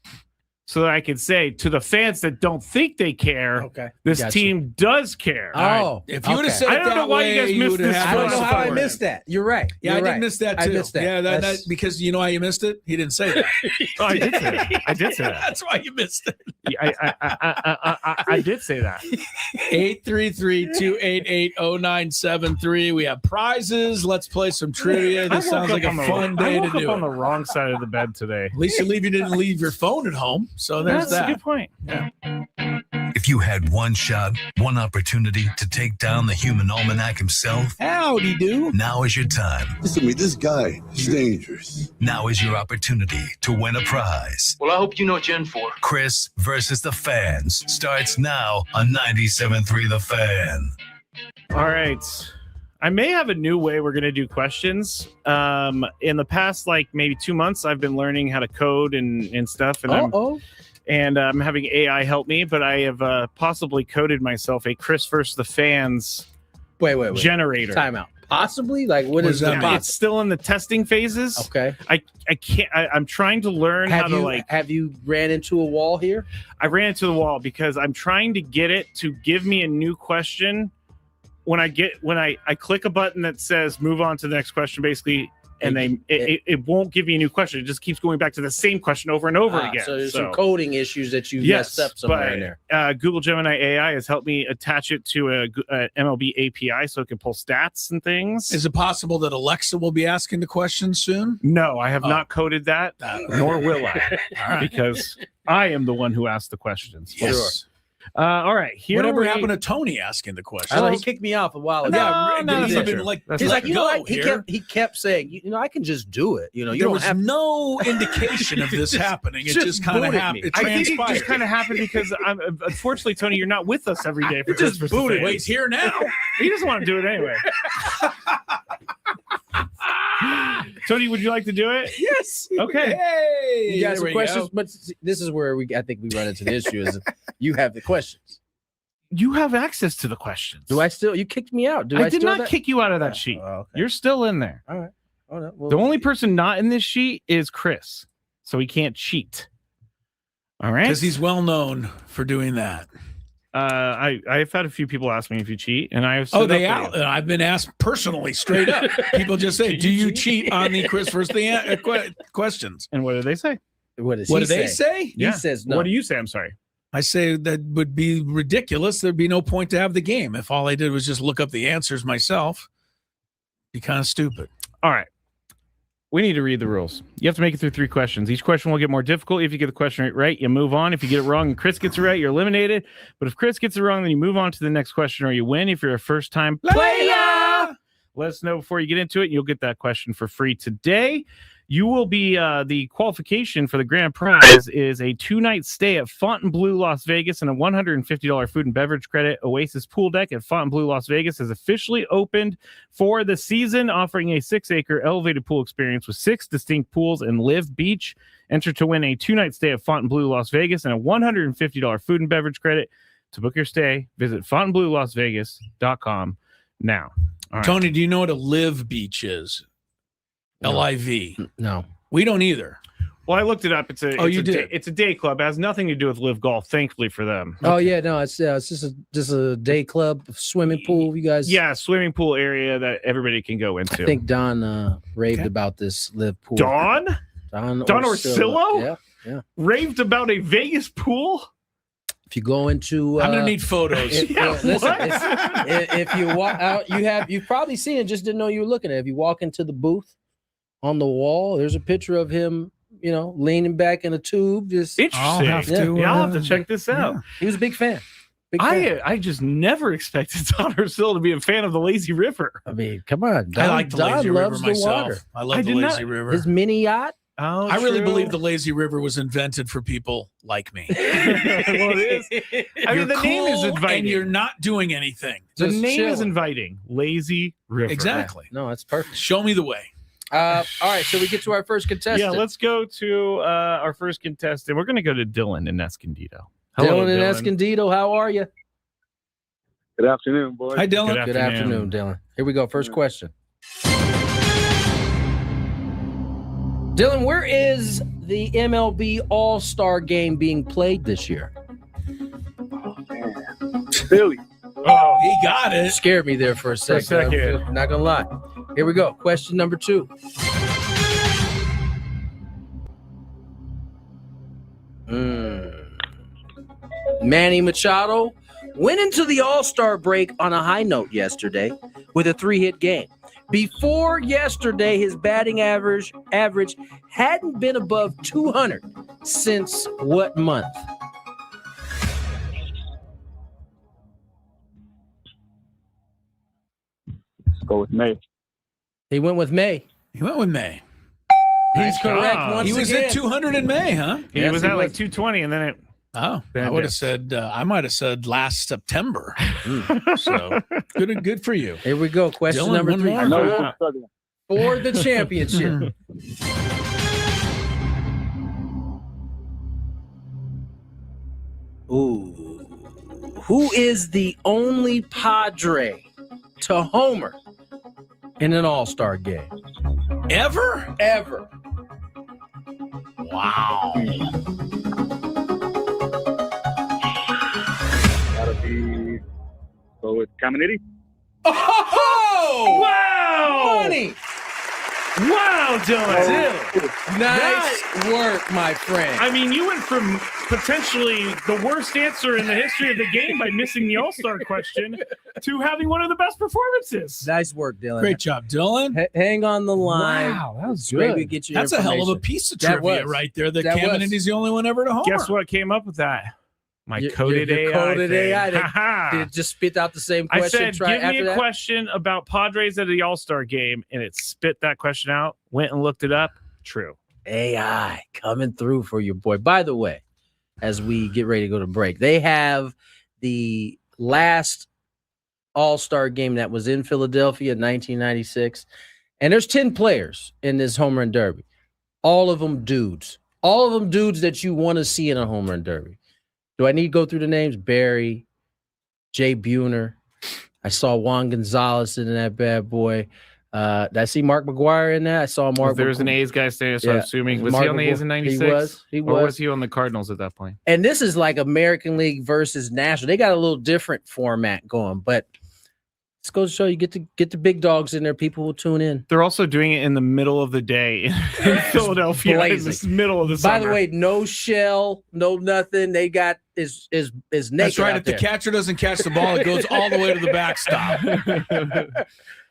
so that I could say to the fans that don't think they care, this team does care. Oh, if you would have said it I don't know why you guys missed this. I don't know how I missed that. You're right. Yeah, I did miss that too. I missed that. Yeah, that because you know how you missed it? He didn't say that. Oh, I did say that. I did say that. That's why you missed it. I did say that. 833-288-0973. We have prizes. Let's play some trivia. This sounds like a fun day to do it. I woke up on the wrong side of the bed today. At least you didn't leave your phone at home. So there's That's a good point. Yeah. If you had one shot, one opportunity to take down the human almanac himself, howdy do. Now is your time. Listen to me, this guy is dangerous. Now is your opportunity to win a prize. Well, I hope you know what you're in for. Chris versus the fans starts now on 97.3 The Fan. All right. I may have a new way we're going to do questions. In the past, like maybe 2 months, I've been learning how to code and stuff. And I'm having AI help me, but I have possibly coded myself a Chris versus the fans wait. generator. Time out. Possibly? Like, what is that? It's still in the testing phases. Okay. I can't. I'm trying to learn how to like. Have you ran into a wall here? I ran into the wall because I'm trying to get it to give me a new question. When I click a button that says move on to the next question, basically and it won't give you a new question. It just keeps going back to the same question over and over again. So there's some coding issues that you messed up somewhere in there. Google Gemini AI has helped me attach it to a MLB API so it can pull stats and things. Is it possible that Alexa will be asking the questions soon? No, I have not coded that, nor will I, because I am the one who asked the questions. Yes. Sure. All right. Whatever happened to Tony asking the question? I know, he kicked me off a while ago. He's been like, he's like, you know what? He kept saying, you know, I can just do it. You know, there was no indication of this happening. It just kind of happened. I think it just kind of happened because unfortunately, Tony, you're not with us every day for Christmas. Well, he's here now. He doesn't want to do it anyway. Tony, would you like to do it? Yes. Okay. Hey, you got some questions, but this is where I think we run into the issue is you have the questions. You have access to the questions. Do I still? You kicked me out. I did not kick you out of that sheet. Okay. You're still in there. All right. Well, the only person not in this sheet is Chris, so he can't cheat. All right. Because he's well known for doing that. I've had a few people ask me if you cheat, and I have. I've been asked personally, straight up. People just say, "Do you cheat on the Chris versus the questions?" And what do they say? What do they say? He says no. What do you say? I'm sorry. I say that would be ridiculous. There'd be no point to have the game if all I did was just look up the answers myself. Be kind of stupid. All right. We need to read the rules. You have to make it through 3 questions. Each question will get more difficult. If you get the question right, you move on. If you get it wrong and Chris gets it right, you're eliminated. But if Chris gets it wrong, then you move on to the next question or you win. If you're a first-time player, let us know before you get into it, and you'll get that question for free today. You will be the qualification for the grand prize is a 2-night stay at Fontainebleau, Las Vegas, and a $150 food and beverage credit. Oasis Pool Deck at Fontainebleau, Las Vegas has officially opened for the season, offering a 6-acre elevated pool experience with 6 distinct pools and live beach. Enter to win a 2-night stay at Fontainebleau, Las Vegas, and a $150 food and beverage credit. To book your stay, visit FontainebleauLasVegas.com now. All right. Tony, do you know what a live beach is? LIV. No, we don't either. Well, I looked it up. It's a day club. It has nothing to do with live golf. Thankfully for them. Oh yeah, no, it's just a day club, swimming pool. You guys, swimming pool area that everybody can go into. I think Don raved about this live pool. Don Orsillo? Yeah, raved about a Vegas pool. If you go into, I'm gonna need photos. If you walk out, you've probably seen it, just didn't know you were looking at it. If you walk into the booth. On the wall, there's a picture of him, leaning back in a tube. Just interesting. I'll have to check this out. Yeah. He was a big fan. I just never expected Don Orsillo to be a fan of the Lazy River. I mean, come on. I like the Lazy River myself. I love the Lazy River. His mini yacht. Oh, I really believe the Lazy River was invented for people like me. Well, it is. I mean, the name is inviting. And you're not doing anything. The name is inviting. Lazy River. Exactly. No, that's perfect. Show me the way. All right, so we get to our first contestant. Yeah, let's go to our first contestant. We're going to go to Dylan in Escondido. Hello, Dylan in Escondido, how are you? Good afternoon, boys. Hi, Dylan. Good afternoon, Dylan. Here we go. First question. Dylan, where is the MLB All-Star Game being played this year? Oh, man. Philly. Oh, he got it. Scared me there for a second. I'm not gonna lie. Here we go. Question number 2. Manny Machado went into the All-Star break on a high note yesterday with a 3-hit game. Before yesterday, his batting average hadn't been above 200 since what month? Go with May. He went with May. He's correct. Once he was again. at 200 in May, huh? He was at like 220, and then it. Oh, I would have said. I might have said last September. So good for you. Here we go. Question Dylan, number 3 for the championship. Ooh, who is the only Padre to homer in an All-Star game? Ever? Wow. Gotta be. Go with Caminiti. Oh! Wow! Money! Wow, Dylan. Nice work, my friend. I mean, you went from potentially the worst answer in the history of the game by missing the All-Star question to having one of the best performances. Nice work, Dylan. Great job, Dylan. Hang on the line. Wow, that was Skraby, good. get your That's a hell of a information. piece of That trivia was. right there. That That Cam was. and Indy's the only one ever to homer. Guess what came up with that? My Your coded AI. coded thing. AI. Ha-ha. Did it just spit out the same I question? said, try give me after a that? question about Padres at the All-Star game, and it spit that question out. Went and looked it up. True. AI coming through for your boy. By the way, as we get ready to go to break, they have the last All-Star game that was in Philadelphia in 1996, and there's 10 players in this home run derby. All of them dudes. All of them dudes that you want to see in a home run derby. Do I need to go through the names? Barry, Jay Buhner. I saw Juan Gonzalez in that bad boy. Did I see Mark McGuire in that? I saw Mark. There was an A's guy standing, so I'm assuming. Was Mark he on the A's in McGuire. 96? He Or was. was he on the Cardinals at that point? And this is like American League versus National. They got a little different format going, but it's goes to show you get the big dogs in there. People will tune in. They're also doing it in the middle of the day in Philadelphia. In the middle of the summer. By the way, no shell, no nothing. They got is naked. That's right. out If the there. catcher doesn't catch the ball, it goes all the way to the backstop.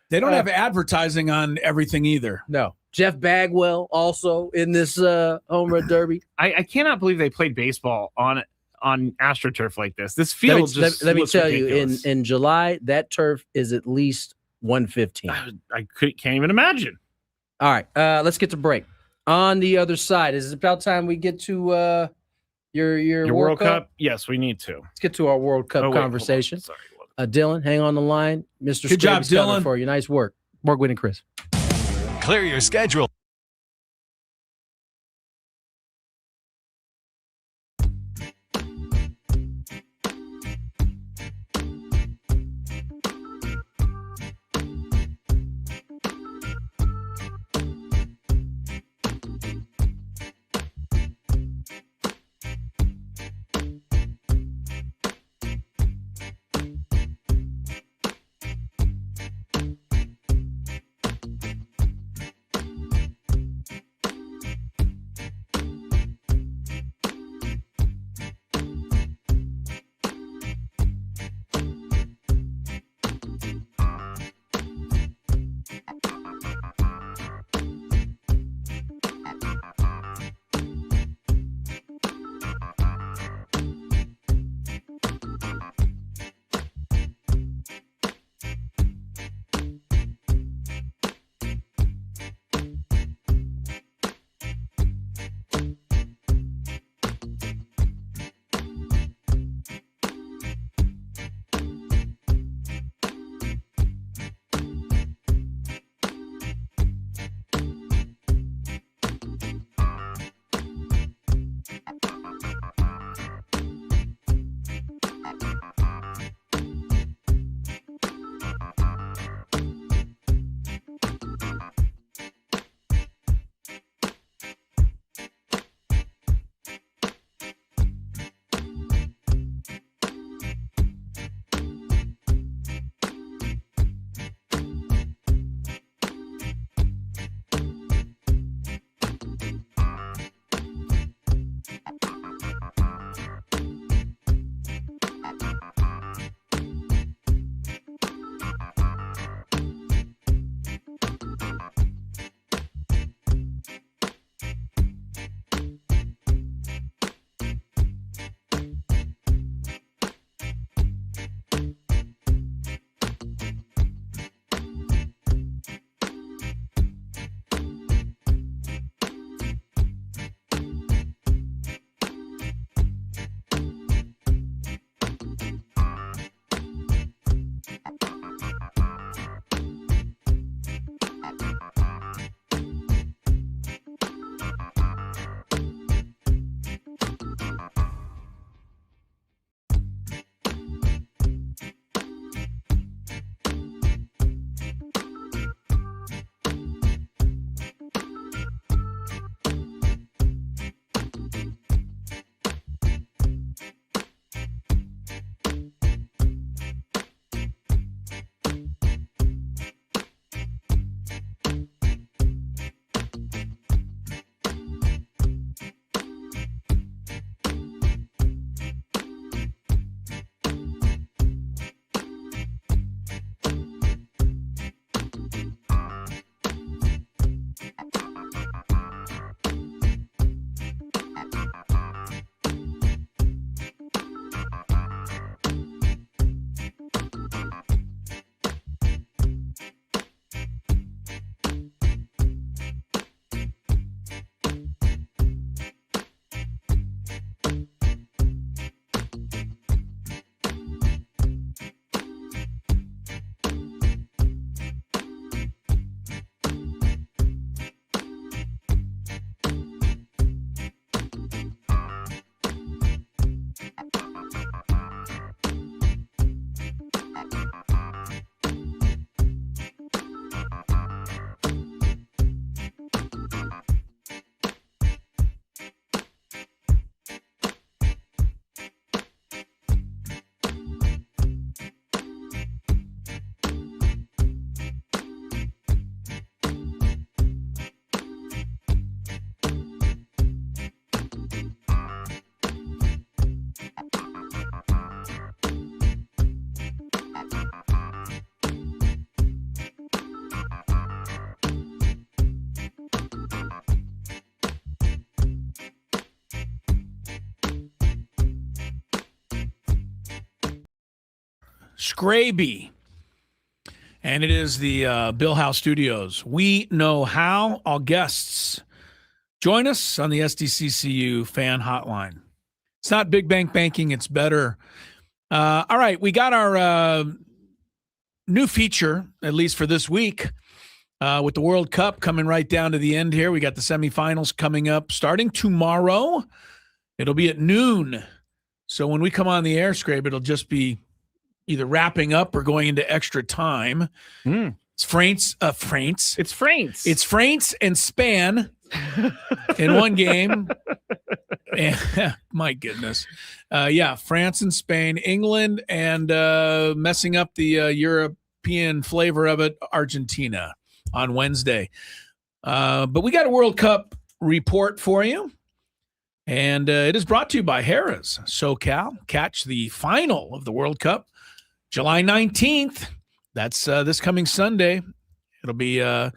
They don't have advertising on everything either. No. Jeff Bagwell also in this home run derby. I cannot believe they played baseball on AstroTurf like this. This field Let me looks tell ridiculous. you, in July, that turf is at least 115. I can't even imagine. All right, let's get to break. On the other side, is it about time we get to your World Cup? Yes, we need to. Let's get to our World Cup Oh, wait, conversation. hold Dylan, hang on the line. Mr. Good job, Skraby's coming Dylan. for you. Nice work. More Gwynn and Chris. Clear your schedule. Skraby. And it is the Bill Howe Studios. We Know How. All guests join us on the SDCCU fan hotline. It's not big bank banking. It's better. All right. We got our new feature, at least for this week, with the World Cup coming right down to the end here. We got the semifinals coming up starting tomorrow. It'll be at noon. So when we come on the air, Skrabe, it'll just be either wrapping up or going into extra time. It's France. It's France. It's France and Spain in one game. And, my goodness. France and Spain, England, and messing up the European flavor of it, Argentina on Wednesday. But we got a World Cup report for you. And it is brought to you by Harrah's SoCal. Catch the final of the World Cup July 19th. That's this coming Sunday. It'll be at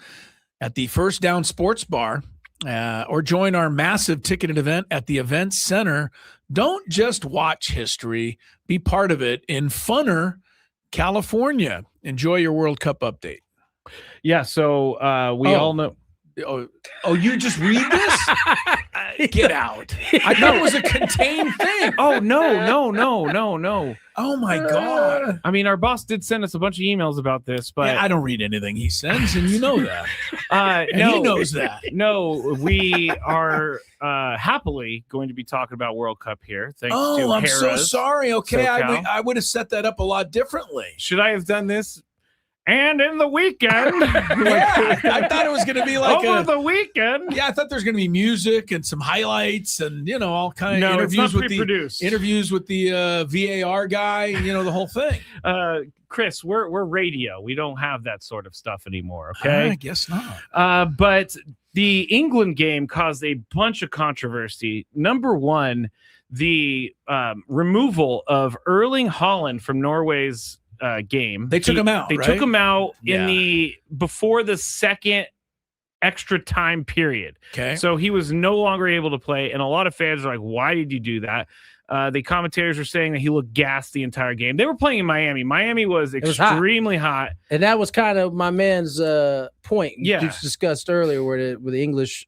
the First Down Sports Bar, or join our massive ticketed event at the Event Center. Don't just watch history. Be part of it in Funner, California. Enjoy your World Cup update. Yeah, so we all know. Oh, you just read this? Get out. I thought it was a contained thing. Oh, no. Oh, my God. I mean, our boss did send us a bunch of emails about this, but I don't read anything he sends, and you know that. No, he knows that. No, we are happily going to be talking about World Cup here. Thanks to I'm so Harrah's sorry. Okay, SoCal. I would have set that up a lot differently. Should I have done this? And in the weekend. Yeah, I thought it was going to be like over the weekend. Yeah, I thought there's going to be music and some highlights and, all kind of no, interviews with the VAR guy, the whole thing. Chris, we're radio. We don't have that sort of stuff anymore, okay? I guess not. But the England game caused a bunch of controversy. Number one, the removal of Erling Haaland from Norway's game. They took him out. They took him out before the second extra time period. Okay. So he was no longer able to play, and a lot of fans are like, "Why did you do that?" The commentators were saying that he looked gassed the entire game. They were playing in Miami. Miami was extremely hot, and that was kind of my man's point. Yeah, you discussed earlier where the English.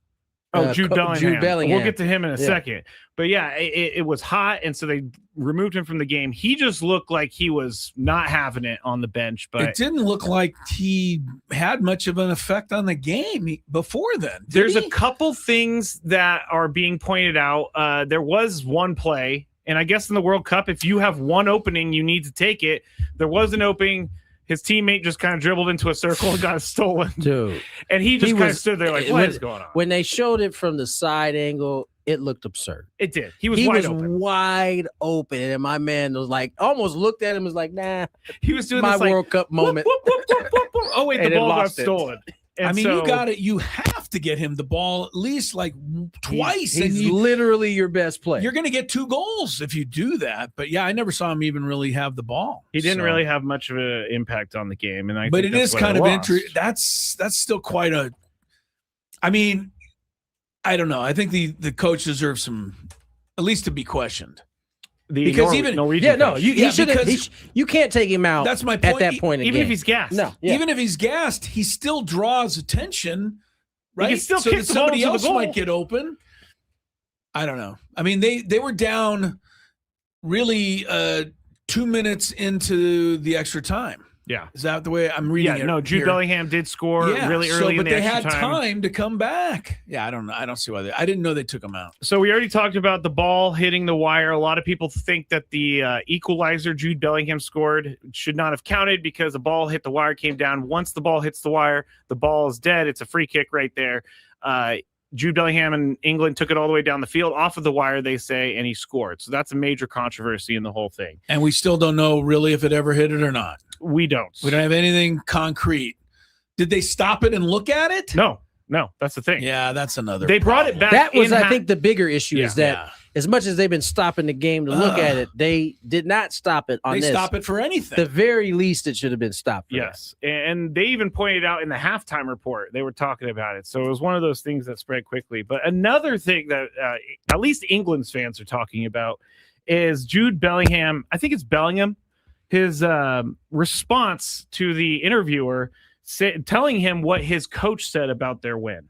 Jude Bellingham. We'll get to him in a second. But it was hot, and so they removed him from the game. He just looked like he was not having it on the bench. But it didn't look like he had much of an effect on the game before then. There's a couple things that are being pointed out. There was one play, and I guess in the World Cup, if you have one opening, you need to take it. There was an opening. His teammate just kind of dribbled into a circle and got stolen. Dude. And he just kind of stood there like, what is going on? When they showed it from the side angle, it looked absurd. It did. He was wide open. And my man was like, almost looked at him and was like, nah. He was doing my this World Cup moment. Whoop, whoop, whoop, whoop, whoop. Oh, wait, the ball got stolen. And you got it. You have to get him the ball at least like twice. He's literally your best player. You're going to get 2 goals if you do that. But I never saw him even really have the ball. He didn't really have much of an impact on the game, and but it is kind of interesting. That's still quite a. I mean, I don't know. I think the coach deserves some, at least to be questioned. You can't take him out. That's my point. At that point, even if he's gassed. Even if he's gassed, he still draws attention, right? He can still kick the ball somebody to else the goal. might get open. I don't know. I mean, they were down really 2 minutes into the extra time. Yeah, is that the way I'm reading it? No, Jude Bellingham did score really early in the extra time. But they had time to come back. Yeah, I don't know. I don't see why I didn't know they took him out. So we already talked about the ball hitting the wire. A lot of people think that the equalizer Jude Bellingham scored should not have counted because the ball hit the wire, came down. Once the ball hits the wire, the ball is dead. It's a free kick right there. Jude Bellingham and England took it all the way down the field, off of the wire, they say, and he scored. So that's a major controversy in the whole thing. And we still don't know really if it ever hit it or not. We don't. We don't have anything concrete. Did they stop it and look at it? No, that's the thing. Yeah, that's another. They brought it back. That was, I think, the bigger issue is that Yeah. as much as they've been stopping the game to look at it, they did not stop it on They this. stop it for anything. The very least, it should have been stopped. For Yes. And they even pointed out in the halftime report, they were talking about it. So it was one of those things that spread quickly. But another thing that at least England's fans are talking about is Jude Bellingham. I think it's Bellingham. response to the interviewer telling him what his coach said about their win.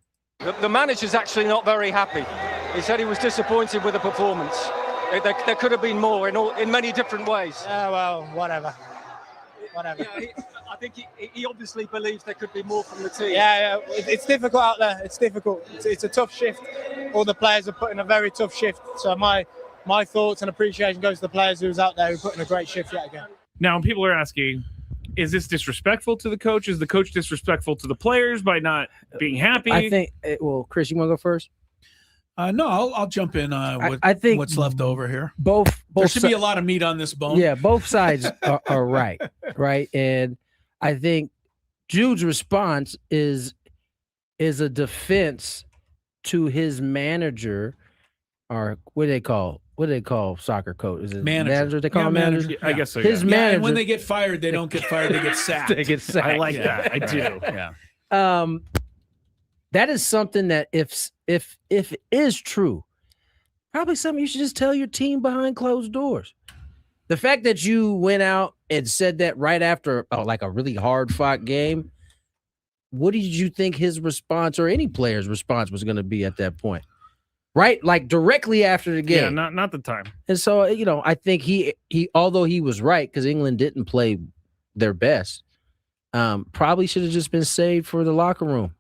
The manager's actually not very happy. He said he was disappointed with the performance. There could have been more in many different ways. Yeah, well, whatever. Yeah, I think he obviously believes there could be more from the team. Yeah, it's difficult out there. It's difficult. It's a tough shift. All the players are putting a very tough shift. So my thoughts and appreciation goes to the players who's out there who put in a great shift yet again. Now, people are asking, is this disrespectful to the coach? Is the coach disrespectful to the players by not being happy? I think. Well, Chris, you want to go first? No, I'll jump in. I think what's left over here. Both there should be a lot of meat on this bone. Yeah, both sides are right, and I think Jude's response is a defense to his manager, or what do they call soccer coach? Is it manager? They call him manager. I guess so. His manager. And when they get fired, they don't get fired; they get sacked. They get sacked. I like that. I do. Yeah. That is something that if it is true, probably something you should just tell your team behind closed doors. The fact that you went out and said that right after like a really hard fought game, what did you think his response or any player's response was going to be at that point? Right? Like directly after the game. Yeah, not the time. And so, I think he although he was right because England didn't play their best, probably should have just been saved for the locker room.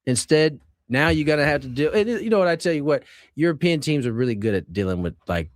Instead, now you're gonna have to deal. And you know what? I tell you what, European teams are really good at dealing with like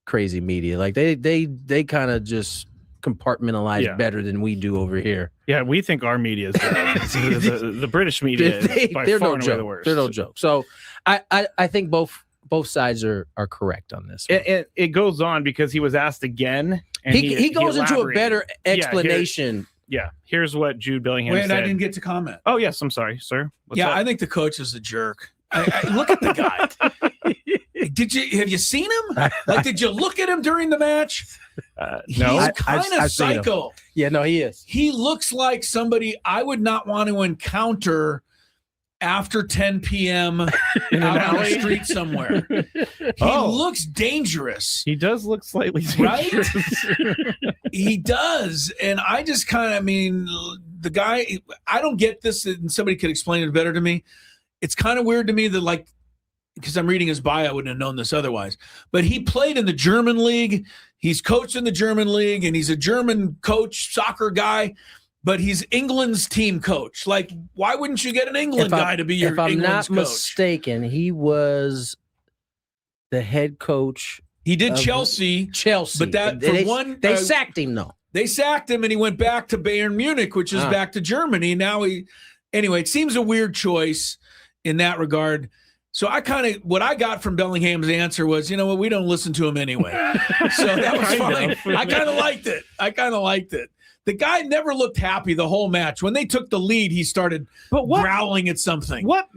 crazy media. Like they kind of just compartmentalize better than we do over here. Yeah, we think our media is the British media is by far and away the worst. They're no joke. So I think both sides are correct on this. It goes on because he was asked again, and he goes into a better explanation. Yeah, here's what Jude Bellingham said. I didn't get to comment. Oh, yes, I'm sorry, sir. What's up? I think the coach is a jerk. I look at the guy. Have you seen him? Like, did you look at him during the match? No. He's kind of psycho. Yeah, no, he is. He looks like somebody I would not want to encounter after 10 p.m. out on the street somewhere. He looks dangerous. He does look slightly dangerous. Right? He does. And I just the guy, I don't get this, and somebody could explain it better to me. It's kind of weird to me that, like, because I'm reading his bio, I wouldn't have known this otherwise. But he played in the German league. He's coached in the German league, and he's a German coach, soccer guy. But he's England's team coach. Like, why wouldn't you get an England guy to be your England's coach? If I'm not mistaken, he was the head coach. He did Chelsea. But they sacked him, though. They sacked him, and he went back to Bayern Munich, which is back to Germany. Now anyway, it seems a weird choice in that regard. So what I got from Bellingham's answer was, you know what, we don't listen to him anyway. So that was fine. I kind of liked it. The guy never looked happy the whole match. When they took the lead, he started growling at something. What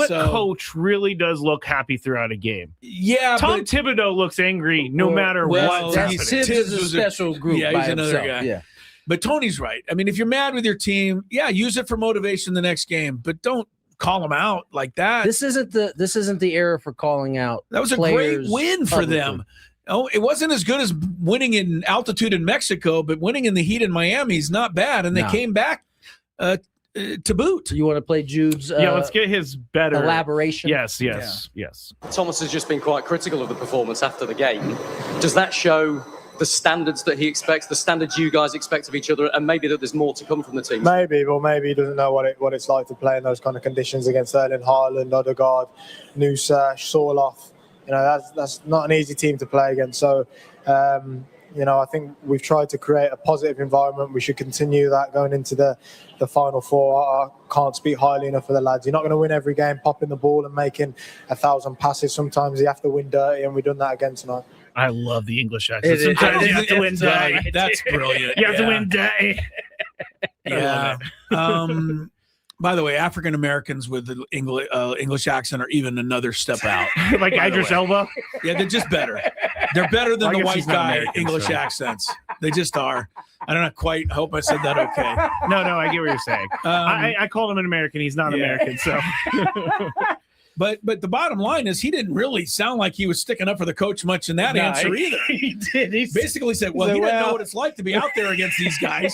coach really does look happy throughout a game? Yeah, Tom Thibodeau looks angry no matter what's happening. Tibbs is a special group. Yeah, he's another guy. Yeah. But Tony's right. I mean, if you're mad with your team, use it for motivation the next game, but don't call them out like that. This isn't the era for calling out. That was a great win for them. Oh, it wasn't as good as winning in altitude in Mexico, but winning in the heat in Miami is not bad. And they came back to boot. You want to play Jude's? Let's get his better elaboration. Yes. Thomas has just been quite critical of the performance after the game. Does that show the standards that he expects, the standards you guys expect of each other, and maybe that there's more to come from the team? Maybe he doesn't know what it's like to play in those kind of conditions against Erling Haaland, Odegaard, Nusa, Sorloth. That's not an easy team to play against. So, I think we've tried to create a positive environment. We should continue that going into the Final Four. I can't speak highly enough for the lads. You're not going to win every game popping the ball and making 1,000 passes. Sometimes you have to win dirty, and we've done that again tonight. I love the English accent. Sometimes you have to win dirty. That's brilliant. You have to win dirty. Yeah. By the way, African Americans with the English accent are even another step out. Like Idris Elba? Yeah, they're just better. They're better than the white guy English accents. They just are. I don't know quite. I hope I said that okay. No, I get what you're saying. I called him an American. He's not American, so. But the bottom line is he didn't really sound like he was sticking up for the coach much in that answer either. He did. He basically said, well, he didn't know what it's like to be out there against these guys.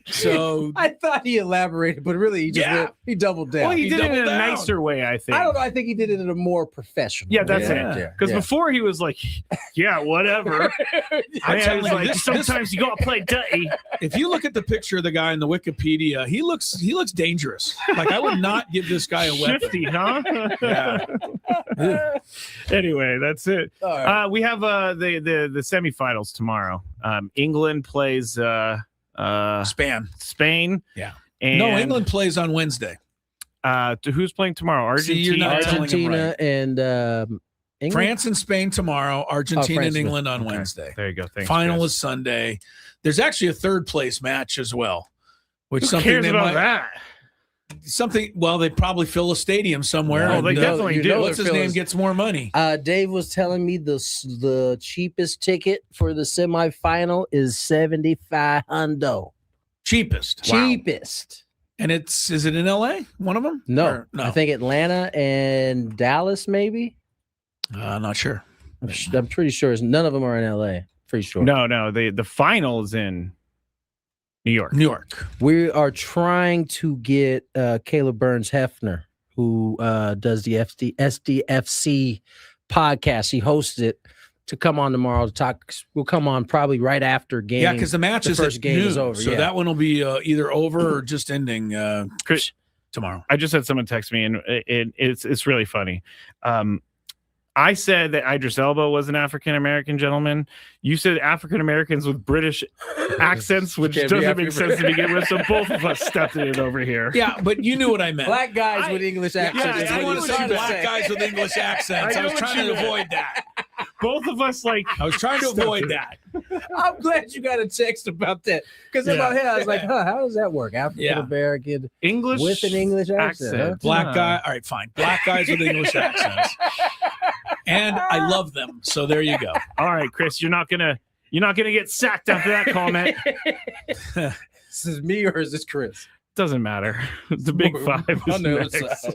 So I thought he elaborated, but really he just he doubled down. Well, he did it in a nicer way, I think. I don't know. I think he did it in a more professional. Yeah, that's it. Because before he was like, yeah, whatever. I was like, sometimes you gotta play dirty. If you look at the picture of the guy in the Wikipedia, he looks dangerous. Like I would not give this guy a weapon. Shifty, huh? Yeah. Anyway, that's it. Right. We have the semifinals tomorrow. England plays Spain. Yeah. And no, England plays on Wednesday. Who's playing tomorrow? See, you're not telling him right. and England? France and Spain tomorrow. Argentina and England on Wednesday. There you go. Thanks, Final Chris. is Sunday. There's actually a third place match as well. Which Who something cares they about might, that? Well, they probably fill a stadium somewhere. Oh, they definitely do. What's his name gets more money? Dave was telling me the cheapest ticket for the semifinal is $7,500. Cheapest. Cheapest. And is it in LA? One of them? No. No. I think Atlanta and Dallas, maybe. I'm not sure. I'm pretty sure none of them are in LA. Pretty sure. No. The final is in New York. New York. We are trying to get Caleb Burns Hefner, who does the SDFC podcast. He hosts it, to come on tomorrow to talk. We'll come on probably right after game. Yeah, because the match is first at game noon, is over. so Yeah. that one will be either over or just ending Chris, tomorrow. I just had someone text me, and it's really funny. I said that Idris Elba was an African American gentleman. You said African Americans with British accents, which doesn't make sense to begin with. So both of us stepped in it over here. Yeah, but you knew what I meant. Black guys with English accents. I want to say black guys with English accents. I was trying to avoid that. Both of us, I was trying to avoid that. I'm glad you got a text about that, because in my head I was like, how does that work? African American English with an English accent. Huh? Black guy. All right, fine. Black guys with English accents. And I love them. So there you go. All right, Chris, you're not gonna get sacked after that comment. This is me or is this Chris? Doesn't matter. The big five is On the other next. side.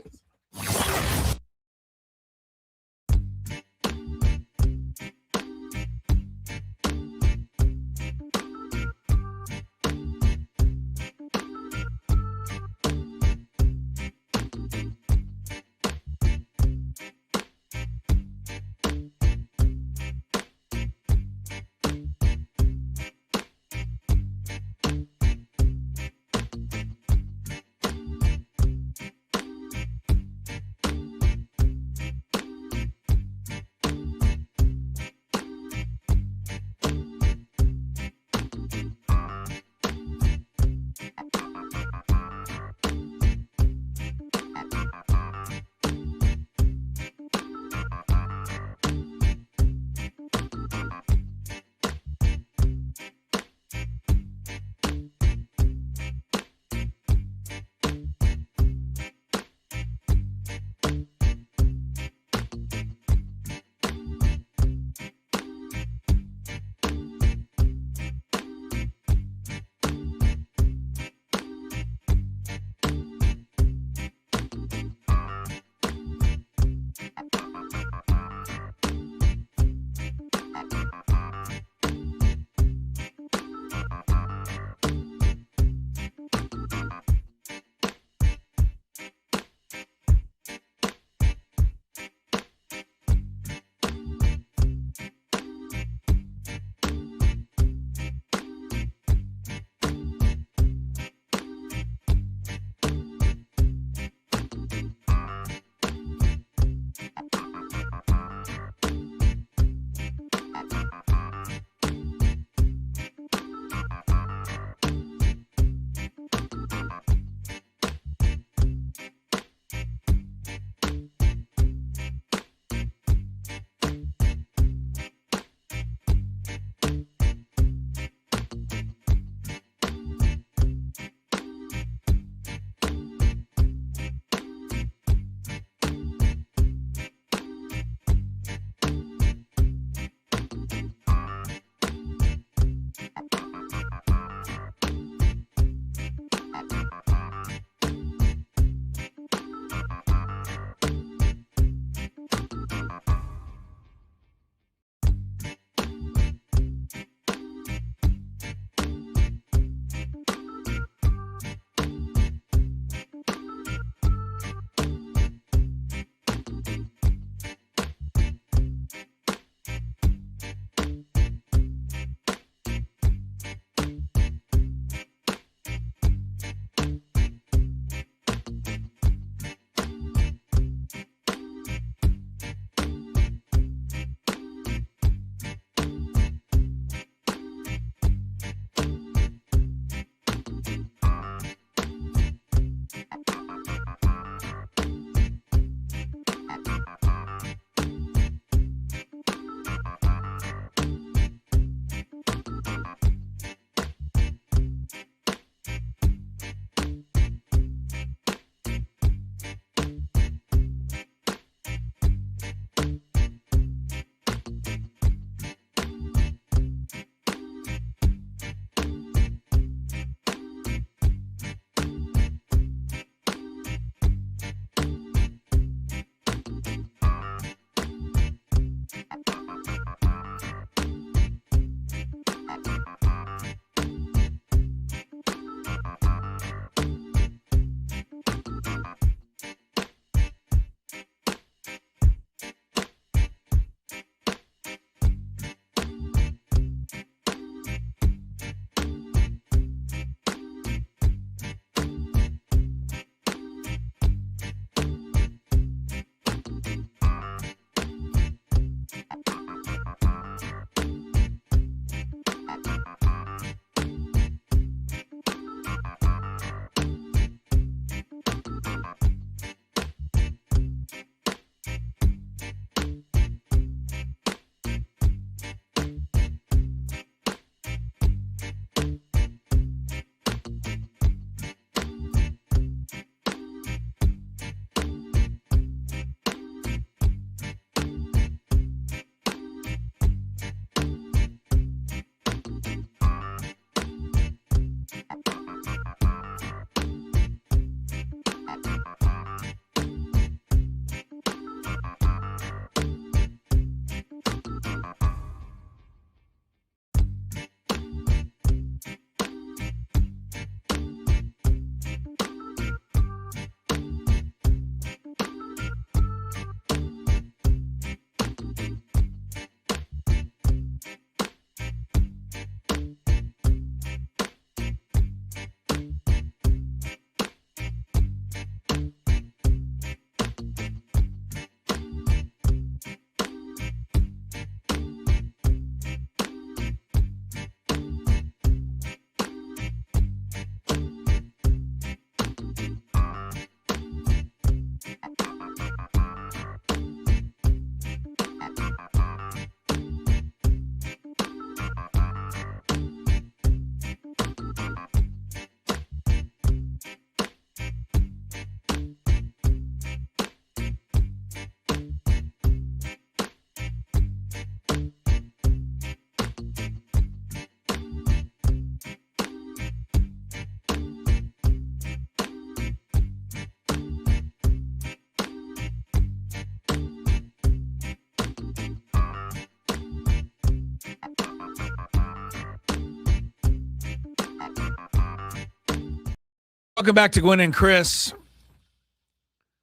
Welcome back to Gwynn and Chris.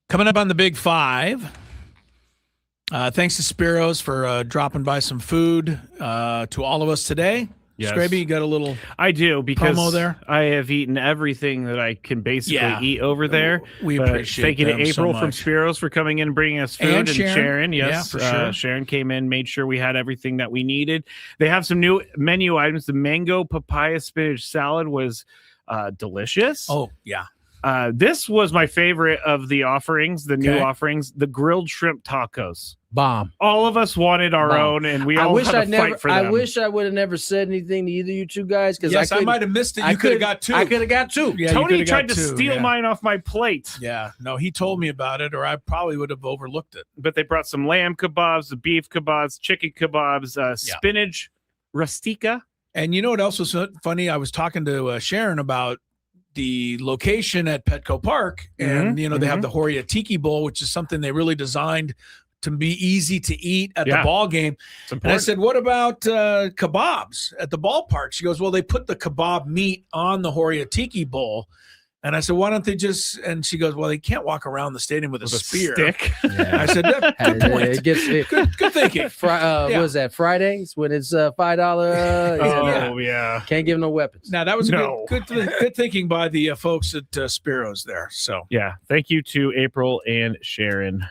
Coming up on the Big Five. Thanks to Spiros for dropping by some food to all of us today. Yes. Skraby, you got a little I do, because promo there? I have eaten everything that I can basically eat over there. We appreciate Thank you to them so April from much. Spiros for coming in and bringing us food. And Sharon, yes. Yeah, for sure. Sharon came in, made sure we had everything that we needed. They have some new menu items. The mango papaya spinach salad was delicious. Oh, yeah. This was my favorite of the offerings, the new offerings, the grilled shrimp tacos. Bomb. All of us wanted our own, and we all had to fight for them. I wish I would have never said anything to either of you two guys, because Yes, I might have missed it. You could have got two. I could have got two. Yeah, Tony tried to steal mine off my plate. Yeah, no, he told me about it, or I probably would have overlooked it. But they brought some lamb kebabs, the beef kebabs, chicken kebabs, spinach rustica. And you know what else was funny? I was talking to Sharon about the location at Petco Park, and they have the Horia Tiki Bowl, which is something they really designed to be easy to eat at the ball game. And I said, what about kebabs at the ballpark? She goes, well, they put the kebab meat on the Horia Tiki Bowl. And I said, why don't they just, and she goes, well, they can't walk around the stadium with a spear. Stick. Yeah. I said, good point. Good thinking. What was that, Fridays when it's $5? Yeah. Can't give no weapons. Now, that was good thinking by the folks at Spiros there. So, yeah. Thank you to April and Sharon.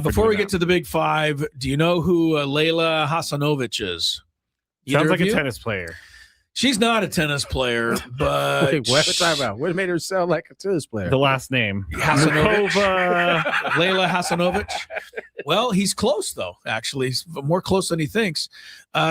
Before we get to the Big Five, do you know who Layla Hasanovic is? Sounds like a tennis player. She's not a tennis player, but Wait, what? Talk about what made her sound like a tennis player? The last name, Hasanovic. Layla Hasanovic. Well, he's close though. Actually, he's more close than he thinks.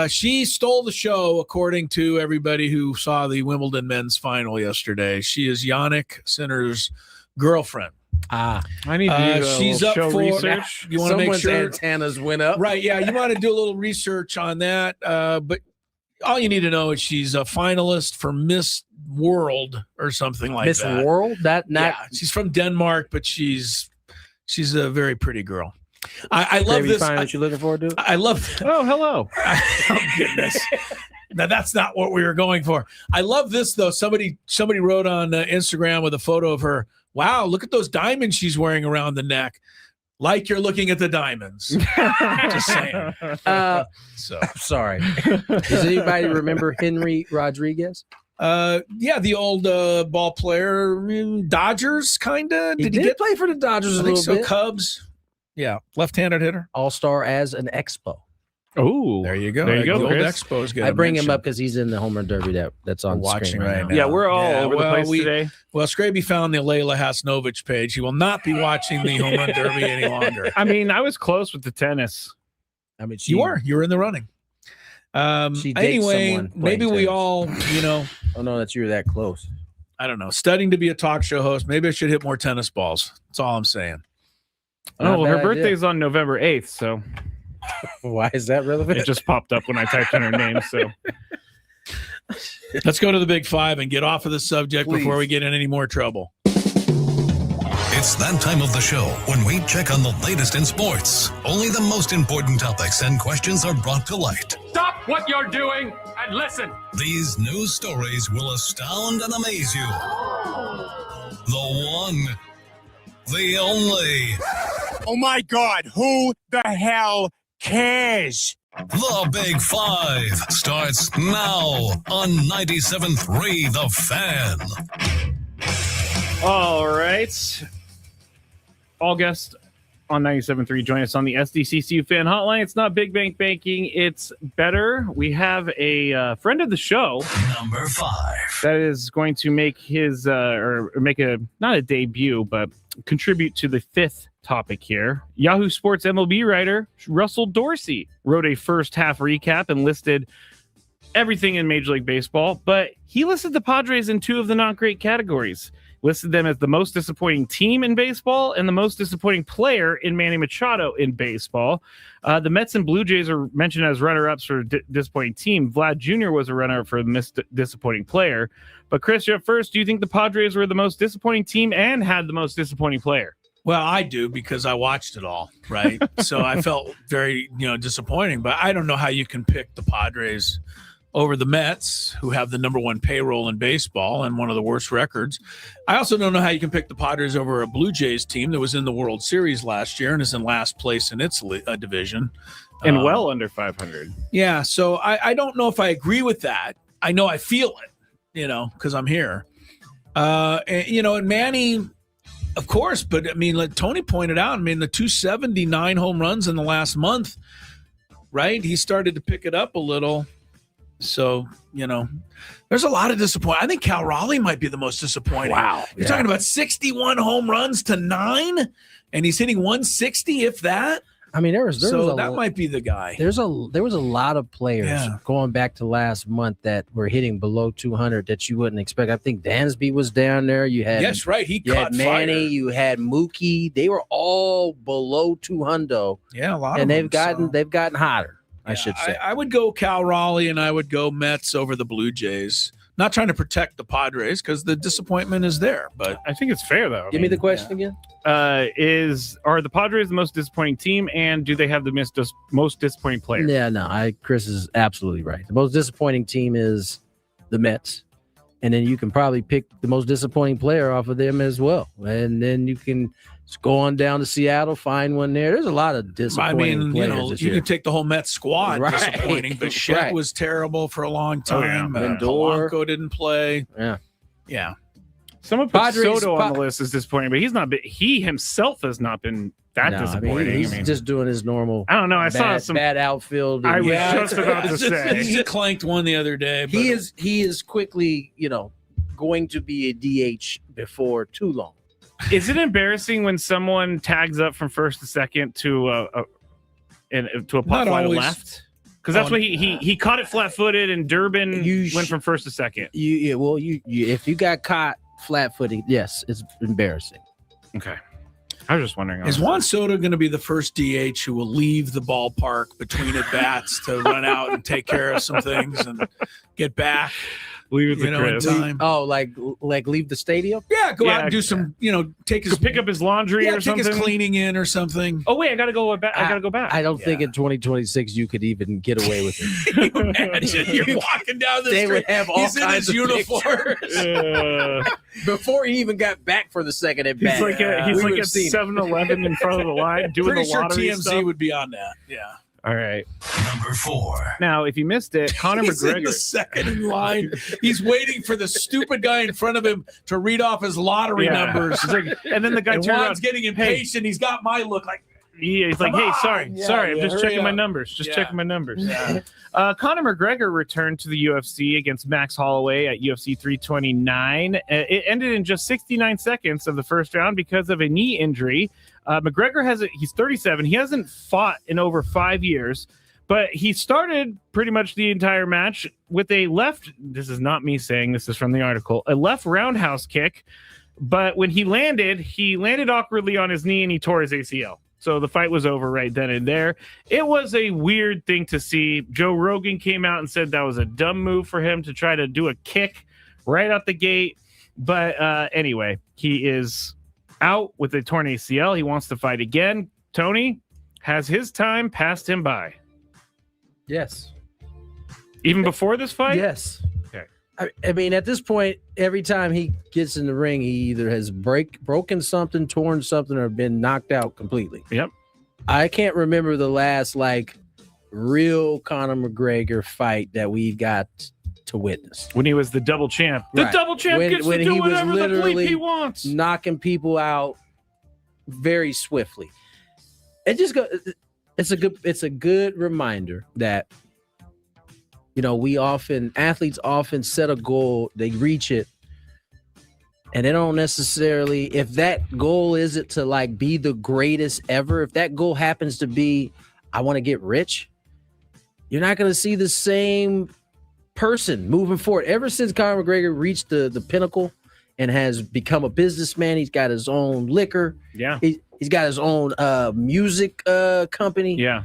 She stole the show, according to everybody who saw the Wimbledon men's final yesterday. She is Yannick Sinner's girlfriend. I need to do she's up show for research. You want to make sure antennas went up, right? Yeah, you want to do a little research on that, but. All you need to know is she's a finalist for Miss World or something like that. Miss World? She's from Denmark, but she's a very pretty girl. I love this. Find what you're looking forward to? I love. Oh, hello. Oh goodness. Now that's not what we were going for. I love this though. Somebody wrote on Instagram with a photo of her. Wow, look at those diamonds she's wearing around the neck. Like you're looking at the diamonds. Just saying. Sorry. Does anybody remember Henry Rodriguez? Yeah, the old ball player, Dodgers, kind of. Did he play for the Dodgers a little bit? Cubs. Yeah, left-handed hitter. All-star as an Expo. Oh, there you go. There you go. The old Chris. Expos. I bring him up because he's in the home run derby that's on watching screen right now. Yeah, we're all over the place today. Well, Skraby found the Layla Hasanovic page. He will not be watching the home run derby any longer. I mean, I was close with the tennis. I mean, you were in the running. Anyway, maybe we all, Oh no, that you were that close. I don't know. Studying to be a talk show host. Maybe I should hit more tennis balls. That's all I'm saying. Oh, well, her birthday's on November 8th, so. Why is that relevant? It just popped up when I typed in her name, so. Let's go to the Big Five and get off of the subject before we get in any more trouble. It's that time of the show when we check on the latest in sports. Only the most important topics and questions are brought to light. Stop what you're doing and listen. These news stories will astound and amaze you. The one, the only. Oh my God, who the hell cares? The Big Five starts now on 97.3 The Fan. All right. All guests on 97.3 join us on the SDCCU fan hotline. It's not Big Bank Banking, it's better. We have a friend of the show, number 5, that is going to make his or make a not a debut, but contribute to the fifth topic here. Yahoo Sports MLB writer Russell Dorsey wrote a first half recap and listed everything in Major League Baseball, but he listed the Padres in 2 of the not great categories. Listed them as the most disappointing team in baseball and the most disappointing player in Manny Machado in baseball. The Mets and Blue Jays are mentioned as runner-ups for disappointing team. Vlad Jr. was a runner-up for disappointing player. But Chris, you're up first. Do you think the Padres were the most disappointing team and had the most disappointing player? Well, I do because I watched it all, right? So I felt very, disappointing. But I don't know how you can pick the Padres over the Mets, who have the number 1 payroll in baseball and one of the worst records. I also don't know how you can pick the Padres over a Blue Jays team that was in the World Series last year and is in last place in its division. And well under 500. Yeah, so I don't know if I agree with that. I know I feel it, because I'm here. And Manny, of course, but I mean, like Tony pointed out, the 279 home runs in the last month, right? He started to pick it up a little. So, there's a lot of disappointment. I think Cal Raleigh might be the most disappointing. Wow. You're talking about 61 home runs to 9, and he's hitting 160, if that. That might be the guy. There was a lot of players going back to last month that were hitting below 200 that you wouldn't expect. I think Dansby was down there. You had He caught Manny. fire. You had Mookie. They were all below 200. Yeah, a lot of and them. they've gotten hotter. I should say. I would go Cal Raleigh and I would go Mets over the Blue Jays. Not trying to protect the Padres because the disappointment is there, but I think it's fair though. Give me the question again. Are the Padres the most disappointing team, and do they have the most disappointing player? Yeah, no, Chris is absolutely right. The most disappointing team is the Mets, and then you can probably pick the most disappointing player off of them as well, and then you can go on down to Seattle, find one there. There's a lot of disappointing players this you year. could take the whole Mets squad disappointing, but Shet was terrible for a long time. Polanco didn't play. Yeah. Someone put Soto on the list is disappointing, but he's not. He himself has not been that disappointing. He's just doing his normal. I don't know. I saw some bad outfield. I was just about to say he clanked one the other day. But He is quickly, going to be a DH before too long. Is it embarrassing when someone tags up from first to second to a pop fly to left? Because that's what he caught it flat-footed, and Durbin went from first to second. If you got caught flat-footed, yes, it's embarrassing. Okay. I was just wondering. Is Juan Soto going to be the first DH who will leave the ballpark between at bats to run out and take care of some things and get back? Leave it to Chris. In time. Oh, like leave the stadium? Yeah, go out and do some, pick up his laundry or something. Take his cleaning in or something. Oh wait, I gotta go back. I don't think in 2026 you could even get away with it. Can you imagine you're walking down the street. They would have all He's kinds in his of uniform. Before he even got back for the second at bat. He's like at 7-Eleven in front of the line doing Pretty the lottery TMZ stuff. would be on that. Yeah. All right. Number 4. Now, if you missed it, Conor He's McGregor. in the second in line. He's waiting for the stupid guy in front of him to read off his lottery numbers. And then the guy and turns Juan's getting impatient. He's got my look like. He's like, hey, sorry, I'm just checking my numbers. Checking my numbers. Conor McGregor returned to the UFC against Max Holloway at UFC 329. It ended in just 69 seconds of the first round because of a knee injury. McGregor he's 37. He hasn't fought in over 5 years, but he started pretty much the entire match with a left. This is not me saying, this is from the article, a left roundhouse kick. But when he landed awkwardly on his knee and he tore his ACL. So the fight was over right then and there. It was a weird thing to see. Joe Rogan came out and said that was a dumb move for him to try to do a kick right out the gate. But anyway, he is out with a torn ACL. He wants to fight again. Tony, has his time passed him by? Yes. Even before this fight? Yes. Okay. I mean, at this point, every time he gets in the ring, he either has broken something, torn something, or been knocked out completely. Yep. I can't remember the last real Conor McGregor fight that we got to witness. When he was the double champ. The Right. double champ gets to do whatever the bleep he wants. Knocking people out very swiftly. It's a good reminder that athletes often set a goal, they reach it, and they don't necessarily, if that goal isn't to be the greatest ever, if that goal happens to be, I want to get rich, you're not going to see the same person moving forward. Ever since Conor McGregor reached the pinnacle and has become a businessman, he's got his own liquor. Yeah. He's got his own music company. Yeah.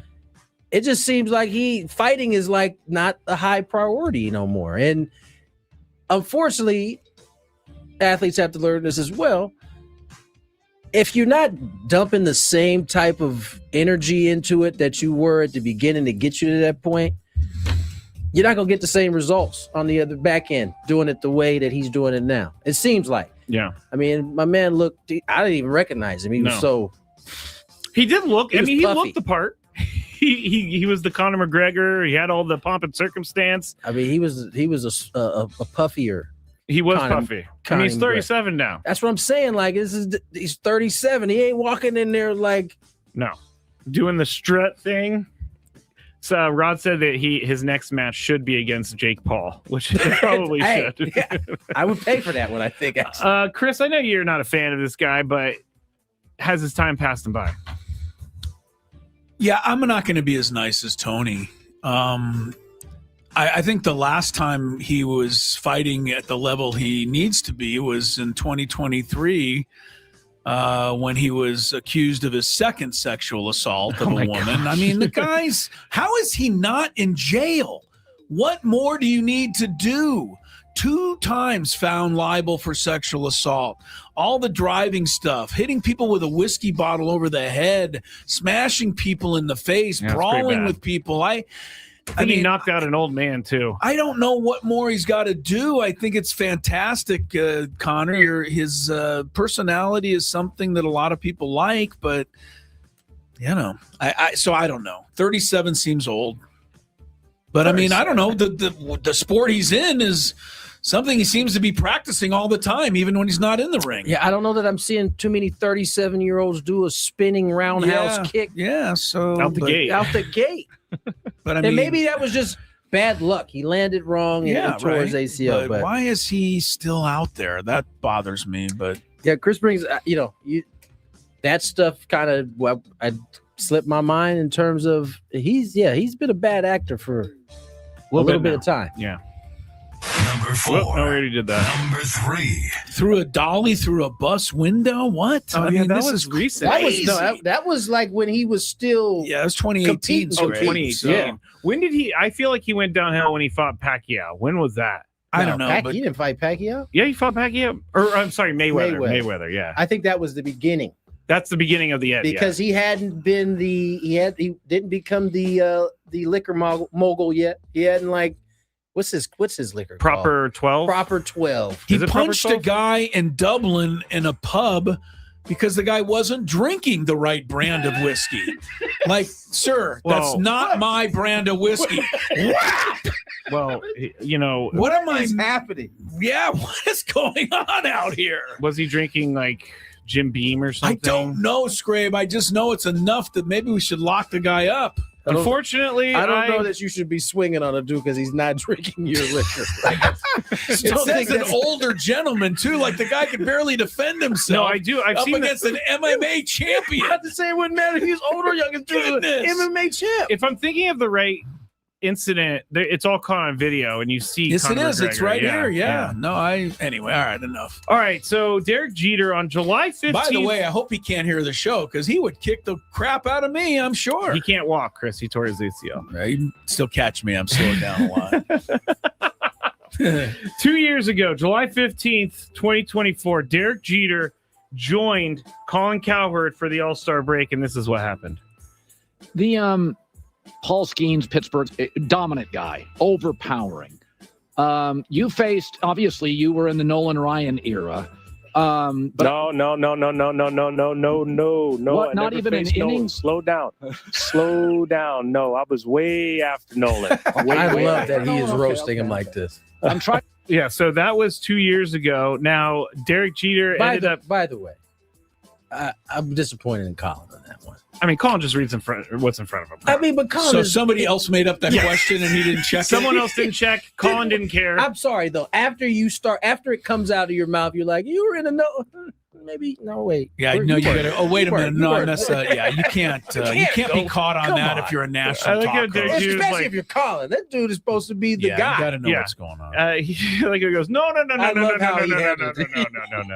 It just seems like fighting is not a high priority no more. And unfortunately, athletes have to learn this as well. If you're not dumping the same type of energy into it that you were at the beginning to get you to that point, you're not going to get the same results on the other back end doing it the way that he's doing it now. It seems like. Yeah. I mean, my man looked, I didn't even recognize him. He was so. He did look, he puffy. looked the part. He was the Conor McGregor. He had all the pomp and circumstance. I mean, he was a puffier. He was Conor- puffy. Conor He's 37 now. That's what I'm saying. He's 37. He ain't walking in there no, doing the strut thing. So Rod said that his next match should be against Jake Paul, which it probably Hey, should. yeah, I would pay for that one, I think. Chris, I know you're not a fan of this guy, but has his time passed him by? Yeah, I'm not going to be as nice as Tony. I think the last time he was fighting at the level he needs to be was in 2023 when he was accused of his second sexual assault of a woman. Gosh. I mean, the guy's, how is he not in jail? What more do you need to do? 2 times found liable for sexual assault. All the driving stuff, hitting people with a whiskey bottle over the head, smashing people in the face, Yeah, that's pretty brawling bad. with people. I And he mean, knocked out an old man, too. I don't know what more he's got to do. I think it's fantastic, Connor. His personality is something that a lot of people like, but so I don't know. 37 seems old, but I mean, I don't know. The sport he's in is something he seems to be practicing all the time, even when he's not in the ring. Yeah, I don't know that I'm seeing too many 37-year-olds do a spinning roundhouse kick. Yeah, so Out the gate. Out the gate. But I And mean, maybe that was just bad luck. He landed wrong and tore his ACL. But why is he still out there? That bothers me. But yeah, Chris brings, that stuff kind of, I slipped my mind in terms of he's been a bad actor for a little bit now. of time. Yeah. Number 4. Whoop, I already did that. Number 3. through a dolly through a bus window? What? Oh, I yeah, mean, that this was is recent. crazy. That was like when he was still. Yeah, it was 2018. competing. Oh, Skraby, 2018. so- Yeah. When did he? I feel like he went downhill when he fought Pacquiao. When was that? I don't know. He didn't fight Pacquiao. Yeah, he fought Pacquiao. Or I'm sorry, Mayweather. Yeah, I think that was the beginning that's the beginning of the end. because he hadn't been he didn't become the liquor mogul yet. He hadn't what's his liquor proper 12. Proper 12. He Is it proper punched a 12? guy in Dublin in a pub because the guy wasn't drinking the right brand of whiskey. Sir, that's Whoa. not my brand of whiskey. Well, What am I happening? Yeah, what is going on out here? was he drinking like Jim Beam or something? I don't know, Skrabe. I just know it's enough that maybe we should lock the guy up. Unfortunately, I don't know that you should be swinging on a dude because he's not drinking your liquor. It says an older gentleman, too. Like the guy could barely defend himself. No, I do. I've up seen against an MMA champion. Not to say it wouldn't matter if he's older or young. It's just an Goodness. MMA champ. If I'm thinking of the right incident, it's all caught on video, and you see. Yes, it Conor is. It's McGregor. right here. Yeah. No, anyway, all right, enough. All right, so Derek Jeter on July 15th. By the way, I hope he can't hear the show because he would kick the crap out of me, I'm sure. he can't walk, Chris. He tore his ACL. Right, he can still catch me. I'm slowing down a lot. 2 years ago, July 15th, 2024, Derek Jeter joined Colin Cowherd for the All-Star break, and this is what happened. The Paul Skeens, Pittsburgh, dominant guy, overpowering. You faced, obviously, you were in the Nolan Ryan era. But No. What, I not never even an faced Nolan. inning? Slow down. No, I was way after Nolan. I Way love after. that he is roasting him like this. I'm trying. Yeah, so that was 2 years ago. Now, Derek Jeter By ended up. the way, I'm disappointed in Colin on that one. I mean, Colin just reads what's in front of him. I mean, but Colin So is- somebody else made up that question and he didn't check Someone it? else didn't check. Colin didn't care. I'm sorry though. After it comes out of your mouth, you're like, you were in a no. Maybe no. Wait. Yeah, Where- no, you were. gotta. Oh, wait a You minute. were. No, You were. that's yeah. You can't be go- caught on come that on. if you're a I national like how talk Derek host. Jeter's Especially like- if you're Colin. That dude is supposed to be the Yeah, guy. you gotta know Yeah. what's going on. He goes, no. I love how he handled it.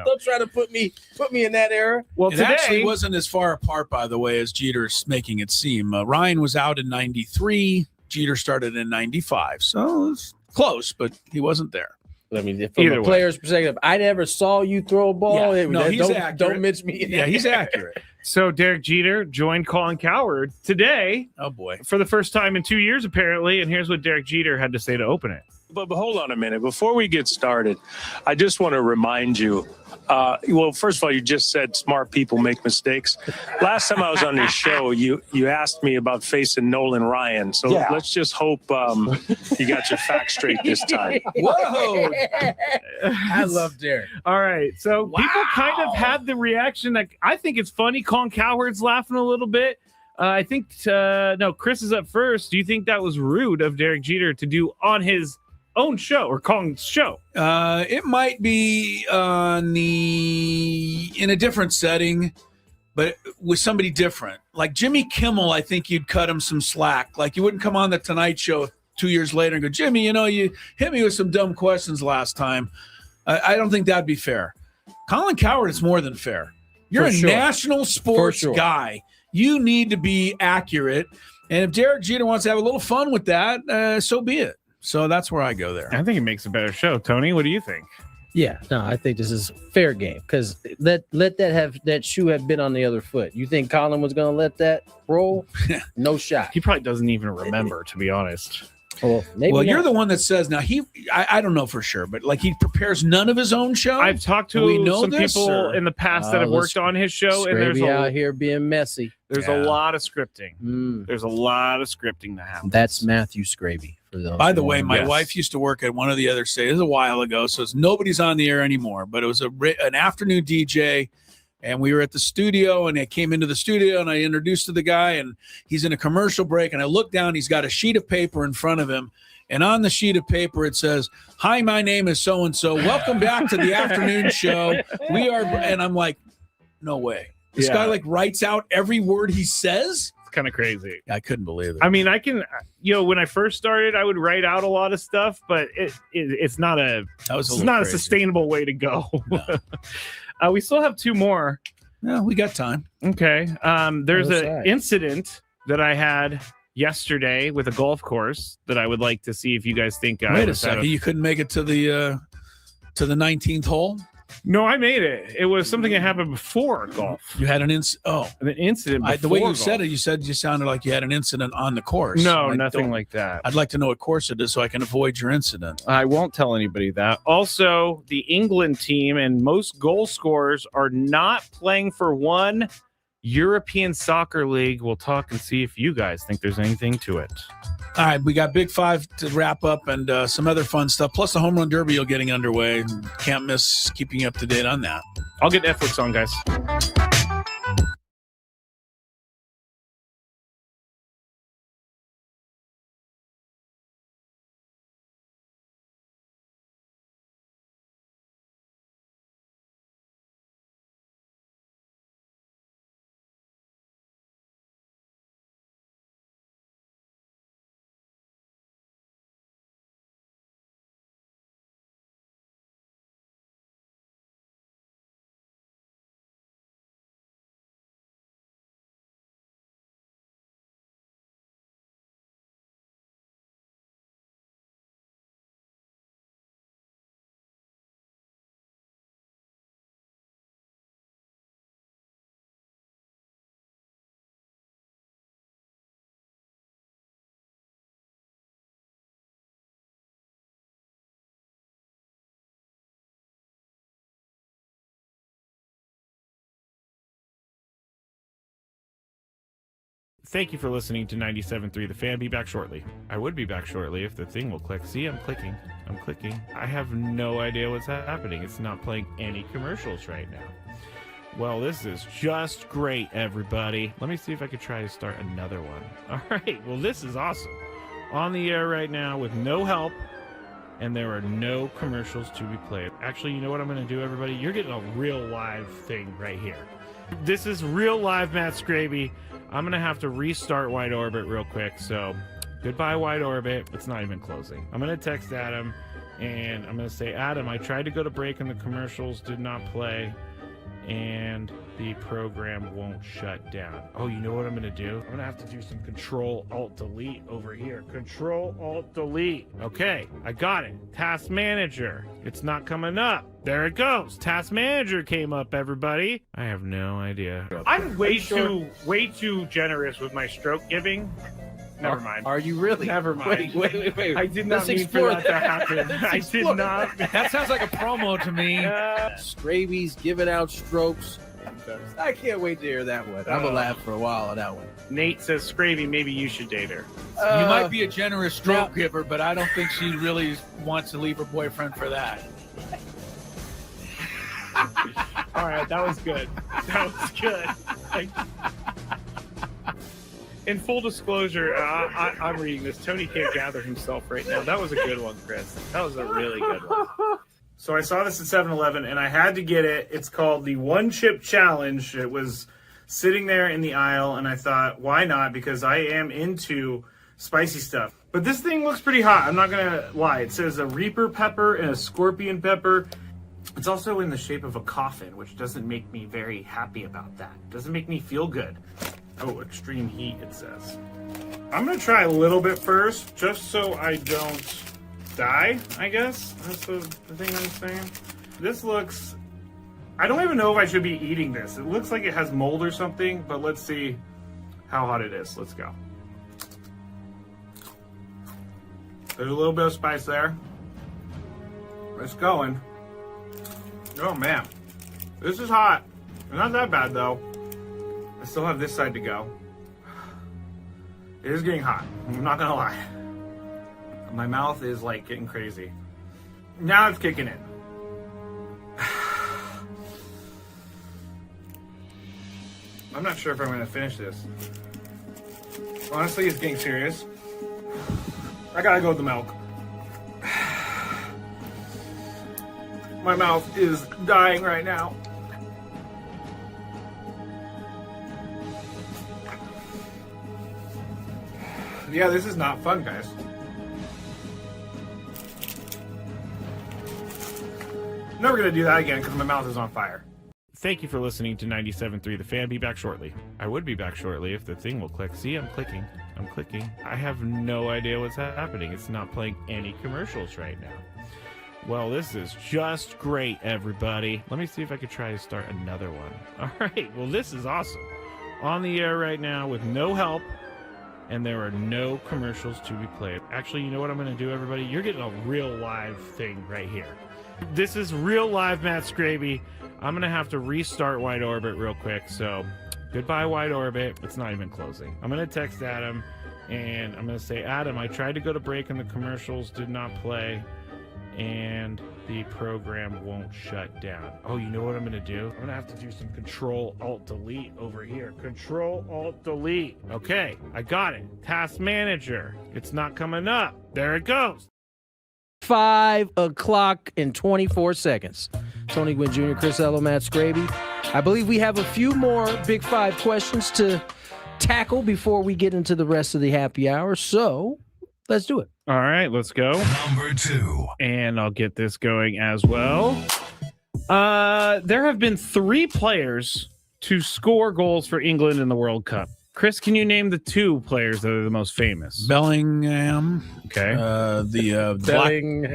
Don't try to put me in that era. Well, It today actually wasn't as far apart, by the way, as Jeter's making it seem. Ryan was out in '93. Jeter started in '95, so it's close, but he wasn't there. I mean, from Either a way. player's perspective, I never saw you throw a ball. Yeah. No, he's don't accurate. mention me. in Yeah, that he's era. accurate. So Derek Jeter joined Colin Cowherd today Oh boy. for the first time in 2 years, apparently. And here's what Derek Jeter had to say to open it. But hold on a minute. Before we get started, I just want to remind you. Well, first of all, you just said smart people make mistakes. Last time I was on this show, you asked me about facing Nolan Ryan. So let's just hope you got your facts straight this time. Whoa. I love Derek. All right. So people kind of had the reaction that I think it's funny. Colin Cowherd's laughing a little bit. I think, no, Chris is up first. Do you think that was rude of Derek Jeter to do on his own show or Colin's show? It might be in a different setting, but with somebody different. Like Jimmy Kimmel, I think you'd cut him some slack. Like you wouldn't come on the Tonight Show 2 years later and go, Jimmy, you hit me with some dumb questions last time. I don't think that'd be fair. Colin Cowherd is more than fair. You're For a sure. national sports sure. guy. You need to be accurate. And if Derek Jeter wants to have a little fun with that, so be it. So that's where I go there. I think it makes a better show. Tony, what do you think? Yeah, no, I think this is fair game because let that shoe have been on the other foot. You think Colin was going to let that roll? No shot. He probably doesn't even remember, to be honest. Well, maybe Well, not. you're the one that says now I don't know for sure, but like he prepares none of his own show. I've talked Do we to know some this, people or- in the past that have worked on his show, and there's Skraby a out here being messy. There's a lot of scripting. There's a lot of scripting that happens. That's Matthew Skraby. For those By the who way, don't my know. wife used to work at one of the other stations a while ago, so nobody's on the air anymore. But it was an afternoon DJ, and we were at the studio, and I came into the studio, and I introduced to the guy, and he's in a commercial break, and I look down, he's got a sheet of paper in front of him, and on the sheet of paper it says, "Hi, my name is so and so. Welcome back to the afternoon show. We are," and I'm like, "No way." This Yeah. guy like writes out every word he says. It's kind of crazy. I couldn't believe it. I mean, I can, when I first started, I would write out a lot of stuff, but it's not a crazy. sustainable way to go. We still have two more. No, we got time. Okay. There's Other an side. incident that I had yesterday with a golf course that I would like to see if you guys think. Wait a second, you couldn't make it to the 19th hole? No, I made it. It was something that happened before golf. You had an an incident. the way you before said golf. it, you said you sounded like you had an incident on the course. No, And I nothing don't- like that. I'd like to know what course it is so I can avoid your incident. I won't tell anybody that. Also, the England team and most goal scorers are not playing for one European Soccer League. We'll talk and see if you guys think there's anything to it. All right, we got Big Five to wrap up and some other fun stuff. Plus the Home Run Derby getting underway. Can't miss keeping you up to date on that. I'll get Netflix on, guys. Thank you for listening to 97.3 The Fan. Be back shortly. I would be back shortly if the thing will click. See, I'm clicking. I have no idea what's happening. It's not playing any commercials right now. Well, this is just great, everybody. Let me see if I could try to start another one. All right. Well, this is awesome. On the air right now with no help, and there are no commercials to be played. Actually, you know what I'm going to do, everybody? You're getting a real live thing right here. This is real live Matt Skraby. I'm going to have to restart Wide Orbit real quick. So goodbye, Wide Orbit. It's not even closing. I'm going to text Adam, and I'm going to say, Adam, I tried to go to break and the commercials did not play, and the program won't shut down. Oh, you know what I'm going to do? I'm going to have to do some Control-Alt-Delete over here. Control-Alt-Delete. Okay, I got it. Task Manager. It's not coming up. There it goes. Task Manager came up, everybody. I have no idea. I'm way too generous with my stroke giving. Never mind. Are you really? Never mind. Wait. I did not mean for that to happen. I did not. That sounds like a promo to me. Skraby's giving out strokes. I can't wait to hear that one. I'm gonna laugh for a while on that one. Nate says, Skraby, maybe you should date her. You might be a generous stroke giver, but I don't think she really wants to leave her boyfriend for that. All right, that was good. In full disclosure, I'm reading this. Tony can't gather himself right now. That was a good one, Chris. That was a really good one. So I saw this at 7-Eleven, and I had to get it. It's called the One Chip Challenge. It was sitting there in the aisle, and I thought, why not? Because I am into spicy stuff. But this thing looks pretty hot. I'm not going to lie. It says a Reaper pepper and a Scorpion pepper. It's also in the shape of a coffin, which doesn't make me very happy about that. It doesn't make me feel good. Oh, extreme heat, it says. I'm going to try a little bit first, just so I don't die, I guess. That's the thing I'm saying. This looks... I don't even know if I should be eating this. It looks like it has mold or something, but let's see how hot it is. Let's go. There's a little bit of spice there. It's going. Oh, man. This is hot. Not that bad, though. I still have this side to go. It is getting hot. I'm not gonna lie. My mouth is like getting crazy. Now it's kicking in. I'm not sure if I'm gonna finish this. Honestly, it's getting serious. I gotta go with the milk. My mouth is dying right now. Yeah, this is not fun, guys. Never gonna do that again because my mouth is on fire. Thank you for listening to 97.3 The Fan. Be back shortly. I would be back shortly if the thing will click. See, I'm clicking. I have no idea what's happening. It's not playing any commercials right now. Well, this is just great, everybody. Let me see if I could try to start another one. All right. Well, this is awesome. On the air right now with no help, and there are no commercials to be played. Actually, you know what I'm going to do, everybody? You're getting a real live thing right here. This is real live Matt Skraby. I'm going to have to restart Wide Orbit real quick. So goodbye, Wide Orbit. It's not even closing. I'm going to text Adam, and I'm going to say, Adam, I tried to go to break and the commercials did not play, and the program won't shut down. Oh, you know what I'm going to do? I'm going to have to do some Control-Alt-Delete over here. Control-Alt-Delete. Okay, I got it. Task Manager. It's not coming up. There it goes. 5 o'clock and 24 seconds. Tony Gwynn Jr., Chris Ello, Matt Skraby. I believe we have a few more Big Five questions to tackle before we get into the rest of the happy hour. So let's do it. All right, let's go. Number 2. And I'll get this going as well. There have been 3 players to score goals for England in the World Cup. Chris, can you name the 2 players that are the most famous? Bellingham. Okay. Bellingham.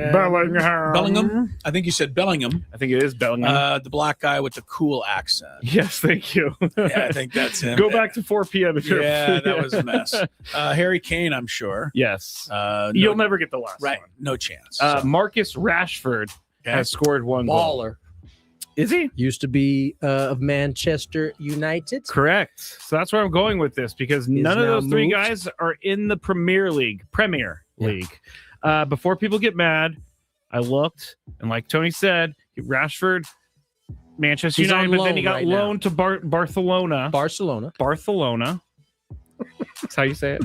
I think you said Bellingham. I think it is Bellingham. The black guy with the cool accent. Yes, thank you. Yeah, I think that's him. Go back to 4 p.m. Yeah, that was a mess. Harry Kane, I'm sure. Yes. You'll never get the last one. No chance. Marcus Rashford has scored 1 Baller. Is he? Used to be of Manchester United. Correct. So that's where I'm going with this because none of those three guys are in the Premier League. Before people get mad, I looked, and like Tony said, Rashford, Manchester United, but then he got loaned to Barcelona. Barcelona. That's how you say it.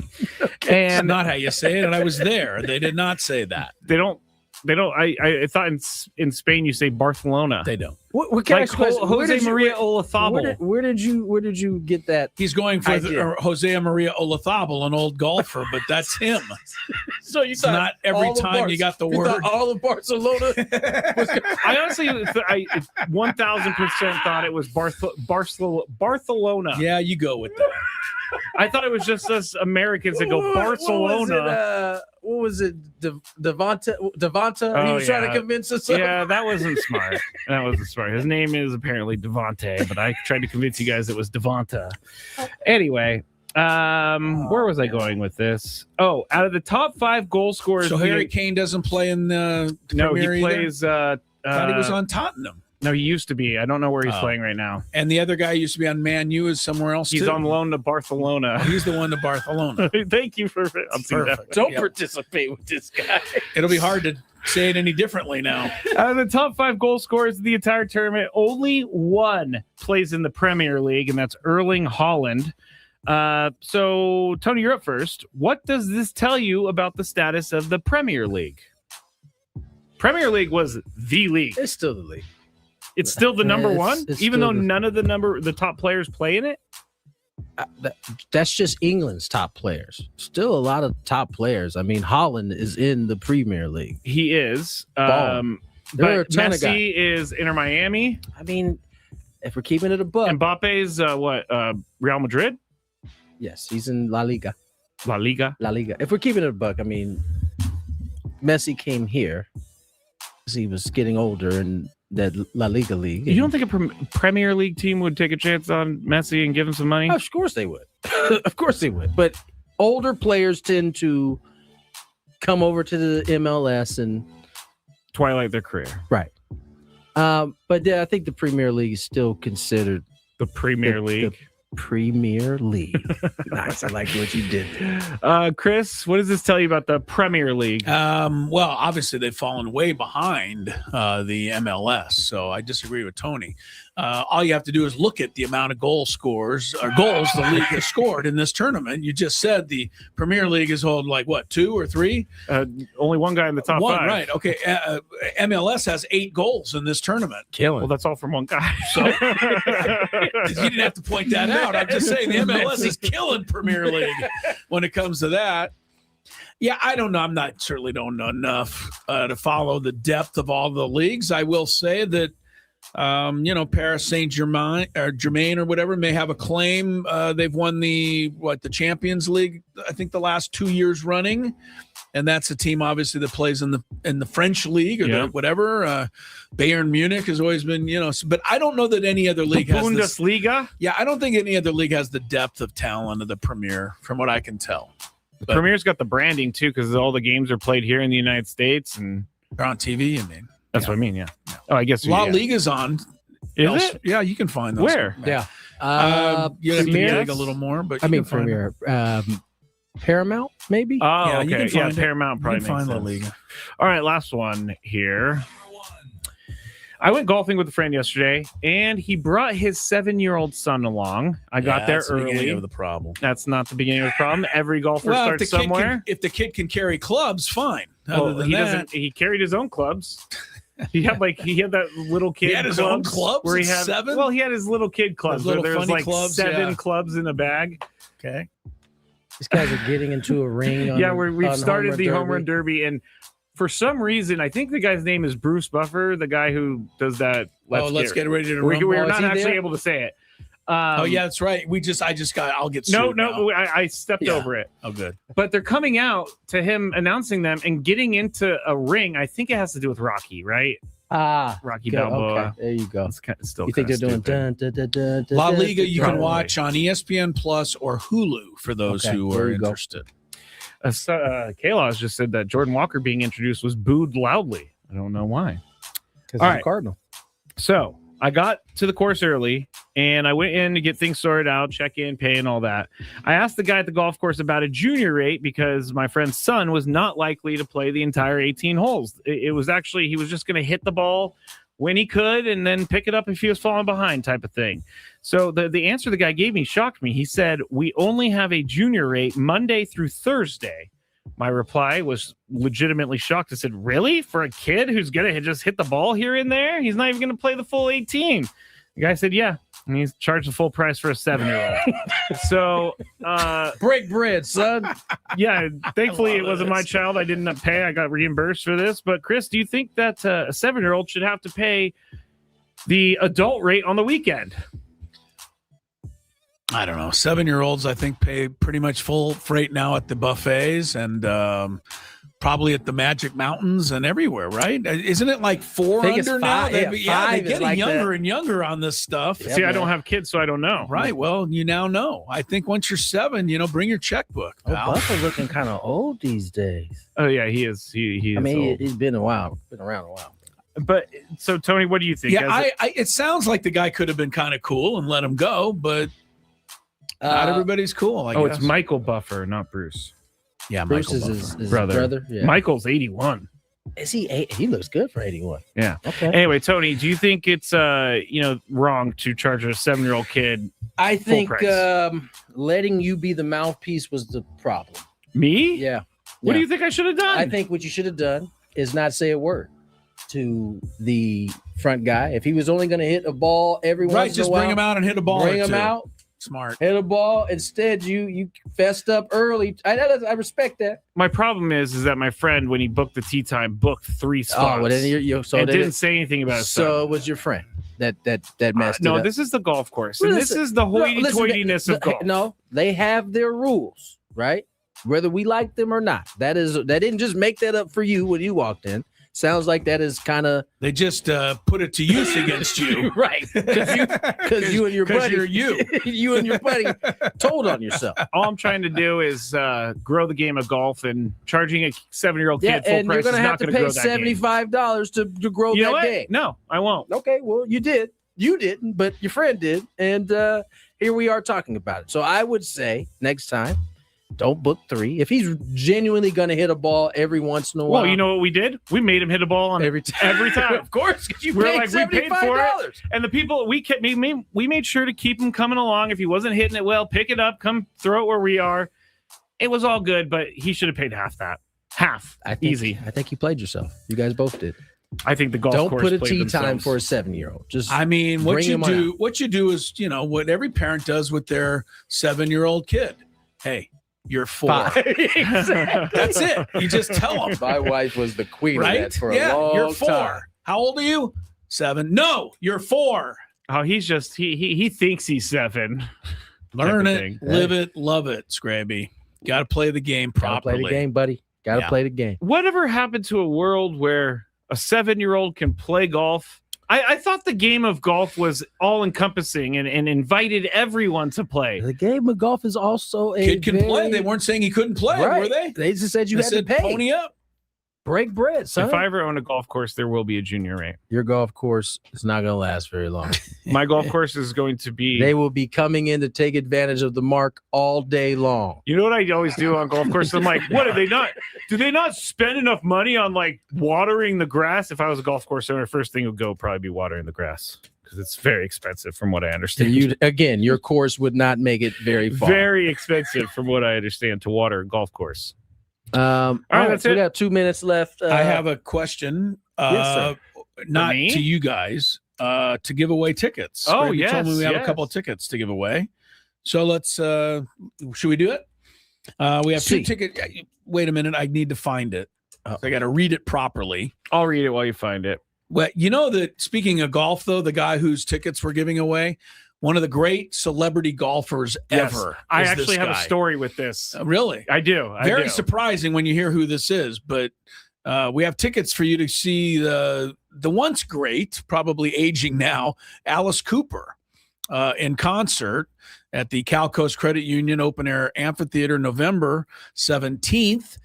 And not how you say it. And I was there. They did not say that. They don't. I thought in Spain you say Barcelona. They don't. What kind of Jose Maria Olazabal? Where did you get that? He's going for Jose Maria Olazabal, an old golfer, but that's him. So you thought not every time you got the word. All of Barcelona. I honestly, 1,000% thought it was Barcelona. Yeah, you go with that. I thought it was just us Americans that go Barcelona. What was it? Devonta? He was trying to convince us. Yeah, that wasn't smart. His name is apparently Devontae, but I tried to convince you guys it was Devonta. Anyway, where was I going with this? Oh, out of the top 5 goal scorers. So Harry Kane doesn't play in the Premier he plays. thought he was on Tottenham. No, he used to be. I don't know where he's playing right now. And the other guy used to be on Man U is somewhere else. He's on loan to Barcelona. He's the one to Barcelona. Thank you for Don't participate with this guy. It'll be hard to say it any differently now. Out of the top 5 goal scorers of the entire tournament, only one plays in the Premier League, and that's Erling Haaland. So, Tony, you're up first. What does this tell you about the status of the Premier League? Premier League was the league. It's still the league. It's still the number one, even though none of the top players play in it. That's just England's top players. Still a lot of top players. I mean, Haaland is in the Premier League. He is. But Messi is Inter Miami. I mean, if we're keeping it a buck, Mbappe's Real Madrid. Yes, he's in La Liga. La Liga. If we're keeping it a buck, I mean, Messi came here because he was getting older and that La Liga league. You don't think a Premier League team would take a chance on Messi and give him some money? Of course they would. Of course they would. But older players tend to come over to the MLS and twilight their career. Right. But yeah, I think the Premier League is still considered the Premier League. Premier League. Nice. I like what you did. Chris, what does this tell you about the Premier League? Well, obviously they've fallen way behind the MLS, so I disagree with Tony. All you have to do is look at the amount of goals the league has scored in this tournament. You just said the Premier League is hold like what, 2 or 3? Only one guy in the top 5. Right? Okay. MLS has 8 goals in this tournament. Killing. Well, that's all from one guy. So you didn't have to point that out. I'm just saying the MLS is killing Premier League when it comes to that. Yeah, I don't know. Certainly don't know enough to follow the depth of all the leagues. I will say that Paris Saint-Germain or whatever may have a claim. They've won the Champions League, I think the last 2 years running. And that's a team obviously that plays in the French league or whatever. Bayern Munich has always been, but I don't know that any other league has Bundesliga. Yeah, I don't think any other league has the depth of talent of the Premier, from what I can tell. The Premier's got the branding too, because all the games are played here in the United States and they're on TV. I mean, that's what I mean. Yeah. Oh, I guess La Liga's on. Is it? Yeah, you can find those. Where? Yeah. You have to dig a little more, but Premier. Paramount, maybe. Oh, yeah, okay. You can find Paramount probably you can makes find La sense. Liga. All right, last one here. I went golfing with a friend yesterday, and he brought his 7-year-old son along. I got there that's the early. beginning of the problem. That's not the beginning of the problem. Every golfer starts somewhere. If the kid can carry clubs, fine. Well, he carried his own clubs. He had that little kid. He had his own clubs where he at had 7? Well, he had his little kid clubs. Those little There was funny like clubs, 7 clubs in a bag. Okay. These guys are getting into a ring. We've started the home run derby, and for some reason, I think the guy's name is Bruce Buffer, the guy who does that. Let's get ready to rumble. We're Oh, not actually able to say it. Oh yeah, that's right. I'll get sued. I stepped over it. Oh, good. But they're coming out to him announcing them and getting into a ring. I think it has to do with Rocky, right? Rocky Balboa. Okay, there you go. It's still you think they're doing La Liga? You can watch on ESPN Plus or Hulu for those who are interested. Kayla just said that Jordan Walker being introduced was booed loudly. I don't know why. Because All he's right. a Cardinal. So I got to the course early, and I went in to get things sorted out, check in, pay, and all that. I asked the guy at the golf course about a junior rate because my friend's son was not likely to play the entire 18 holes. It was actually, he was just going to hit the ball when he could and then pick it up if he was falling behind type of thing. So the answer the guy gave me shocked me. He said, we only have a junior rate Monday through Thursday. My reply was legitimately shocked. I said, really? For a kid who's going to just hit the ball here and there? He's not even going to play the full 18. The guy said, yeah. And he's charged the full price for a 7-year-old. So, break bread, son. Yeah, thankfully it wasn't my child. I didn't pay. I got reimbursed for this. But Chris, do you think that a 7-year-old should have to pay the adult rate on the weekend? I don't know. 7-year-olds, I think, pay pretty much full freight now at the buffets and probably at the Magic Mountains and everywhere, right? Isn't it like 4 under now? Five, They're getting like younger that. and younger on this stuff. See, I don't have kids, so I don't know. Right. Well, you now know. I think once you're 7, bring your checkbook, pal. Buff's looking kind of old these days. Oh, yeah, he is. He is old. He's been a while. Been around a while. But so, Tony, what do you think? Yeah, it sounds like the guy could have been kind of cool and let him go, but not everybody's cool. I guess. It's Michael Buffer, not Bruce. Yeah, Bruce Michael is Buffer. his brother. Yeah. Michael's 81. Is he 8? He looks good for 81. Yeah. Okay. Anyway, Tony, do you think it's wrong to charge a 7-year-old kid? I think full price? Letting you be the mouthpiece was the problem. Me? Yeah. What do you think I should have done? I think what you should have done is not say a word to the front guy. If he was only going to hit a ball every once in a while, just bring him out and hit a ball. Bring him out. Smart. Hit a ball. Instead, you fessed up early. I respect that. My problem is that my friend, when he booked the tee time, booked 3 spots. Oh, well, then and didn't say anything about it. So it was your friend that messed it up. No, this is the golf course. And this is the hoity-toityness of golf. No, they have their rules, right? Whether we like them or not. They didn't just make that up for you when you walked in. Sounds like that is kind of they just put it to use against you, right? Because you and your buddy, you and your buddy told on yourself. All I'm trying to do is grow the game of golf, and charging a 7-year-old kid full and price you're is not going to grow that game. $75 to grow You know that what? game. No, I won't. Okay, well, you did. You didn't, but your friend did, and here we are talking about it. So I would say next time, don't book 3. If he's genuinely going to hit a ball every once in a while. Well, you know what we did? We made him hit a ball on every time. Of course, you we're paid like we paid for it, and the people we made sure to keep him coming along. If he wasn't hitting it well, pick it up, come throw it where we are. It was all good, but he should have paid half that. Half. Easy. I think you played yourself. You guys both did. I think the golf don't course put a played tee themselves. time for a 7-year-old. Just what you him on do. out. What you do is what every parent does with their 7-year-old kid. Hey, you're 4. Exactly. That's it. You just tell them. My wife was the queen of that for a long you're 4. time. How old are you? 7. No, you're 4. Oh, he's just he thinks he's 7. Learn it, live it, love it, Skraby. Got to play the game properly. Gotta play the game, buddy. Gotta play the game. Whatever happened to a world where a 7-year-old can play golf? I thought the game of golf was all-encompassing and invited everyone to play. The game of golf is also a kid can play. They weren't saying he couldn't play, were they? They just said you had to pay. Pony up. Break bread, son. If I ever own a golf course, there will be a junior rate. Your golf course is not going to last very long. My golf course is going to be... They will be coming in to take advantage of the mark all day long. You know what I always do on golf courses? I'm like, what are they not? Do they not spend enough money on like watering the grass? If I was a golf course owner, first thing would go probably be watering the grass because it's very expensive from what I understand. Your course would not make it very far. Very expensive from what I understand to water a golf course. All right, that's so it. we got 2 minutes left. I have a question. Yes, not to you guys, to give away tickets. Oh, Skraby told me we have a yes. couple of tickets to give away. So let's, should we do it? We have 2 tickets. Wait a minute. I need to find it. I got to read it properly. I'll read it while you find it. Well, you know that speaking of golf, though, the guy whose tickets we're giving away, one of the great celebrity golfers ever. I is actually this have a guy. story with this. Really? I do. Very surprising when you hear who this is, but we have tickets for you to see the once great, probably aging now, Alice Cooper in concert at the Cal Coast Credit Union Open Air Amphitheater November 17th.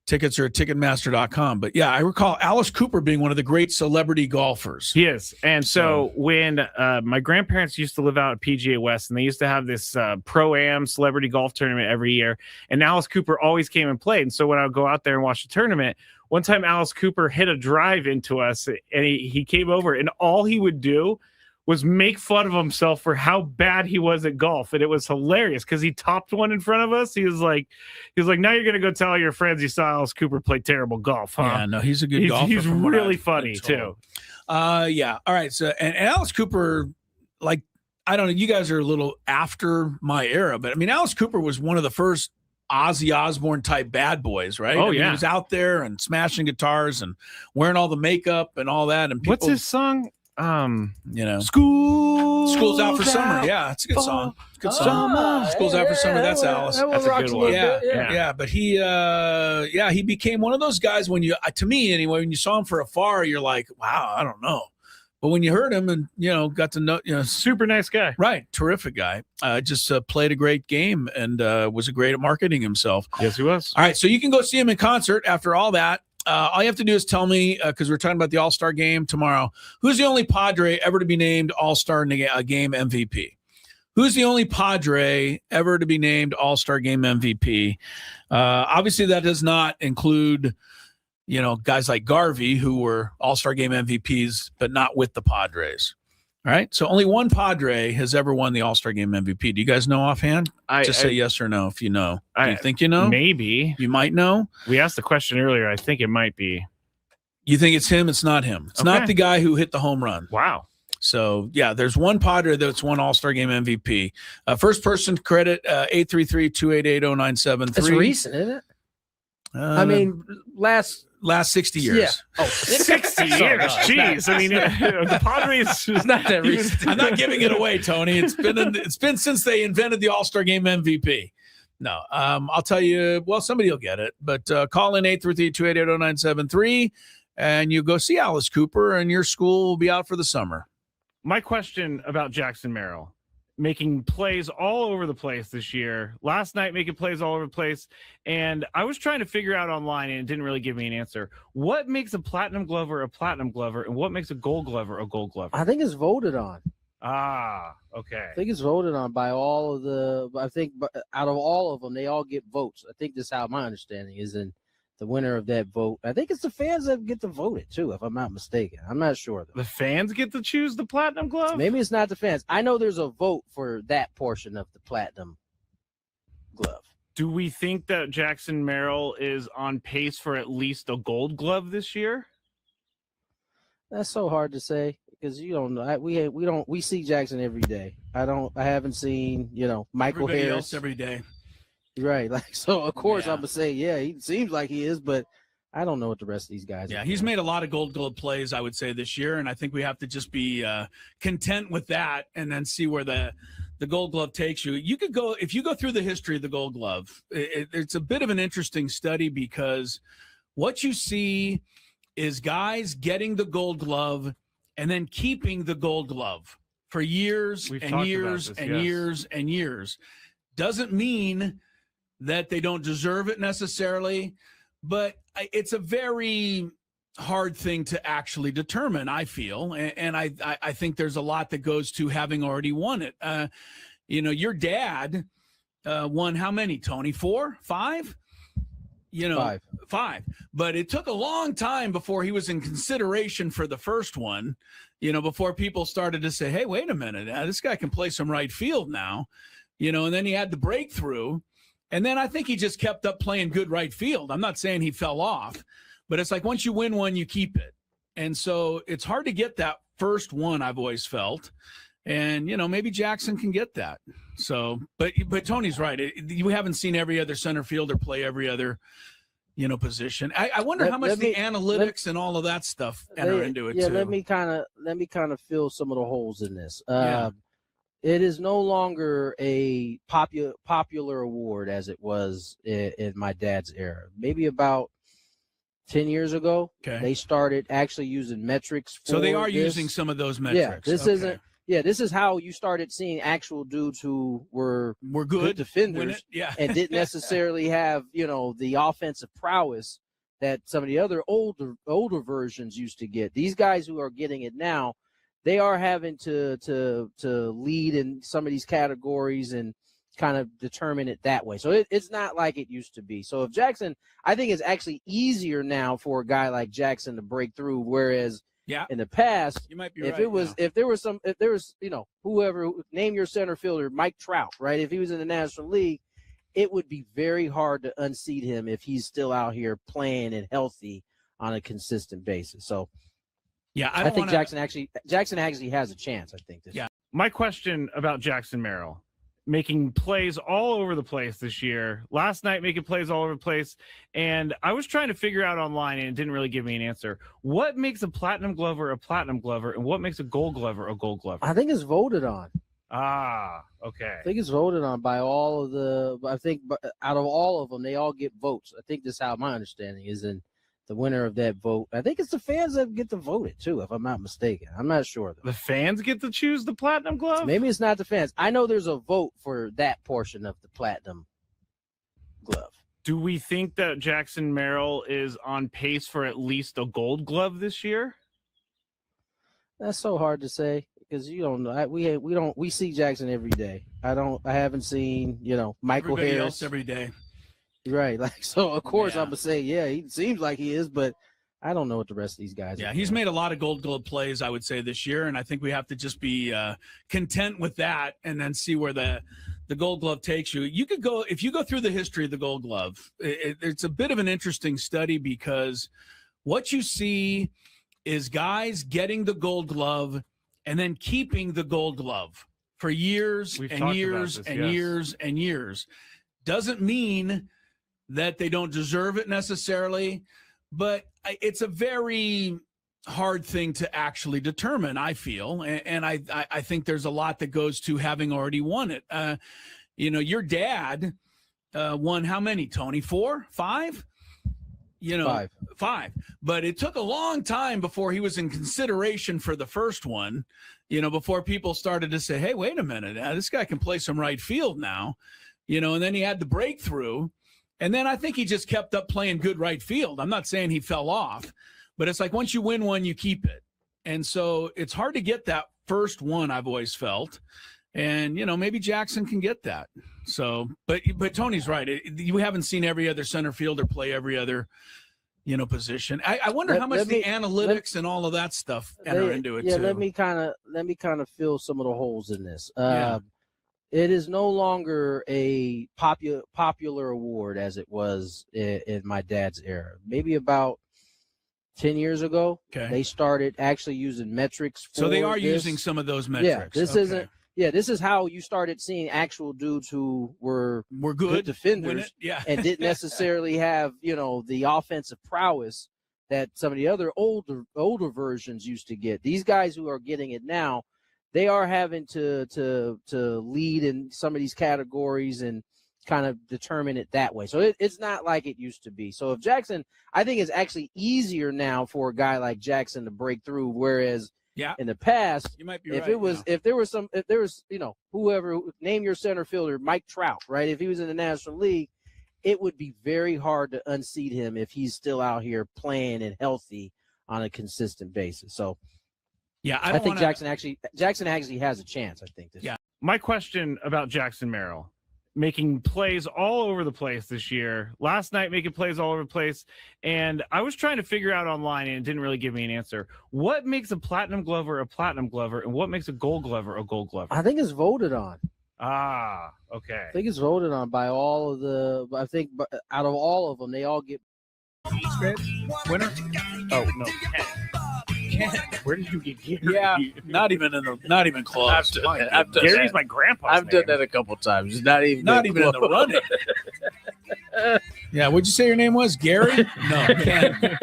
Tickets are at Ticketmaster.com. But yeah, I recall Alice Cooper being one of the great celebrity golfers. He is. And so when my grandparents used to live out at PGA West, and they used to have this Pro-Am celebrity golf tournament every year, and Alice Cooper always came and played. And so when I would go out there and watch the tournament, one time Alice Cooper hit a drive into us, and he came over, and all he would do was make fun of himself for how bad he was at golf. And it was hilarious because he topped one in front of us. He was like, now you're going to go tell all your friends you saw Alice Cooper play terrible golf, huh? Yeah, no, he's a good golfer. He's really funny too. Yeah. All right. So, and Alice Cooper, like, I don't know, you guys are a little after my era, but I mean, Alice Cooper was one of the first Ozzy Osbourne type bad boys, right? Oh, I mean, yeah. he was out there and smashing guitars and wearing all the makeup and all that. And people, what's his song? School's Out for Summer. Yeah, it's a good song. It's a good song. School's Out for Summer. That's Alice. That's a good one. Yeah. But he became one of those guys when you, to me anyway, when you saw him from afar, you're like, wow, I don't know. But when you heard him and, got to know, super nice guy. Right. Terrific guy. Just played a great game and was great at marketing himself. Yes, he was. All right. So you can go see him in concert after all that. All you have to do is tell me, because we're talking about the All-Star game tomorrow, who's the only Padre ever to be named All-Star game MVP? Who's the only Padre ever to be named All-Star game MVP? Obviously, that does not include, guys like Garvey, who were All-Star game MVPs, but not with the Padres. All right. So only one Padre has ever won the All-Star game MVP. Do you guys know offhand? Just say yes or no if you know. Do you think you know? Maybe. You might know. We asked the question earlier. I think it might be. You think it's him? It's not him. It's not the guy who hit the home run. Wow. So, yeah, there's one Padre that's won All-Star game MVP. First person credit, 833-288-0973. It's recent, isn't it? I mean, last 60 years. Yeah. Oh, 60 years. Jeez. I mean, the Padres is not that recent. I'm not giving it away, Tony. It's been since they invented the All-Star game MVP. No, I'll tell you, well, somebody will get it, but call in 833-288-0973 and you go see Alice Cooper and your school will be out for the summer. My question about Jackson Merrill. Making plays all over the place this year. Last night, making plays all over the place. And I was trying to figure out online, and it didn't really give me an answer. What makes a platinum glover a platinum glover, and what makes a gold glover a gold glover? I think it's voted on. Ah, okay. I think it's voted on by all of the. I think out of all of them, they all get votes. I think this is how my understanding is. And the winner of that vote, I think it's the fans that get to vote it too, if I'm not mistaken. I'm not sure though. The fans get to choose the platinum glove? Maybe it's not the fans. I know there's a vote for that portion of the platinum glove. Do we think that Jackson Merrill is on pace for at least a gold glove this year? That's so hard to say because you don't know. We see Jackson every day. I haven't seen, Michael Everybody Harris else every day. Right. So of course I'm gonna say, yeah, he seems like he is, but I don't know what the rest of these guys are. Yeah, he's made a lot of gold glove plays, I would say, this year, and I think we have to just be content with that and then see where the gold glove takes you. You could go, if you go through the history of the gold glove, it's a bit of an interesting study because what you see is guys getting the gold glove and then keeping the gold glove for years and years and years and years. Doesn't mean that they don't deserve it necessarily, but it's a very hard thing to actually determine, I feel. And I think there's a lot that goes to having already won it. Your dad won how many, Tony? 4, 5? 5. But it took a long time before he was in consideration for the first one, before people started to say, hey, wait a minute, this guy can play some right field now, and then he had the breakthrough. And then I think he just kept up playing good right field. I'm not saying he fell off, but it's like once you win one, you keep it. And so it's hard to get that first one, I've always felt. And, maybe Jackson can get that. So, but Tony's right. You haven't seen every other center fielder play every other, position. I wonder how much the analytics and all of that stuff enter into it, too. Let me kind of fill some of the holes in this. It is no longer a popular award as it was in my dad's era. Maybe about 10 years ago, they started actually using metrics. So they are using some of those metrics. Yeah, this is how you started seeing actual dudes who were good defenders, and didn't necessarily have, the offensive prowess that some of the other older versions used to get. These guys who are getting it now, they are having to lead in some of these categories and kind of determine it that way. So it's not like it used to be. So if Jackson, I think it's actually easier now for a guy like Jackson to break through, whereas in the past, you might be if right it was if there was whoever, name your center fielder, Mike Trout, right? If he was in the National League, it would be very hard to unseat him if he's still out here playing and healthy on a consistent basis. So I think Jackson actually has a chance, I think. My question about Jackson Merrill, making plays all over the place this year. Last night, making plays all over the place. And I was trying to figure out online, and it didn't really give me an answer. What makes a platinum glover a platinum glover, and what makes a gold glover a gold glover? I think it's voted on. Okay. I think it's voted on by all of out of all of them, they all get votes. I think this is how my understanding is, in the winner of that vote. I think it's the fans that get to vote it too, if I'm not mistaken. I'm not sure though. The fans get to choose the platinum glove? Maybe it's not the fans. I know there's a vote for that portion of the platinum glove. Do we think that Jackson Merrill is on pace for at least a gold glove this year? That's so hard to say, because you don't know. We see Jackson every day. I haven't seen, Michael Everybody Harris else every day. Right. So of course I'm gonna say, he seems like he is, but I don't know what the rest of these guys are. Yeah, he's made a lot of Gold Glove plays, I would say, this year, and I think we have to just be content with that, and then see where the Gold Glove takes you. You could go, if you go through the history of the Gold Glove, it's a bit of an interesting study, because what you see is guys getting the Gold Glove and then keeping the Gold Glove for years and years and years and years. Doesn't mean that they don't deserve it necessarily, but it's a very hard thing to actually determine, I feel. And I think there's a lot that goes to having already won it. Your dad won how many, Tony? 4, 5? 5. But it took a long time before he was in consideration for the first one, before people started to say, hey, wait a minute, this guy can play some right field now, and then he had the breakthrough. And then I think he just kept up playing good right field. I'm not saying he fell off, but it's like once you win one, you keep it. And so it's hard to get that first one, I've always felt. And, maybe Jackson can get that. So, but Tony's right. You haven't seen every other center fielder play every other, position. I wonder how much the analytics and all of that stuff enter into it too. Yeah, let me kind of fill some of the holes in this. It is no longer a popular award as it was in my dad's era. Maybe about 10 years ago, they started actually using metrics. So they are using some of those metrics. This is how you started seeing actual dudes who were good defenders, and didn't necessarily have, the offensive prowess that some of the other older versions used to get. These guys who are getting it now, they are having to lead in some of these categories and kind of determine it that way. So it's not like it used to be. So if Jackson, I think it's actually easier now for a guy like Jackson to break through, whereas in the past, you might be if right, if there was whoever, name your center fielder, Mike Trout, right? If he was in the National League, it would be very hard to unseat him if he's still out here playing and healthy on a consistent basis. So I think Jackson actually has a chance, I think. My question about Jackson Merrill, making plays all over the place this year. Last night, making plays all over the place. And I was trying to figure out online, and it didn't really give me an answer. What makes a platinum glover a platinum glover, and what makes a gold glover a gold glover? I think it's voted on. Okay. I think it's voted on by all of out of all of them, they all get winner. Oh, no. Ken, where did you get Gary? Yeah, not even close. Gary's my grandpa's I've done name. that a couple times. Not even in the running. Yeah, what'd you say your name was? Gary? No, Ken.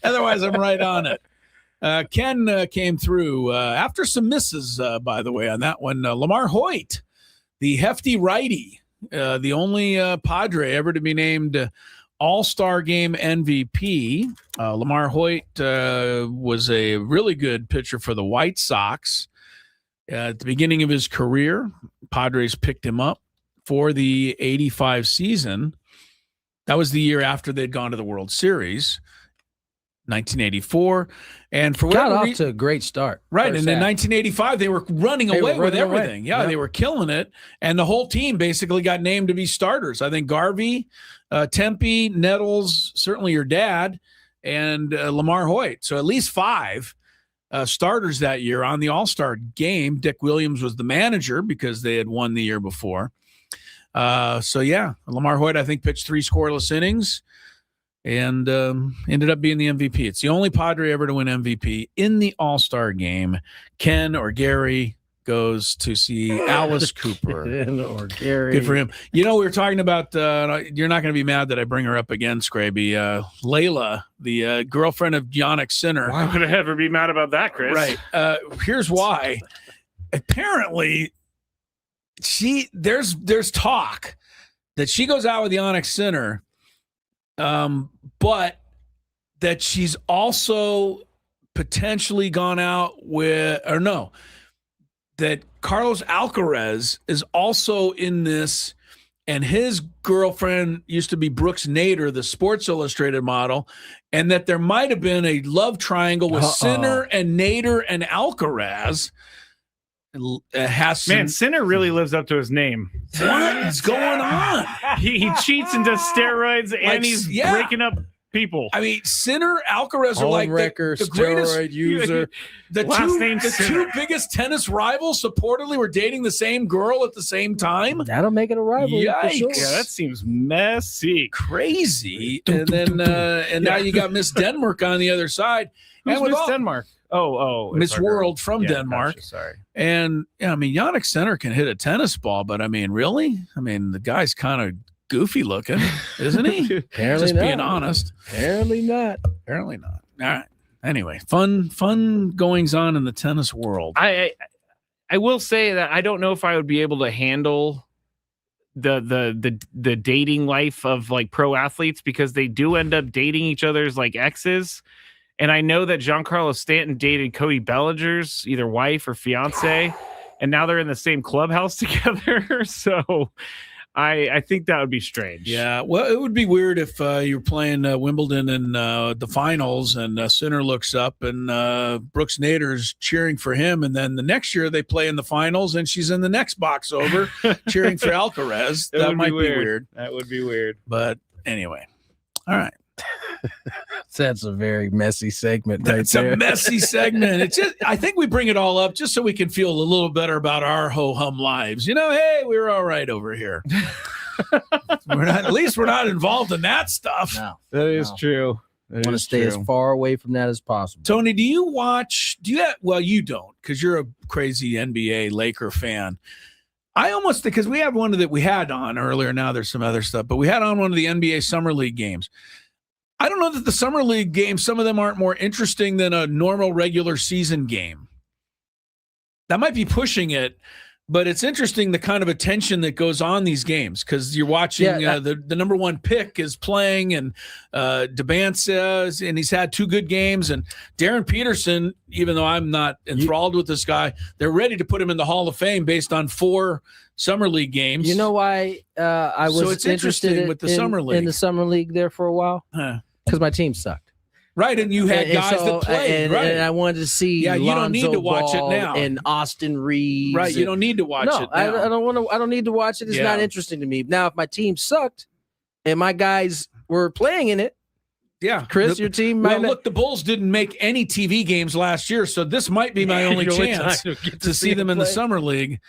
Otherwise, I'm right on it. Ken came through after some misses, by the way, on that one. Lamar Hoyt, the hefty righty, the only Padre ever to be named All-Star Game MVP. Lamar Hoyt was a really good pitcher for the White Sox. At the beginning of his career, Padres picked him up for the 85 season. That was the year after they'd gone to the World Series, 1984. And for whatever got off to a great start. Right. And in 1985, they were running away with everything. Yeah, they were killing it. And the whole team basically got named to be starters. I think Garvey, Tempe, Nettles, certainly your dad, and Lamar Hoyt. So at least 5 starters that year on the All-Star game. Dick Williams was the manager because they had won the year before. So, yeah, Lamar Hoyt, I think, pitched 3 scoreless innings and ended up being the MVP. It's the only Padre ever to win MVP in the All-Star game. Ken or Gary goes to see Alice Cooper. Or Gary. Good for him. You know, we were talking about, you're not going to be mad that I bring her up again, Skraby. Layla, the girlfriend of Yannick Sinner. Why would I ever be mad about that, Chris? Right. Here's why. Apparently, there's talk that she goes out with Yannick Sinner, but that she's also potentially gone out with, or no, that Carlos Alcaraz is also in this, and his girlfriend used to be Brooks Nader, the Sports Illustrated model, and that there might have been a love triangle with Sinner and Nader and Alcaraz. Man, Sinner really lives up to his name. What is going on? He cheats and does steroids, and he's breaking up people. I mean, Sinner, Alcaraz are like the greatest steroid user. The two biggest tennis rivals supportedly were dating the same girl at the same time. That'll make it a rivalry. Yikes. For sure. Yeah, that seems messy. Crazy. And then now you got Miss Denmark on the other side. Who's Miss Denmark? Miss World from Denmark. Gotcha, sorry. And I mean, Yannick Sinner can hit a tennis ball, but I mean, really? I mean, the guy's kind of goofy looking, isn't he? Apparently Just not. being honest. Apparently not. Apparently not. All right. Anyway, fun goings on in the tennis world. I will say that I don't know if I would be able to handle the dating life of like pro athletes, because they do end up dating each other's like exes. And I know that Giancarlo Stanton dated Cody Bellinger's either wife or fiance, and now they're in the same clubhouse together. So I think that would be strange. Yeah, well, it would be weird if you're playing Wimbledon in the finals and Sinner looks up and Brooks Nader's cheering for him, and then the next year they play in the finals and she's in the next box over cheering for Alcaraz. That might be weird. That would be weird. But anyway, all right. That's a very messy segment. That's a messy segment. It's just, I think we bring it all up just so we can feel a little better about our ho-hum lives. You know, hey, we're all right over here. At least we're not involved in that stuff. No, that is true. I want to stay as far away from that as possible. Tony, well, you don't, because you're a crazy NBA Laker fan. I almost, because we have one that we had on earlier. Now there's some other stuff, but we had on one of the NBA Summer League games. I don't know that the Summer League games, some of them aren't more interesting than a normal regular season game. That might be pushing it, but it's interesting the kind of attention that goes on these games, because you're watching the number one pick is playing, and DeBanza, and he's had 2 good games, and Darren Peterson, even though I'm not enthralled with this guy, they're ready to put him in the Hall of Fame based on 4 Summer League games. You know why I was it's interested with the Summer League. in the Summer League there for a while? Because my team sucked. Right, and you had guys that played, right? And I wanted to see you Lonzo don't need to watch Ball it now. And Austin Reeves. Right, you don't need to watch it now. I don't want to. I don't need to watch it. It's not interesting to me. Now, if my team sucked and my guys were playing in it, Chris, your team might look, the Bulls didn't make any TV games last year, so this might be my only chance to see them in the Summer League.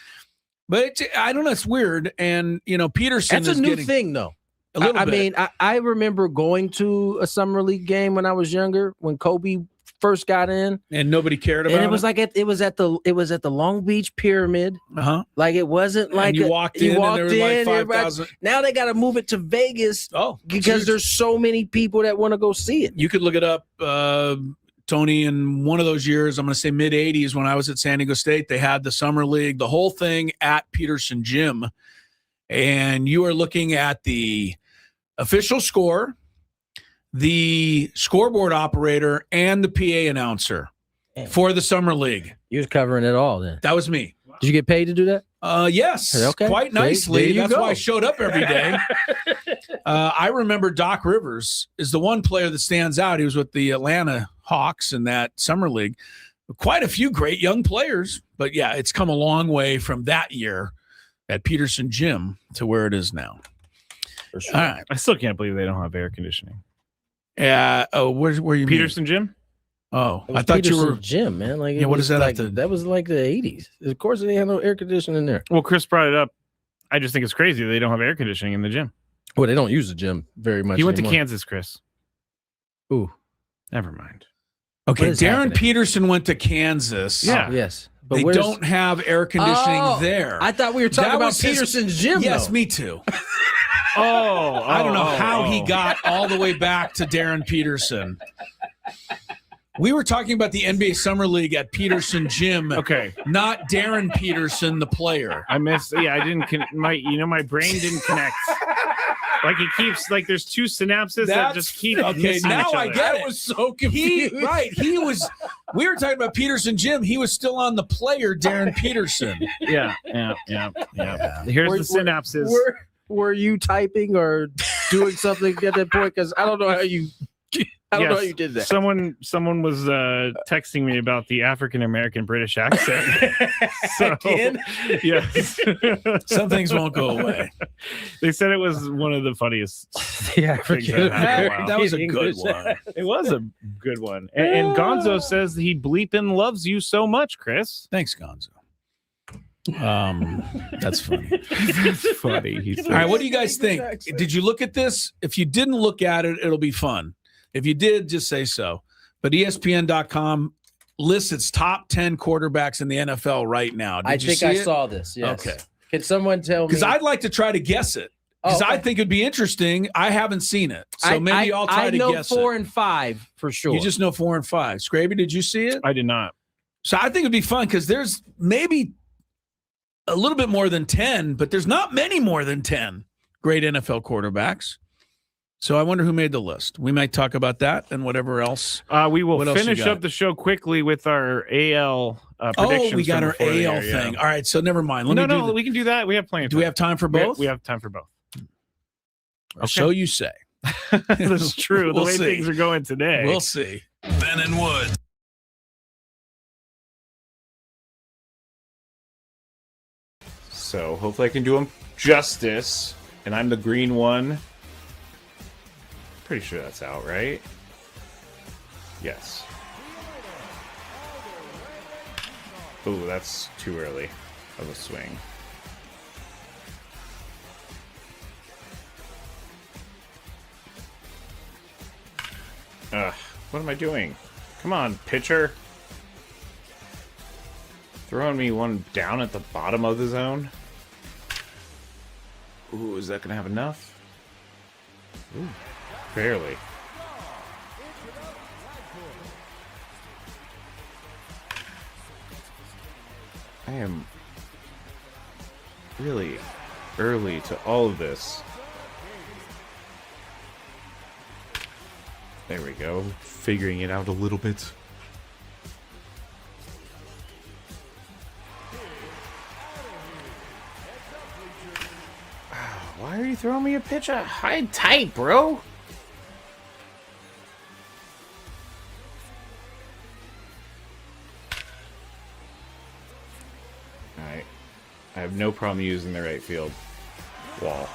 But I don't know, it's weird. And, you know, Peterson That's a new thing, though. A little I bit. mean, I remember going to a Summer League game when I was younger, when Kobe first got in, and nobody cared about it. And it was like it was at the Long Beach Pyramid. Like it wasn't like and you walked in and there were like 5,000. Now they got to move it to Vegas. Because there's so many people that want to go see it. You could look it up, Tony. In one of those years, I'm going to say mid '80s, when I was at San Diego State, they had the Summer League, the whole thing at Peterson Gym, and you are looking at the official score, the scoreboard operator, and the PA announcer for the Summer League. You was covering it all then. That was me. Did you get paid to do that? Yes, Okay. quite nicely. There you That's go. why I showed up every day. I remember Doc Rivers is the one player that stands out. He was with the Atlanta Hawks in that Summer League. Quite a few great young players. But, yeah, it's come a long way from that year at Peterson Gym to where it is now. For sure. All right. I still can't believe they don't have air conditioning. Where you Peterson Gym? Oh, It was I thought you were Peterson's gym, man. Like, Yeah, what does that have like, to- That was like the 80s. Of course, they had no air conditioning in there. Well, Chris brought it up. I just think it's crazy they don't have air conditioning in the gym. Well, they don't use the gym very much. He went anymore. to Kansas, Chris. Ooh. Never mind. Okay, What is Darren happening? Peterson went to Kansas. Yeah. Oh, yes. But They where's- don't have air conditioning Oh, there. I thought we were talking That about was his- Peterson's gym. Yes, though. me too. I I don't know how he got all the way back to Darren Peterson. We were talking about the NBA Summer League at Peterson Gym. Okay. Not Darren Peterson, the player. I missed. Yeah, I didn't. My brain didn't connect. Like it keeps like there's two synapses that just keep okay. missing Now each I other. get it. I was so confused. He was. We were talking about Peterson Gym. He was still on the player, Darren Peterson. Yeah. Here's Were- the synapses. Were you typing or doing something at that point? Because I don't know how you. I don't know how you did that. Someone was texting me about the African American British accent. Again? Yes. Some things won't go away. They said it was one of the funniest The things that happened. Wow. That was a good one. It was a good one. And Gonzo says he bleeping loves you so much, Chris. Thanks, Gonzo. That's funny. That's funny. He says. All right, what do you guys think? Did you look at this? If you didn't look at it, it'll be fun. If you did, just say so. But ESPN.com lists its top 10 quarterbacks in the NFL right now. Did I you think see I it? saw this. Yes. Okay. Can someone tell me? Because I'd like to try to guess it. Because I think it'd be interesting. I haven't seen it. So maybe I'll try to guess it. I know 4 and 5 for sure. You just know 4 and 5. Skraby, did you see it? I did not. So I think it'd be fun because there's maybe a little bit more than 10, but there's not many more than 10 great NFL quarterbacks. So I wonder who made the list. We might talk about that and whatever else. We will What else you finish got? up the show quickly with our AL predictions. Oh, we got from our before the AL air, yeah. thing. All right, so never mind. Let No, me do no, we can do that. We have plenty of Do time. we have time for both? We have time for both. Or so you say. That's true. The We'll way see. things are going today. We'll see. Ben and Woods. So hopefully I can do them justice. And I'm the green one. Pretty sure that's out, right? Yes. Ooh, that's too early of a swing. What am I doing? Come on, pitcher. Throwing me one down at the bottom of the zone. Ooh, is that going to have enough? Ooh, barely. I am really early to all of this. There we go. Figuring it out a little bit. Why are you throwing me a pitch high tight, bro? Alright. I have no problem using the right field wall.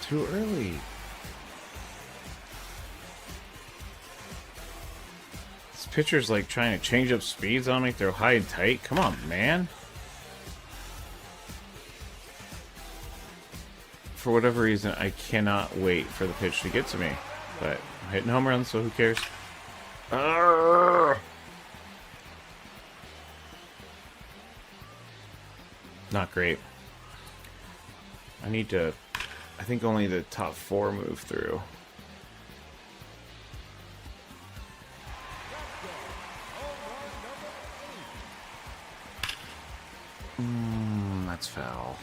Too early. This pitcher's like trying to change up speeds on me, throw high and tight. Come on, man. For whatever reason, I cannot wait for the pitch to get to me. But I'm hitting home runs, so who cares? Arrgh. Not great. I need to... I think only the top 4 move through. foul.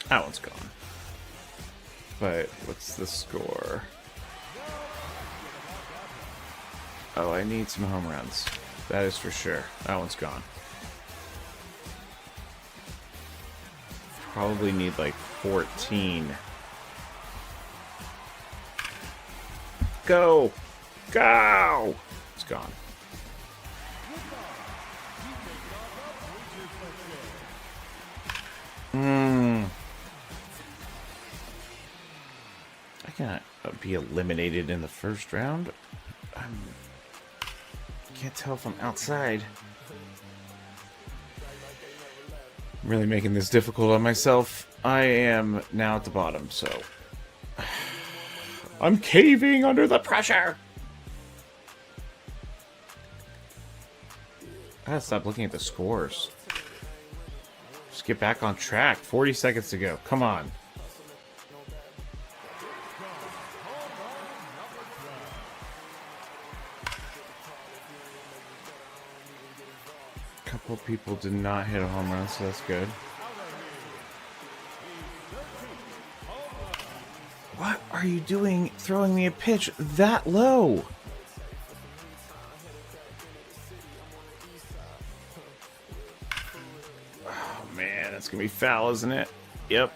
That one's gone. But what's the score? Oh, I need some home runs. That is for sure. That one's gone. Probably need like 14. Go! Go! It's gone. I can't be eliminated in the first round. I can't tell if I'm outside. I'm really making this difficult on myself. I am now at the bottom, so I'm caving under the pressure. I gotta stop looking at the scores. Just get back on track. 40 seconds to go. Come on. A couple people did not hit a home run, so that's good. What are you doing throwing me a pitch that low? Oh man, that's gonna be foul, isn't it? Yep.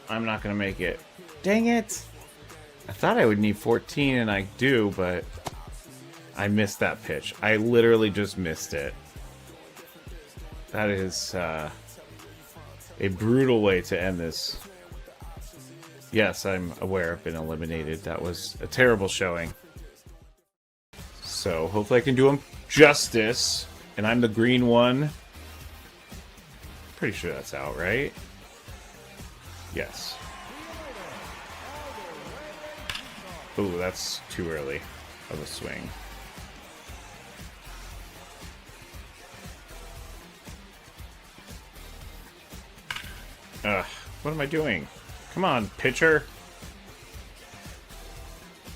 I'm not gonna make it. Dang it! I thought I would need 14 and I do, but I missed that pitch. I literally just missed it. That is a brutal way to end this. Yes, I'm aware I've been eliminated. That was a terrible showing. So hopefully I can do him justice. And I'm the green one. Pretty sure that's out, right? Yes. Ooh, that's too early of a swing. Ugh, what am I doing? Come on, pitcher.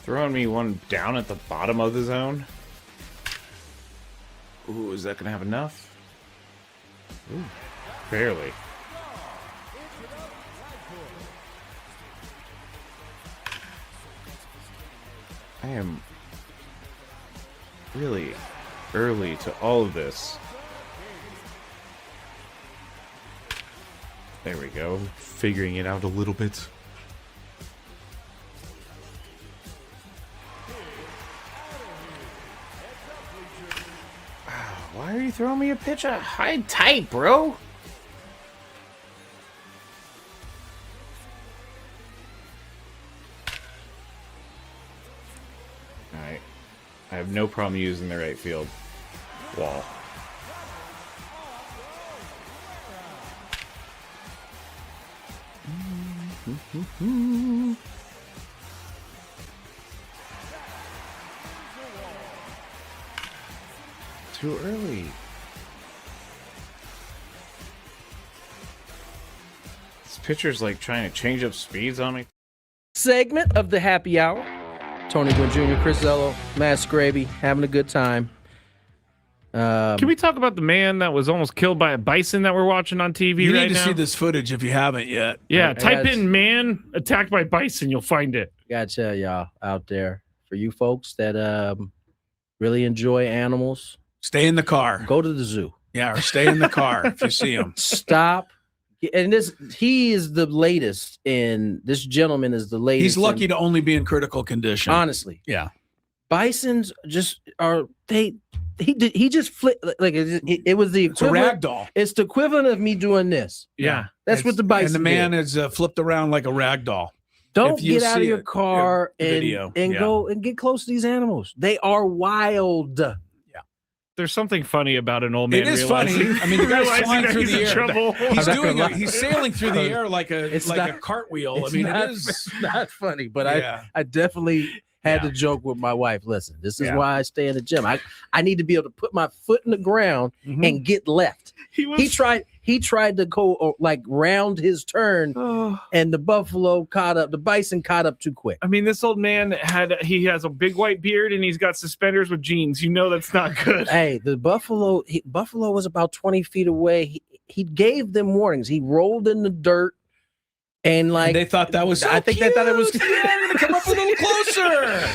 Throwing me one down at the bottom of the zone. Ooh, is that going to have enough? Ooh, barely. I am really early to all of this. There we go. Figuring it out a little bit. Why are you throwing me a pitch at high tight, bro? Alright. I have no problem using the right field wall. Too early. This pitcher's like trying to change up speeds on me. Segment of the happy hour. Tony Gwynn Jr., Chris Zello, Matt Skraby, having a good time. Can we talk about the man that was almost killed by a bison that we're watching on TV you right now? need to see this footage if you haven't yet. Yeah, type in man attacked by bison, you'll find it. Gotta tell y'all out there, for you folks that really enjoy animals, stay in the car. Go to the zoo. Yeah, or stay in the car if you see them. Stop. And he is the latest this gentleman is the latest. He's lucky to only be in critical condition. Honestly. Yeah. Bisons just are, he just flipped, like it was the equivalent. It's a rag doll. It's the equivalent of me doing this. Yeah. That's what the bison And the man did. is flipped around like a rag doll. Don't get out of your car and yeah. go and get close to these animals. They are wild. There's something funny about an old man. It is realizing, funny. I mean, the guy's realizing flying that through he's the in air. trouble. He's sailing through the air like a cartwheel. I mean, not, it is not funny, but I definitely had to joke with my wife. Listen, this is why I stay in the gym. I need to be able to put my foot in the ground and get left. He tried to go round his turn, and the bison caught up too quick. I mean, this old man has a big white beard and he's got suspenders with jeans. You know that's not good. Hey, the buffalo was about 20 feet away. He gave them warnings. He rolled in the dirt. And they thought that was I think they thought it was gonna come up a little closer.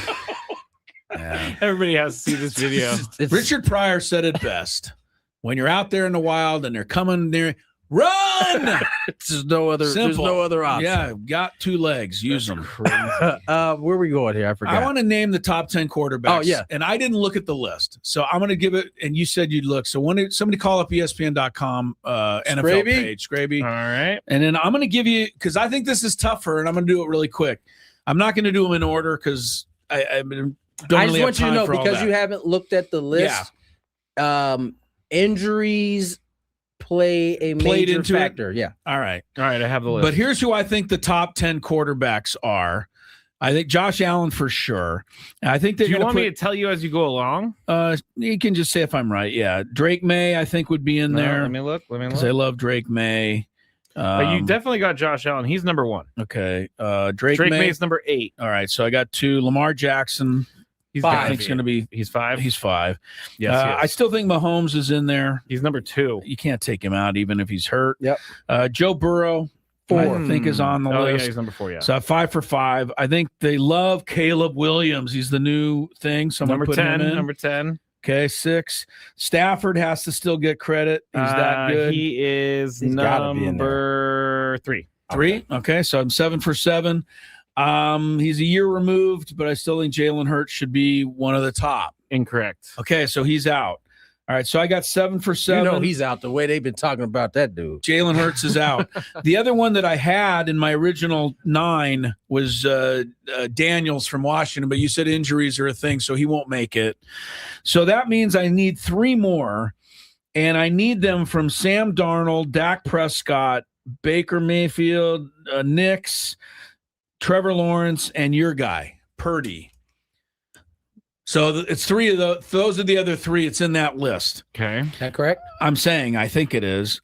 Everybody has to see this video. Richard Pryor said it best. When you're out there in the wild and they're coming near, run! There's no other option. Yeah, got 2 legs. Use them. Where were we going here? I forgot. I want to name the top 10 quarterbacks. Oh, yeah. And I didn't look at the list. So I'm going to give it, and you said you'd look. So somebody call up ESPN.com NFL page, Skraby. All right. And then I'm going to give you, because I think this is tougher, and I'm going to do it really quick. I'm not going to do them in order because I just want you to know, because you haven't looked at the list, injuries play a major factor. Yeah. All right. I have the list. But here's who I think the top 10 quarterbacks are. I think Josh Allen for sure. I think Do you want me to tell you as you go along? You can just say if I'm right. Yeah. Drake May, I think, would be in there. Let me look. Because I love Drake May. You definitely got Josh Allen. He's number 1. Okay. Drake May's number 8. All right. So I got 2. Lamar Jackson. He's 5. I think he's going to be. He's 5. He's 5. Yes. I still think Mahomes is in there. He's number 2. You can't take him out even if he's hurt. Yep. Joe Burrow, 4. I think is on the list. Yeah, he's number 4. Yeah. So 5 for 5. I think they love Caleb Williams. He's the new thing. Someone number put 10. him in. Number 10. Okay, 6. Stafford has to still get credit. He's that good. He is number 3. 3. Okay, so I'm 7 for 7. He's a year removed, but I still think Jalen Hurts should be one of the top. Incorrect. Okay, so he's out. All right, so I got 7 for 7. You know he's out the way they've been talking about that dude. Jalen Hurts is out. The other one that I had in my original 9 was Daniels from Washington, but you said injuries are a thing, so he won't make it. So that means I need 3 more, and I need them from Sam Darnold, Dak Prescott, Baker Mayfield, Knicks, Trevor Lawrence, and your guy, Purdy. So it's 3 of those are the other 3. It's in that list. Okay. Is that correct? I'm saying I think it is.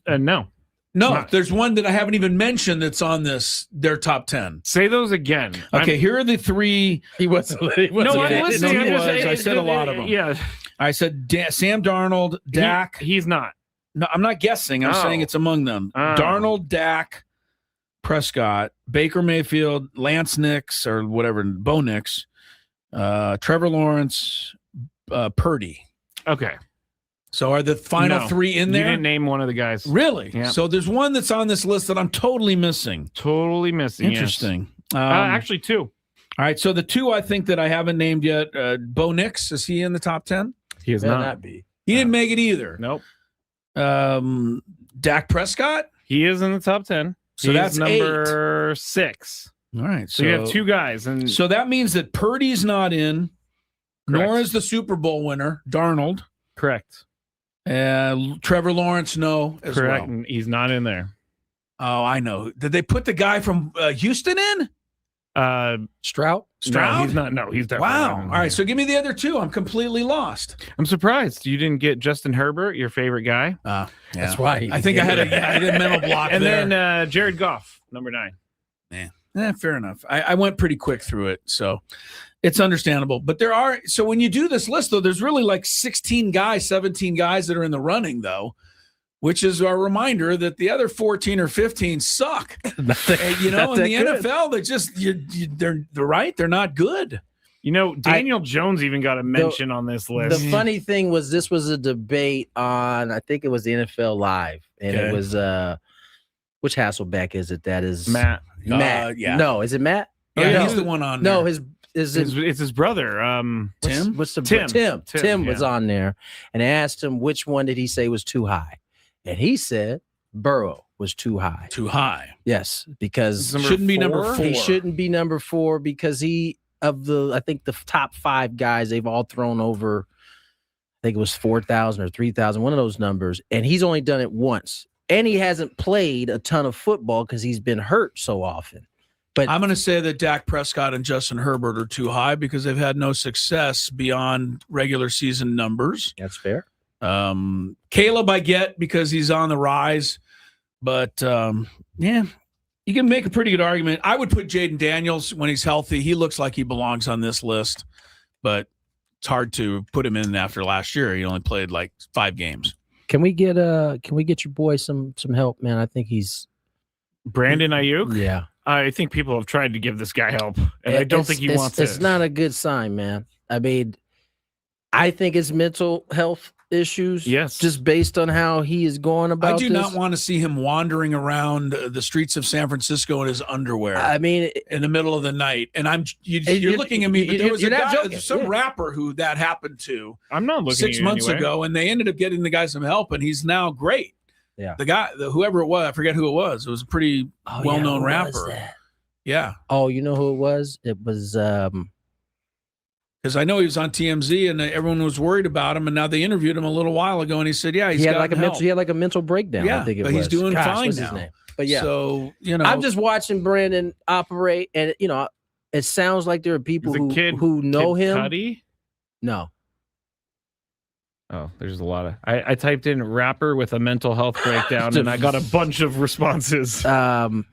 No. No, there's one that I haven't even mentioned that's on their top 10. Say those again. Okay, here are the 3. He wasn't. No, I'm listening. I said a lot of them. Yeah. I said Sam Darnold, Dak. He's not. No, I'm not guessing. I'm saying it's among them. Darnold, Dak, Prescott, Baker Mayfield, Lance Nix, or whatever, Bo Nix, Trevor Lawrence, Purdy. Okay. So are the final 3 in there? You didn't name one of the guys. Really? Yeah. So there's one that's on this list that I'm totally missing. Interesting. Yes. Actually, 2. All right. So the 2 I think that I haven't named yet, Bo Nix, is he in the top 10? He is not. Be. He didn't make it either. Nope. Dak Prescott? He is in the top 10. So He's that's number 6. All right. So you have 2 guys. And so that means that Purdy's not in, nor is the Super Bowl winner, Darnold. Correct. Trevor Lawrence, no, as correct. well. He's not in there. Oh, I know. Did they put the guy from Houston in? Stroud? No, he's not. No, he's definitely Wow. not in All there. right. So give me the other 2. I'm completely lost. I'm surprised you didn't get Justin Herbert, your favorite guy. Yeah. That's why. I think I had a mental block And there. then Jared Goff, number 9. Fair enough. I went pretty quick through it, so it's understandable. But so when you do this list, though, there's really like 16 guys, 17 guys that are in the running, though, which is a reminder that the other 14 or 15 suck. In the NFL, they're just they're right. They're not good. You know, Daniel Jones even got a mention on this list. The funny thing was this was a debate on, I think it was the NFL Live, and it was which Hasselbeck is it? That is Matt. Yeah. No, is it Matt? Yeah, he's the one on there. No, it's his brother. Tim? Tim was on there, and I asked him which one did he say was too high, and he said Burrow was too high. Too high. Yes, because shouldn't be number 4. He shouldn't be number 4 because I think the top 5 guys they've all thrown over. I think it was 4,000 or 3,000, one of those numbers, and he's only done it once. And he hasn't played a ton of football because he's been hurt so often. But I'm going to say that Dak Prescott and Justin Herbert are too high because they've had no success beyond regular season numbers. That's fair. Caleb, I get because he's on the rise, but yeah, you can make a pretty good argument. I would put Jaden Daniels when he's healthy. He looks like he belongs on this list, but it's hard to put him in after last year. He only played like 5 games. Can we get your boy some help, man? I think he's Brandon Ayuk. Yeah, I think people have tried to give this guy help, and I don't think he wants it. It's not a good sign, man. I mean, I think it's mental health issues. Yes, just based on how he is going about. I do not want to see him wandering around the streets of San Francisco in his underwear. I mean, in the middle of the night, and you're looking at me. But there was a guy, some rapper who that happened to. I'm not looking 6 months ago, and they ended up getting the guy some help, and he's now great. Yeah, the guy, whoever it was, I forget who it was. It was a pretty well-known rapper. Yeah. Oh, you know who it was? It was because I know he was on TMZ and everyone was worried about him, and now they interviewed him a little while ago, and he said, "Yeah, he had like a mental breakdown." Yeah, I think it but was. he's doing fine what's now. His name? But yeah, so I'm just watching Brandon operate, and it sounds like there are people who know him. Cuddy? No. Oh, there's a lot of. I typed in rapper with a mental health breakdown, and I got a bunch of responses. Well,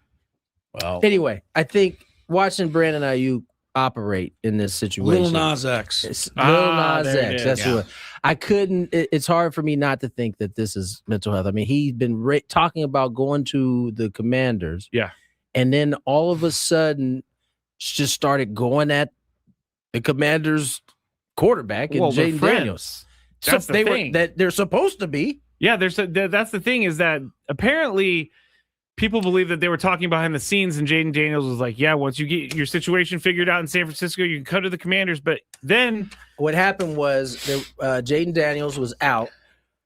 anyway, I think watching Brandon Ayuk operate in this situation. Lil Nas X. Lil Nas X. That's yeah. what I couldn't. It's hard for me not to think that this is mental health. I mean, he's been talking about going to the Commanders. Yeah. And then all of a sudden, just started going at the Commanders quarterback and Jaden Daniels. That's the thing. that they're supposed to be. Yeah, that's the thing is that apparently people believe that they were talking behind the scenes, and Jaden Daniels was like, "Yeah, once you get your situation figured out in San Francisco, you can come to the Commanders." But then what happened was Jaden Daniels was out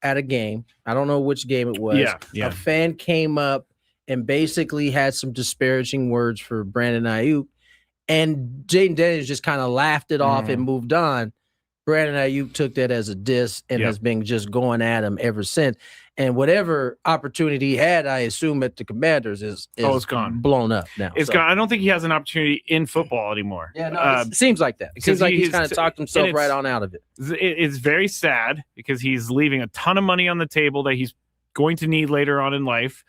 at a game. I don't know which game it was. Yeah. A fan came up and basically had some disparaging words for Brandon Ayuk, and Jaden Daniels just kind of laughed it off and moved on. Brandon Ayuk took that as a diss and has been just going at him ever since. And whatever opportunity he had, I assume at the Commanders is it's gone, blown up now. It's gone. I don't think he has an opportunity in football anymore. Yeah, no, it seems like that. It seems like he's kind of talked himself right on out of it. It's very sad because he's leaving a ton of money on the table that he's going to need later on in life.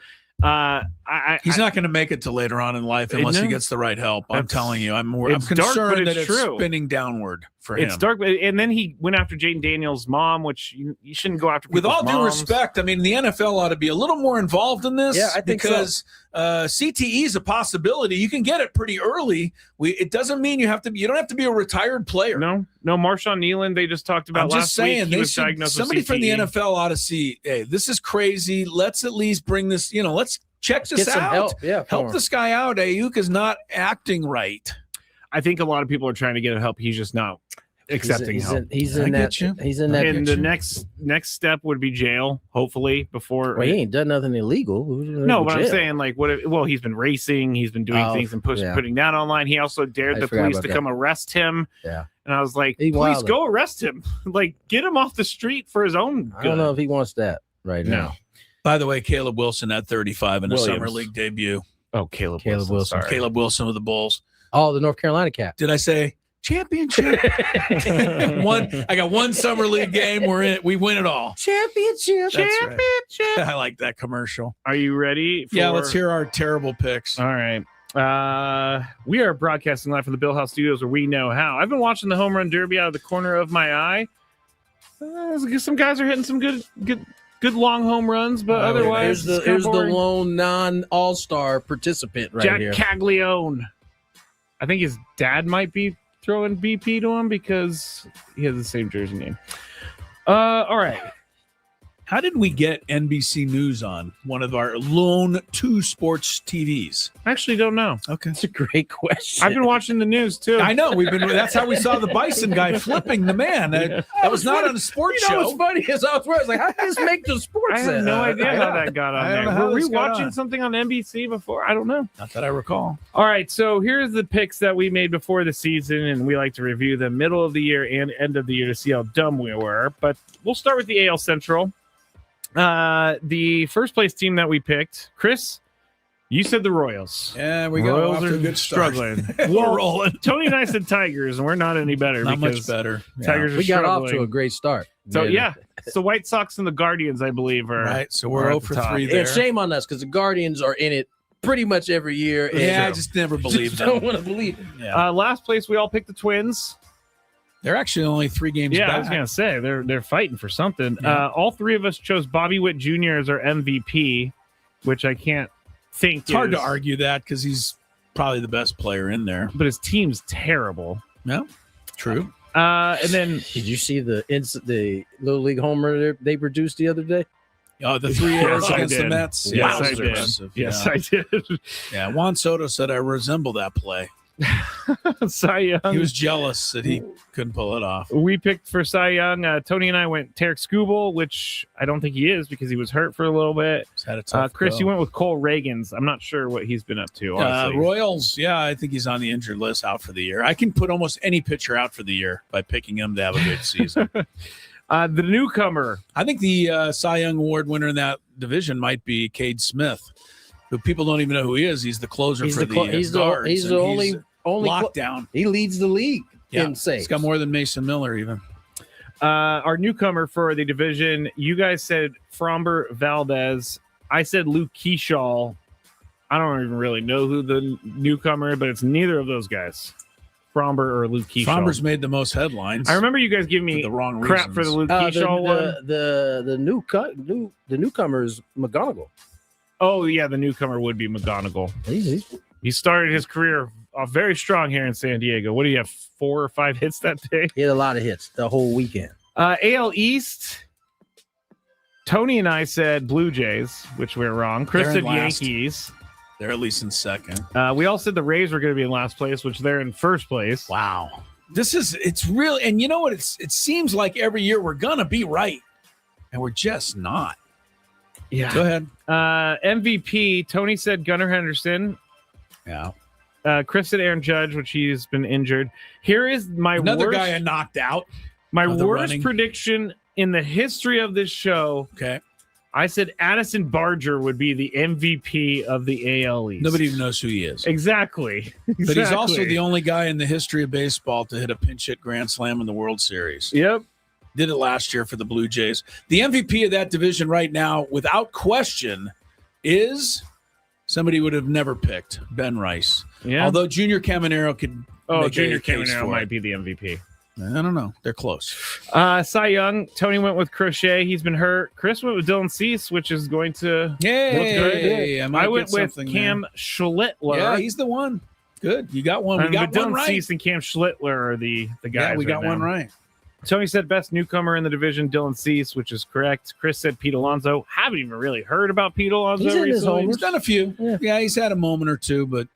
He's not going to make it to later on in life unless he gets the right help. I'm telling you, I'm concerned dark, but that it's true. spinning downward for him. It's dark, and then he went after Jaden Daniels' mom, which you shouldn't go after. With all due moms. respect, I mean, the NFL ought to be a little more involved in this. Yeah, I think because CTE is a possibility. You can get it pretty early. It doesn't mean you don't have to be a retired player. No, Marshawn Nealon. They just talked about I'm just saying, week. He was diagnosed somebody with from the CTE. NFL ought to see. Hey, this is crazy. Let's at least bring this. Let's check this Get some out. help. Yeah, help this guy out. Ayuk is not acting right. I think a lot of people are trying to get help. He's just not accepting help. He's in that. And the next step would be jail. Hopefully, before. Well, he ain't done nothing illegal. No, but I'm saying he's been racing. He's been doing things and putting that online. He also dared the police to come arrest him. Yeah. And I was like, please go arrest him. Get him off the street for his own good. I don't know if he wants that right now. By the way, Caleb Wilson at 35 in a summer league debut. Oh, Caleb Wilson. Sorry. Caleb Wilson with the Bulls. Oh, the North Carolina cat. Did I say championship? I got one summer league game. We win it all. Championship. Right. I like that commercial. Are you ready? Yeah, let's hear our terrible picks. All right. We are broadcasting live from the Bill House Studios where we know how. I've been watching the home run derby out of the corner of my eye. Some guys are hitting some good long home runs, but otherwise, here's the lone non-all-star participant right here. Jack Caglione. I think his dad might be throwing BP to him because he has the same jersey name. All right. How did we get NBC News on one of our lone 2 sports TVs? I actually don't know. Okay. That's a great question. I've been watching the news too. I know. That's how we saw the Bison guy flipping the man. That was not on a sports show. What's funny is I was like, how did this make the sports? I have no idea how that got on there. Were we watching on something on NBC before? I don't know. Not that I recall. All right. So here's the picks that we made before the season, and we like to review them middle of the year and end of the year to see how dumb we were. But we'll start with the AL Central. The first place team that we picked, Chris, You said the Royals. Yeah, we got Royals off to a are good start. struggling. We're rolling. Tony and I said Tigers, and we're not any better. Not because much better. Tigers are We got off struggling. to a great start. So it's the White Sox and the Guardians, I believe, are Right. So we're are 0 at the for top. 3 there. And shame on us because the Guardians are in it pretty much every year. And Yeah, I just never believed don't them. want to believe it. Yeah. Last place, we all picked the Twins. They're actually only 3 games Yeah, back. I was gonna say they're fighting for something. Yeah. All 3 of us chose Bobby Witt Jr. as our MVP, which I can't think. It's hard to argue that because he's probably the best player in there. But his team's terrible. No, true. And then Did you see the Little League homer they produced the other day? Oh, the 3 errors Yes, I against the did. Mets. Yes, that I was did. impressive. Yes, Yeah. I did. Yeah, Juan Soto said I resemble that play. Cy Young. He was jealous that he couldn't pull it off. We picked for Cy Young. Tony and I went Tarek Skubal, which I don't think he is because he was hurt for a little bit. He's had a tough Chris, go. you went with Cole Reagans. I'm not sure what he's been up to. Honestly. Royals, yeah, I think he's on the injured list out for the year. I can put almost any pitcher out for the year by picking him to have a good season. The newcomer. I think the Cy Young Award winner in that division might be Cade Smith, who people don't even know who he is. He's the closer for the he's Guards, he's and the only lockdown. He leads the league in saves. He's got more than Mason Miller even. Our newcomer for the division, you guys said Framber Valdez. I said Luke Keyshaw. I don't even really know who the newcomer, but it's neither of those guys. Framber or Luke Keyshaw. Framber's made the most headlines. I remember you guys giving me for the wrong crap reasons. for the Luke Keyshaw one. The newcomer is McGonigal. Oh yeah, the newcomer would be McGonigal. He started his career off very strong here in San Diego. What do you have? 4 or 5 hits that day? He had a lot of hits the whole weekend. AL East. Tony and I said Blue Jays, which we're wrong. Chris They're said in last. Yankees. They're at least in second. We all said the Rays were going to be in last place, which they're in first place. Wow. It's real. And you know what? It seems like every year we're going to be right. And we're just not. Yeah. Go ahead. MVP, Tony said Gunnar Henderson. Yeah. Chris said Aaron Judge, which he's been injured. Here is my Another worst, guy I knocked out. my of the worst running. prediction in the history of this show. Okay. I said Addison Barger would be the MVP of the AL East. Nobody even knows who he is. Exactly. But he's also the only guy in the history of baseball to hit a pinch hit grand slam in the World Series. Yep. Did it last year for the Blue Jays. The MVP of that division right now, without question, is somebody would have never picked, Ben Rice. Yeah. Although Junior Caminero could. make Junior a case Caminero for might it. be the MVP. I don't know. They're close. Cy Young, Tony went with Crochet. He's been hurt. Chris went with Dylan Cease, which is going to look Yay! good. might I went get with something Cam there. Schlittler. Yeah, he's the one. Good. You got one. We got Dylan one right. Cease and Cam Schlittler are the guys. Yeah, we got one right. Tony said best newcomer in the division, Dylan Cease, which is correct. Chris said Pete Alonso. Haven't even really heard about Pete Alonso He's in his recently. homers. He's done a few. Yeah, he's had a moment or two, but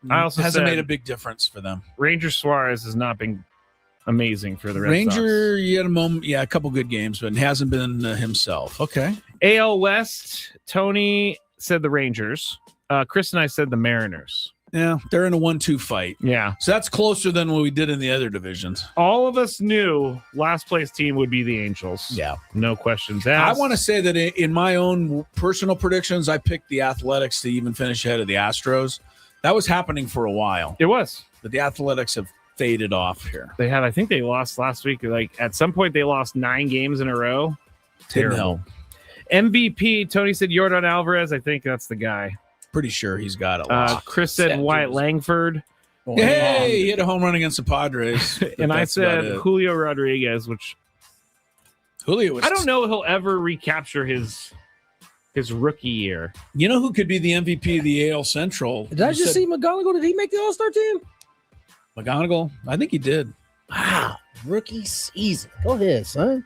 I also hasn't said made a big difference for them. Ranger Suarez has not been amazing for the Red Ranger, he had a moment, a couple good games, but hasn't been himself. Okay. Sox. AL West, Tony said the Rangers. Chris and I said the Mariners. Yeah, they're in a 1-2 fight. Yeah. So that's closer than what we did in the other divisions. All of us knew last place team would be the Angels. Yeah. No questions I asked. want to say that in my own personal predictions, I picked the Athletics to even finish ahead of the Astros. That was happening for a while. It was. But the Athletics have faded off here. They had, I think they lost last week. Like at some point they lost 9 games in a row. Didn't Terrible. help. MVP, Tony said Yordan Alvarez. I think that's the guy. Pretty sure he's got it. locked. Chris said Wyatt Langford. Hey, he hit a home run against the Padres. but And I that's about said it. Julio Rodriguez, which Julio was. I don't know if he'll ever recapture his rookie year. You know who could be the MVP of the AL Central? Did I just see McGonigal? Did he make the All-Star team? McGonigal? I think he did. Wow, rookie season. Go ahead, son.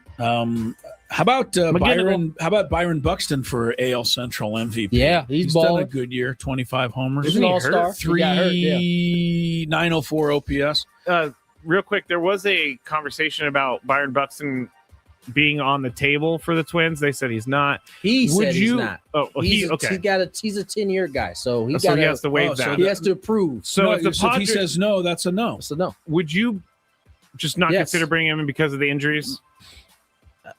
How about Byron? How about Byron Buxton for AL Central MVP? Yeah, he's done a balling. good year. 25 homers. He's an all-star. He got hurt, yeah. 3,904 OPS. Real quick, there was a conversation about Byron Buxton being on the table for the Twins. They said he's not. He Would said you- he's not. Oh, he's okay. He's a 10-year guy, so he So he has to waive oh, so that. He has to approve. So No, if the so if he Padres, says no, that's a no. So no, would you just not Yes. consider bringing him in because of the injuries?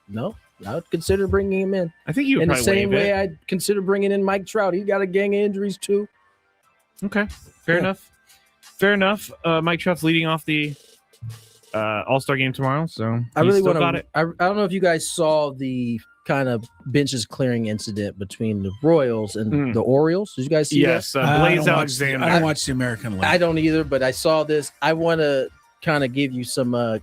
no. I would consider bringing him in. I think you would In the probably same waive way it. I'd consider bringing in Mike Trout. He got a gang of injuries too. Okay, fair enough. Mike Trout's leading off the All-Star game tomorrow, so I really want want to. I don't know if you guys saw the kind of benches clearing incident between the Royals and the Orioles. Did you guys see that? Yes, Blaze Alexander. I don't watch the American League. I don't either, but I saw this. I want to kind of give you some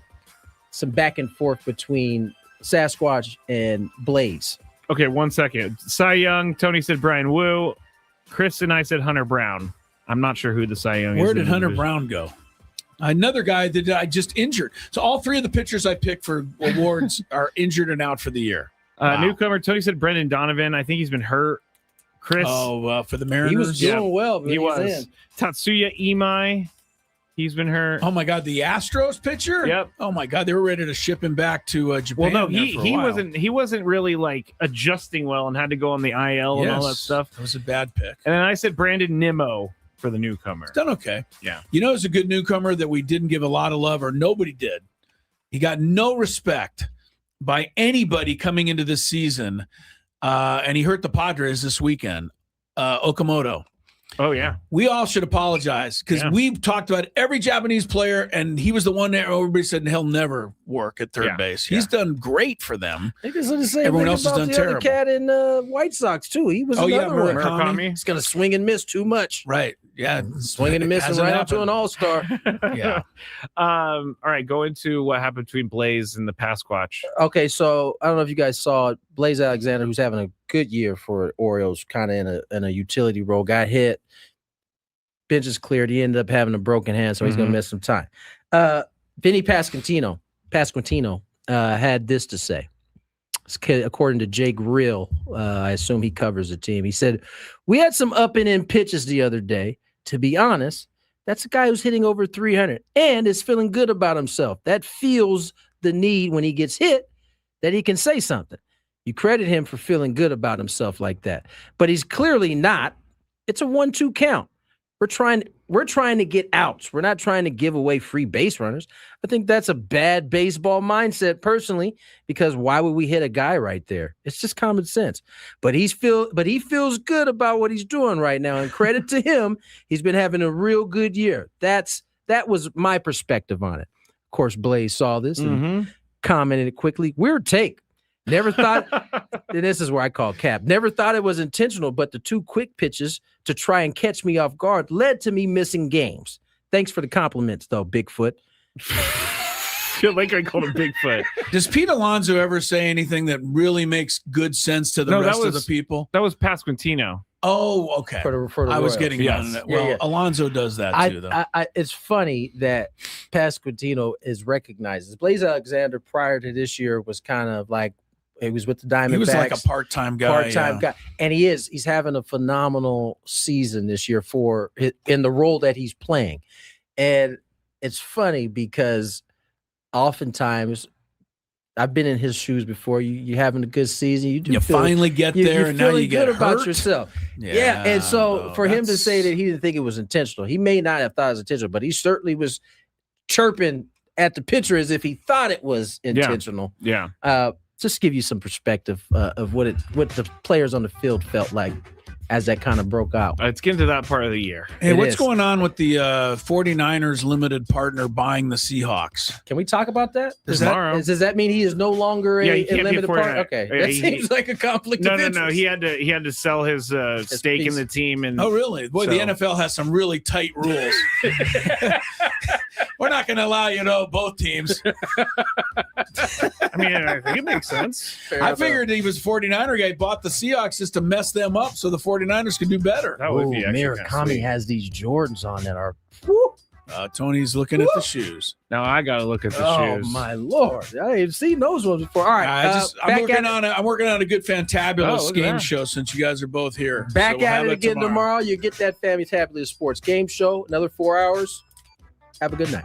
back and forth between Sasquatch and Blaze. Okay, 1 second. Cy Young, Tony said Brian Wu. Chris and I said Hunter Brown. I'm not sure who the Cy Young is. Where did Hunter Brown go? Another guy that I just injured. So all three of the pitchers I picked for awards are injured and out for the the year. Newcomer, Tony said Brendan Donovan. I think he's been hurt. Chris. For the Mariners. He was doing well, but he was. in. Tatsuya Imai. He's been hurt. Oh my God, the Astros pitcher? Yep. Oh my God, they were ready to ship him back to Japan. Well, no, he wasn't really like adjusting well and had to go on the IL and all that stuff. That was a bad pick. And then I said Brandon Nimmo for the newcomer. He's done okay. Yeah. You know, it's a good newcomer that we didn't give a lot of love, or nobody did. He got no respect by anybody coming into this season, and he hurt the Padres this weekend. Okamoto. Oh, yeah. We all should apologize because we've talked about every Japanese player, and he was the one that everybody said he'll never work at third base. He's done great for them. I think it's the same Everyone thing else has about done the terrible. other cat in White Sox, too. He was another one. Murakami. He's going to swing and miss too much. Right. Yeah. Swinging and missing right up to an all-star. Yeah. All right, go into what happened between Blaze and the Pasquatch. Okay, so I don't know if you guys saw Blaze Alexander, who's having a good year for Orioles, kind of in a utility role, got hit. Bench is cleared. He ended up having a broken hand, so he's going to miss some time. Vinny Pasquantino had this to say. According to Jake Real, I assume he covers the team. He said, "We had some up and in pitches the other day. To be honest, that's a guy who's hitting over 300 and is feeling good about himself. That feels the need when he gets hit that he can say something. You credit him for feeling good about himself like that, but he's clearly not. It's a 1-2 count. We're trying to get outs. We're not trying to give away free base runners. I think that's a bad baseball mindset personally, because why would we hit a guy right there? It's just common sense. But he feels good about what he's doing right now. And credit to him, he's been having a real good year. That was my perspective on it. Of course, Blaze saw this and commented quickly. Weird take. Never thought, and this is where I call cap. Never thought it was intentional, but the 2 quick pitches to try and catch me off guard led to me missing games. Thanks for the compliments, though, Bigfoot. Feel like I called him Bigfoot. Does Pete Alonso ever say anything that really makes good sense to the rest of the people? That was Pasquantino. Oh, okay. For the I was Royals. getting on that. Well, Alonso does that too, though. It's funny that Pasquantino is recognized. Blaze Alexander prior to this year was kind of like, he was with the Diamondbacks. He was like a part-time guy. And he's having a phenomenal season this year in the role that he's playing. And it's funny because oftentimes I've been in his shoes before. You having a good season, you finally get there, and now you get good about hurt. yourself. Yeah, and so for him to say that he didn't think it was intentional, he may not have thought it was intentional, but he certainly was chirping at the pitcher as if he thought it was intentional. Yeah. Just give you some perspective of what the players on the field felt like as that kind of broke out. Let's get into that part of the year. Hey, what's going on with the 49ers limited partner buying the Seahawks? Can we talk about that? Does Tomorrow. that mean he is no longer a limited partner? Okay, Yeah, that seems like a conflict of interest. No. He had to sell his stake in the team. And oh, really? Boy, the NFL has some really tight rules. We're not going to allow you to own both teams. I mean, I think it makes sense. I figured he was a 49er guy, bought the Seahawks just to mess them up so the 49ers could do better. That would be Murakami has these Jordans on that are. Tony's looking at the shoes. Now I got to look at the shoes. Oh, my Lord. I ain't seen those ones before. All right. I'm working on a good fantabulous game show since you guys are both here. Back at it again tomorrow. You get that Fantabulous Sports game show. Another 4 hours. Have a good night.